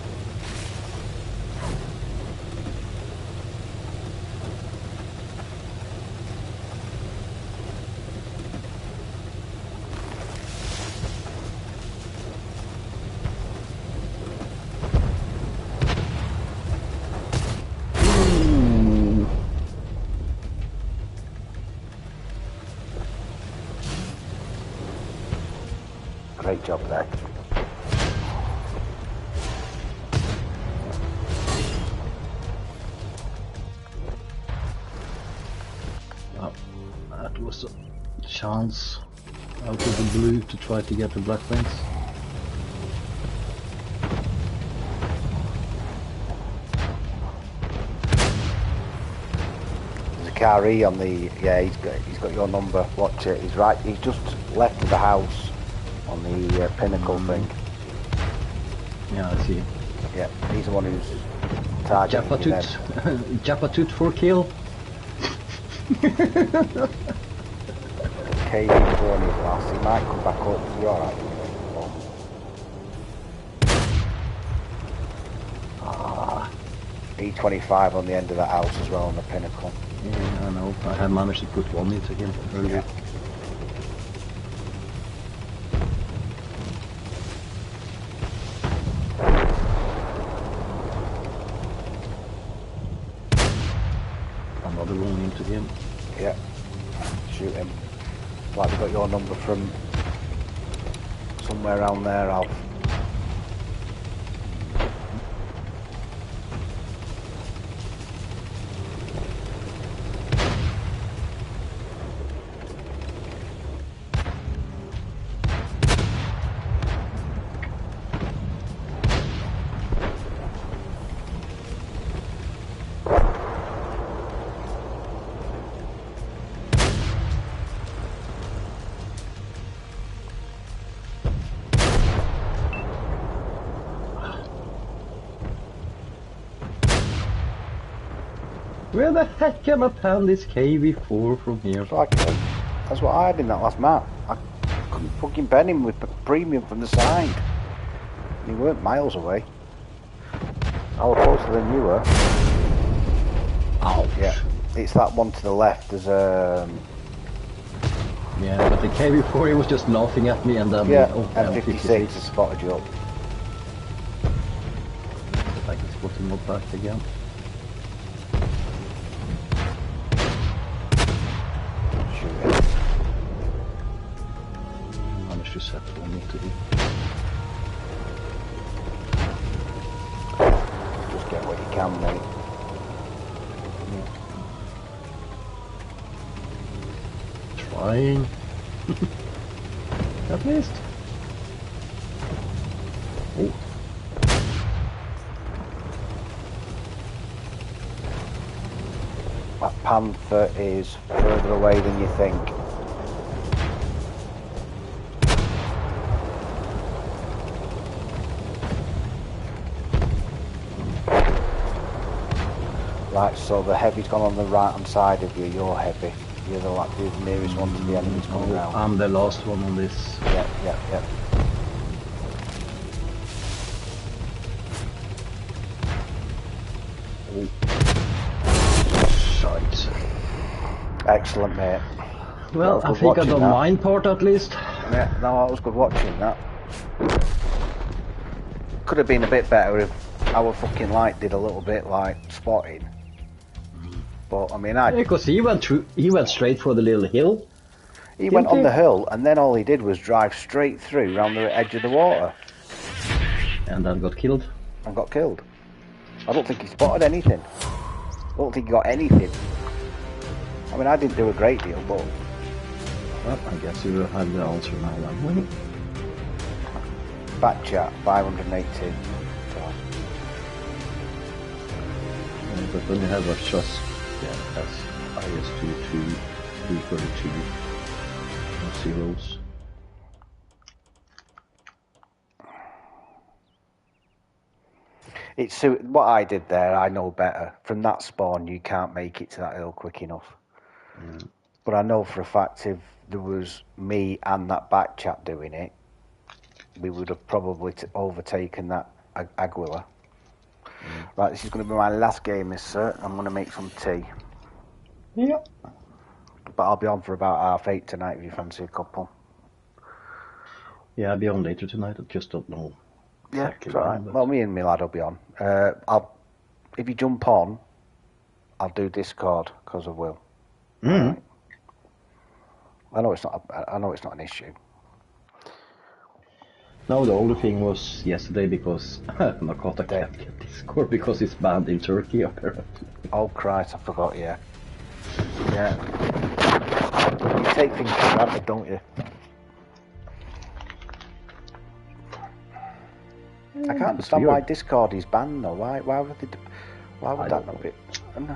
Great job there. Oh, that was a chance out of the blue to try to get the black wings. There's a car E on the. Yeah, he's got your number. Watch it. He's right. He's just left of the house on the pinnacle thing. Yeah, I see. Yeah, he's the one who's targeting you then. Japatut for kill. KV4 on his last. He might come back up. You're alright. E25 on the end of that house as well on the pinnacle. Yeah, I know. I have managed to put one into him earlier. Yeah. Another one into him. Yeah. Shoot him. Like we got your number from somewhere around there, Alf. Where the heck can I pound this KV4 from here? It's like, that's what I had in that last map. I couldn't fucking pen him with the premium from the side. And he weren't miles away. I was closer than you were. Ouch. Yeah, it's that one to the left. There's Yeah, but the KV4 he was just laughing at me and then M56 has spotted you up. I can spot him up back again. Shoot him. Managed to set one into him. Just get what you can, mate. Trying. At least. Oh. That Panther is further away than you think. Right, so the heavy's gone on the right hand side of you, you're heavy. You're the nearest one to the enemy's coming round. I'm the last one on this. Yeah. Oh. Shite. Excellent, mate. Well, That I was think good I've done watching that. mine part at least. Yeah, no, that was good watching that. Could have been a bit better if our fucking light did a little bit like spotting. But I mean, Because he went straight for the little hill. he went on the hill, and then all he did was drive straight through round the edge of the water. And then got killed. And got killed. I don't think he spotted anything. I don't think he got anything. I mean, I didn't do a great deal, but... Well, I guess you have the answer now then. Back chat, 518. But when you have a trust, that's IS22, 332, no zeros. It's what I did there, I know better. From that spawn, you can't make it to that hill quick enough. Mm. But I know for a fact if there was me and that back chap doing it, we would have probably overtaken that Aguila. Mm. Right, this is going to be my last game, this, sir. I'm going to make some tea. Yeah. But I'll be on for about 8:30 tonight if you fancy a couple. Yeah, I'll be on later tonight. I just don't know. Yeah, it's alright. Well, me and my lad will be on. If you jump on, I'll do Discord because I will. Mm. Right. I know it's not an issue. No, the only thing was yesterday because Nakata can't get Discord because it's banned in Turkey apparently. Oh Christ, I forgot. Yeah. You take things for granted, don't you? I can't understand why Discord is banned though. Why would that not be? No.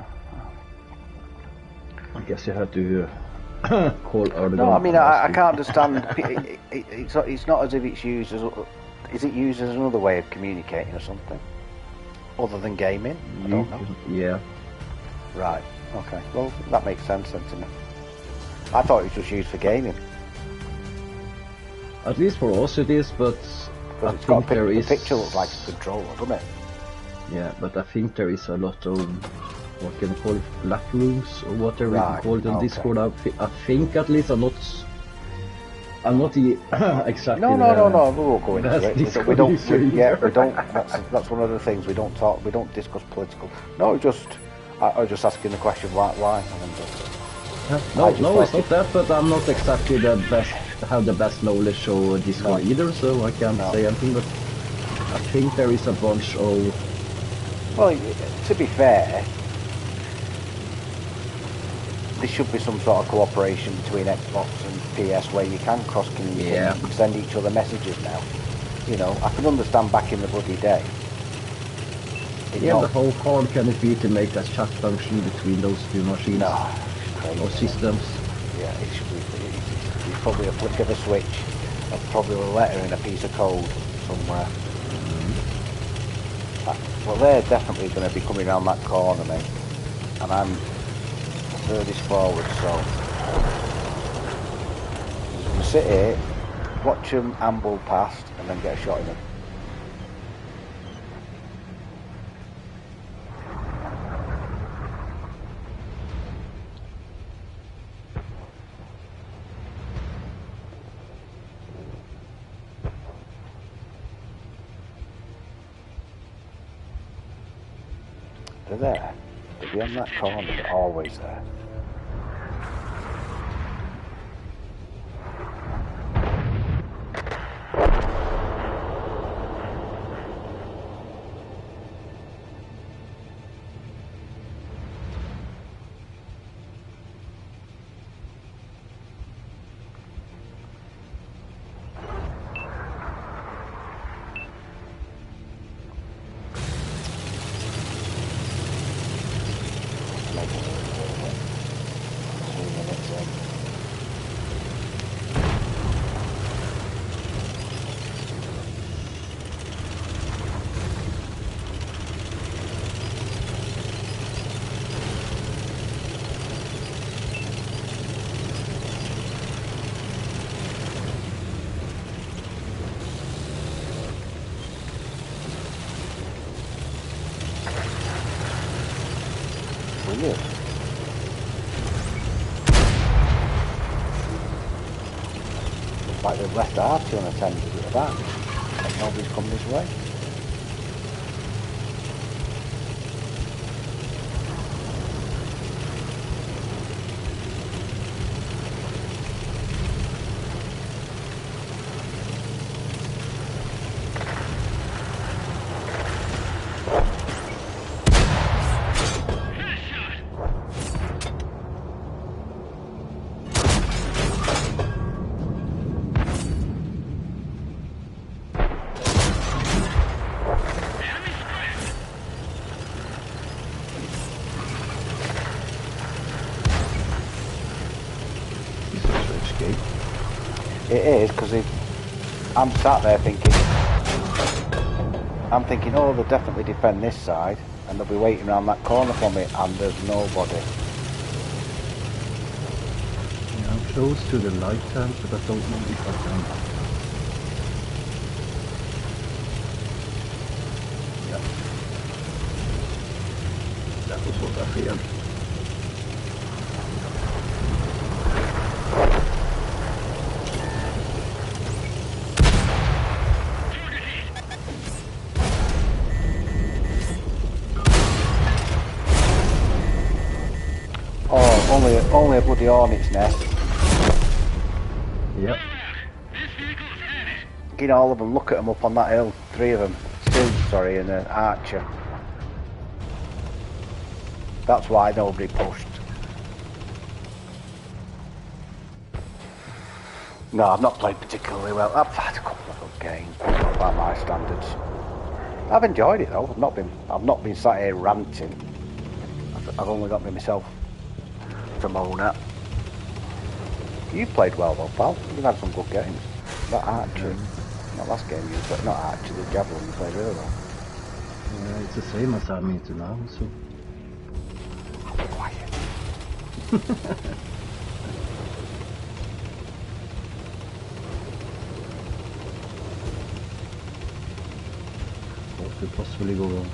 I guess you had to call early. No, I mean I can't understand. It's not as if it's used as. Is it used as another way of communicating or something? Other than gaming? I don't know. Yeah. Right. Okay. Well, that makes sense then to me. I thought it was just used for gaming. At least for us it is, but I it's think got there is. The picture looks like a controller, doesn't it? Yeah, but I think there is a lot of what can you call it, black rooms or whatever you can call it on Discord. I think at least I'm not exactly. No. We won't go into it. We don't. Yeah, we don't. That's one of the things we don't talk. We don't discuss political. No, I was just asking the question why. No, it's not that. But I'm not exactly the best. Have the best knowledge of Discord either, so I can't say anything. But I think there is a bunch of. Well, to be fair, there should be some sort of cooperation between Xbox and PS where you can cross-communicate and send each other messages now. You know, I can understand back in the bloody day. But how hard can it be to make a chat function between those two machines? No, it's crazy. Or systems? Yeah, it should be. It's probably a flick of a switch, and probably a letter in a piece of code somewhere. Well, they're definitely going to be coming around that corner, mate. And I'm furthest forward, so I'm going to sit here, watch them amble past, and then get a shot in them. They're there. They'll be on that corner. They're always there. Weird. Looks like they've left Archie unattended at the back. Like nobody's come this way. game. It is, because I'm sat there thinking, oh, they'll definitely defend this side, and they'll be waiting around that corner for me, and there's nobody. Yeah, I'm close to the light tank, but I don't know if I can. Yeah. That was what I feared. Oh, only a bloody hornet's nest. Yep. Get all of them, look at them up on that hill. 3 of them. 2, sorry, and an archer. That's why nobody pushed. No, I've not played particularly well. I've had a couple of good games, but not by my standards. I've enjoyed it though. I've not been sat here ranting. I've only got myself to moan at. You've played well though, pal. You've had some good games. That archer, not last game you played, not archer, the javelin you played really well. Yeah, it's the same as I'm into now, so. Quiet. What could possibly go wrong?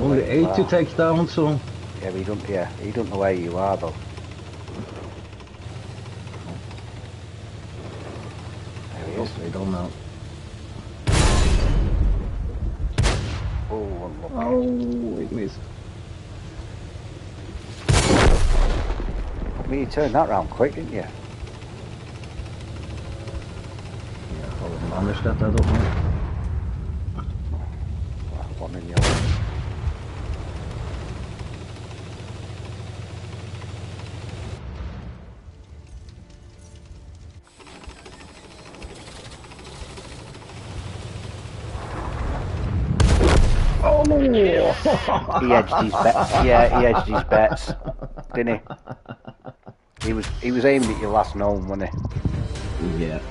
Only 8 to take down, so. Yeah, but he don't know where you are though. There he is. They don't know. Oh, unlucky. Oh, it missed. I mean, you turned that round quick, didn't you? Yeah, how I managed that, I don't know. One in yellow. Oh! He edged his bets. Yeah, he edged his bets, didn't he? He was aiming at your last gnome, wasn't he? Yeah.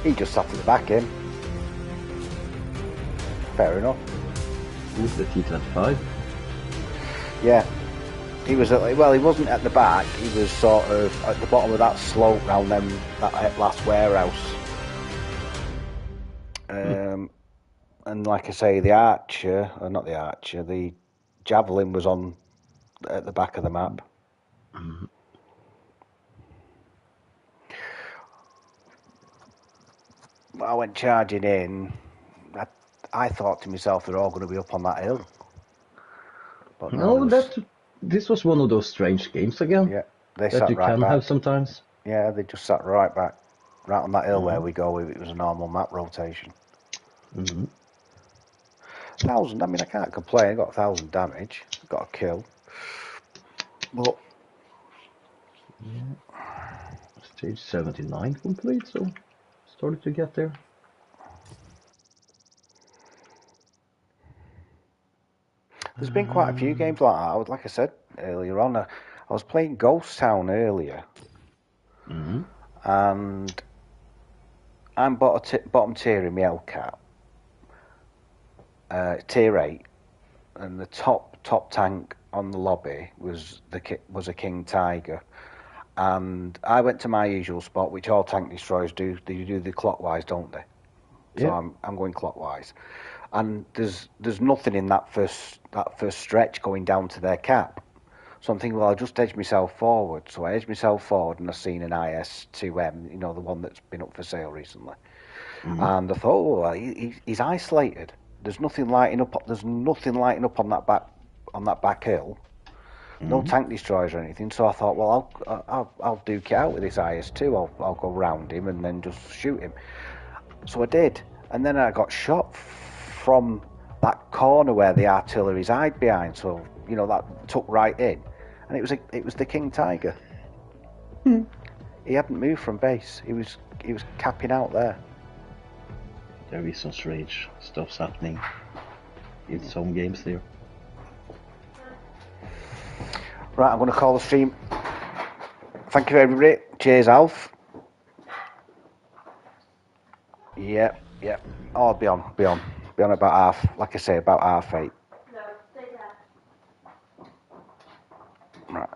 He just sat at the back in. Fair enough. Who's the T-25? Yeah. He was he wasn't at the back. He was sort of at the bottom of that slope round that last warehouse. And like I say, the javelin was at the back of the map. Mm-hmm. I went charging in. I thought to myself, they're all going to be up on that hill. But No, this was one of those strange games again. Yeah, they that sat you right can back. have sometimes. Yeah, they just sat right back, right on that hill where we go. It was a normal map rotation. Mm-hmm. 1,000. I mean, I can't complain. I got 1,000 damage. Got a kill. But yeah, stage 79 complete. So started to get there. there's been quite a few games like that. Like I said earlier on, I was playing Ghost Town earlier, and I'm bottom tier in my Hellcat, tier 8, and the top tank on the lobby was a King Tiger, and I went to my usual spot, which all tank destroyers do. They do the clockwise, don't they? So Yeah. I'm going clockwise, and there's nothing in that first stretch going down to their cap. So I'm thinking, well, I'll just edge myself forward. So I edged myself forward, and I've seen an IS-2M, the one that's been up for sale recently. And I thought, oh, he's isolated. There's nothing lighting up. There's nothing lighting up on that back hill. No tank destroyers or anything. So I thought, well, I'll duke it out with this IS-2. I'll go round him and then just shoot him. So I did, and then I got shot from that corner where the artillery's hide behind. So that took right in, and it was the king tiger. He hadn't moved from base. He was capping out there. There is some strange stuff's happening in some games there. Right, I'm going to call the stream. Thank you, everybody. Cheers, Alf. Yep. Oh, I'll be on about half. Like I say, about 8:30. No, stay there. Right.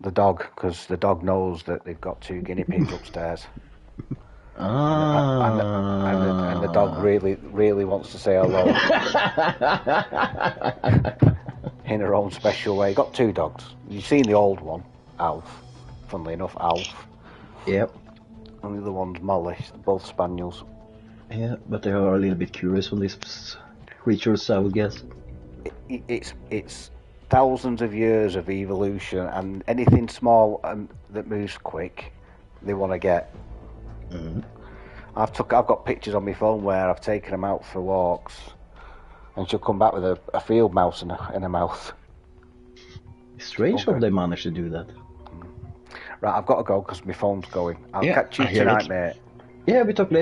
The dog, because the dog knows that they've got 2 guinea pigs upstairs. And the dog really wants to say hello in her own special way. Got 2 dogs. You've seen the old one, Alf. Funnily enough, Alf. Yep. And the other one's Molly. Both spaniels. Yeah, but they are a little bit curious on these creatures, I would guess. It's thousands of years of evolution, and anything small that moves quick, they want to get. Mm-hmm. I've got pictures on my phone where I've taken them out for walks, and she'll come back with a field mouse in her mouth. It's strange how they manage to do that. Right, I've got to go because my phone's going. I'll catch you I hear tonight, it. mate. Yeah, we talk later.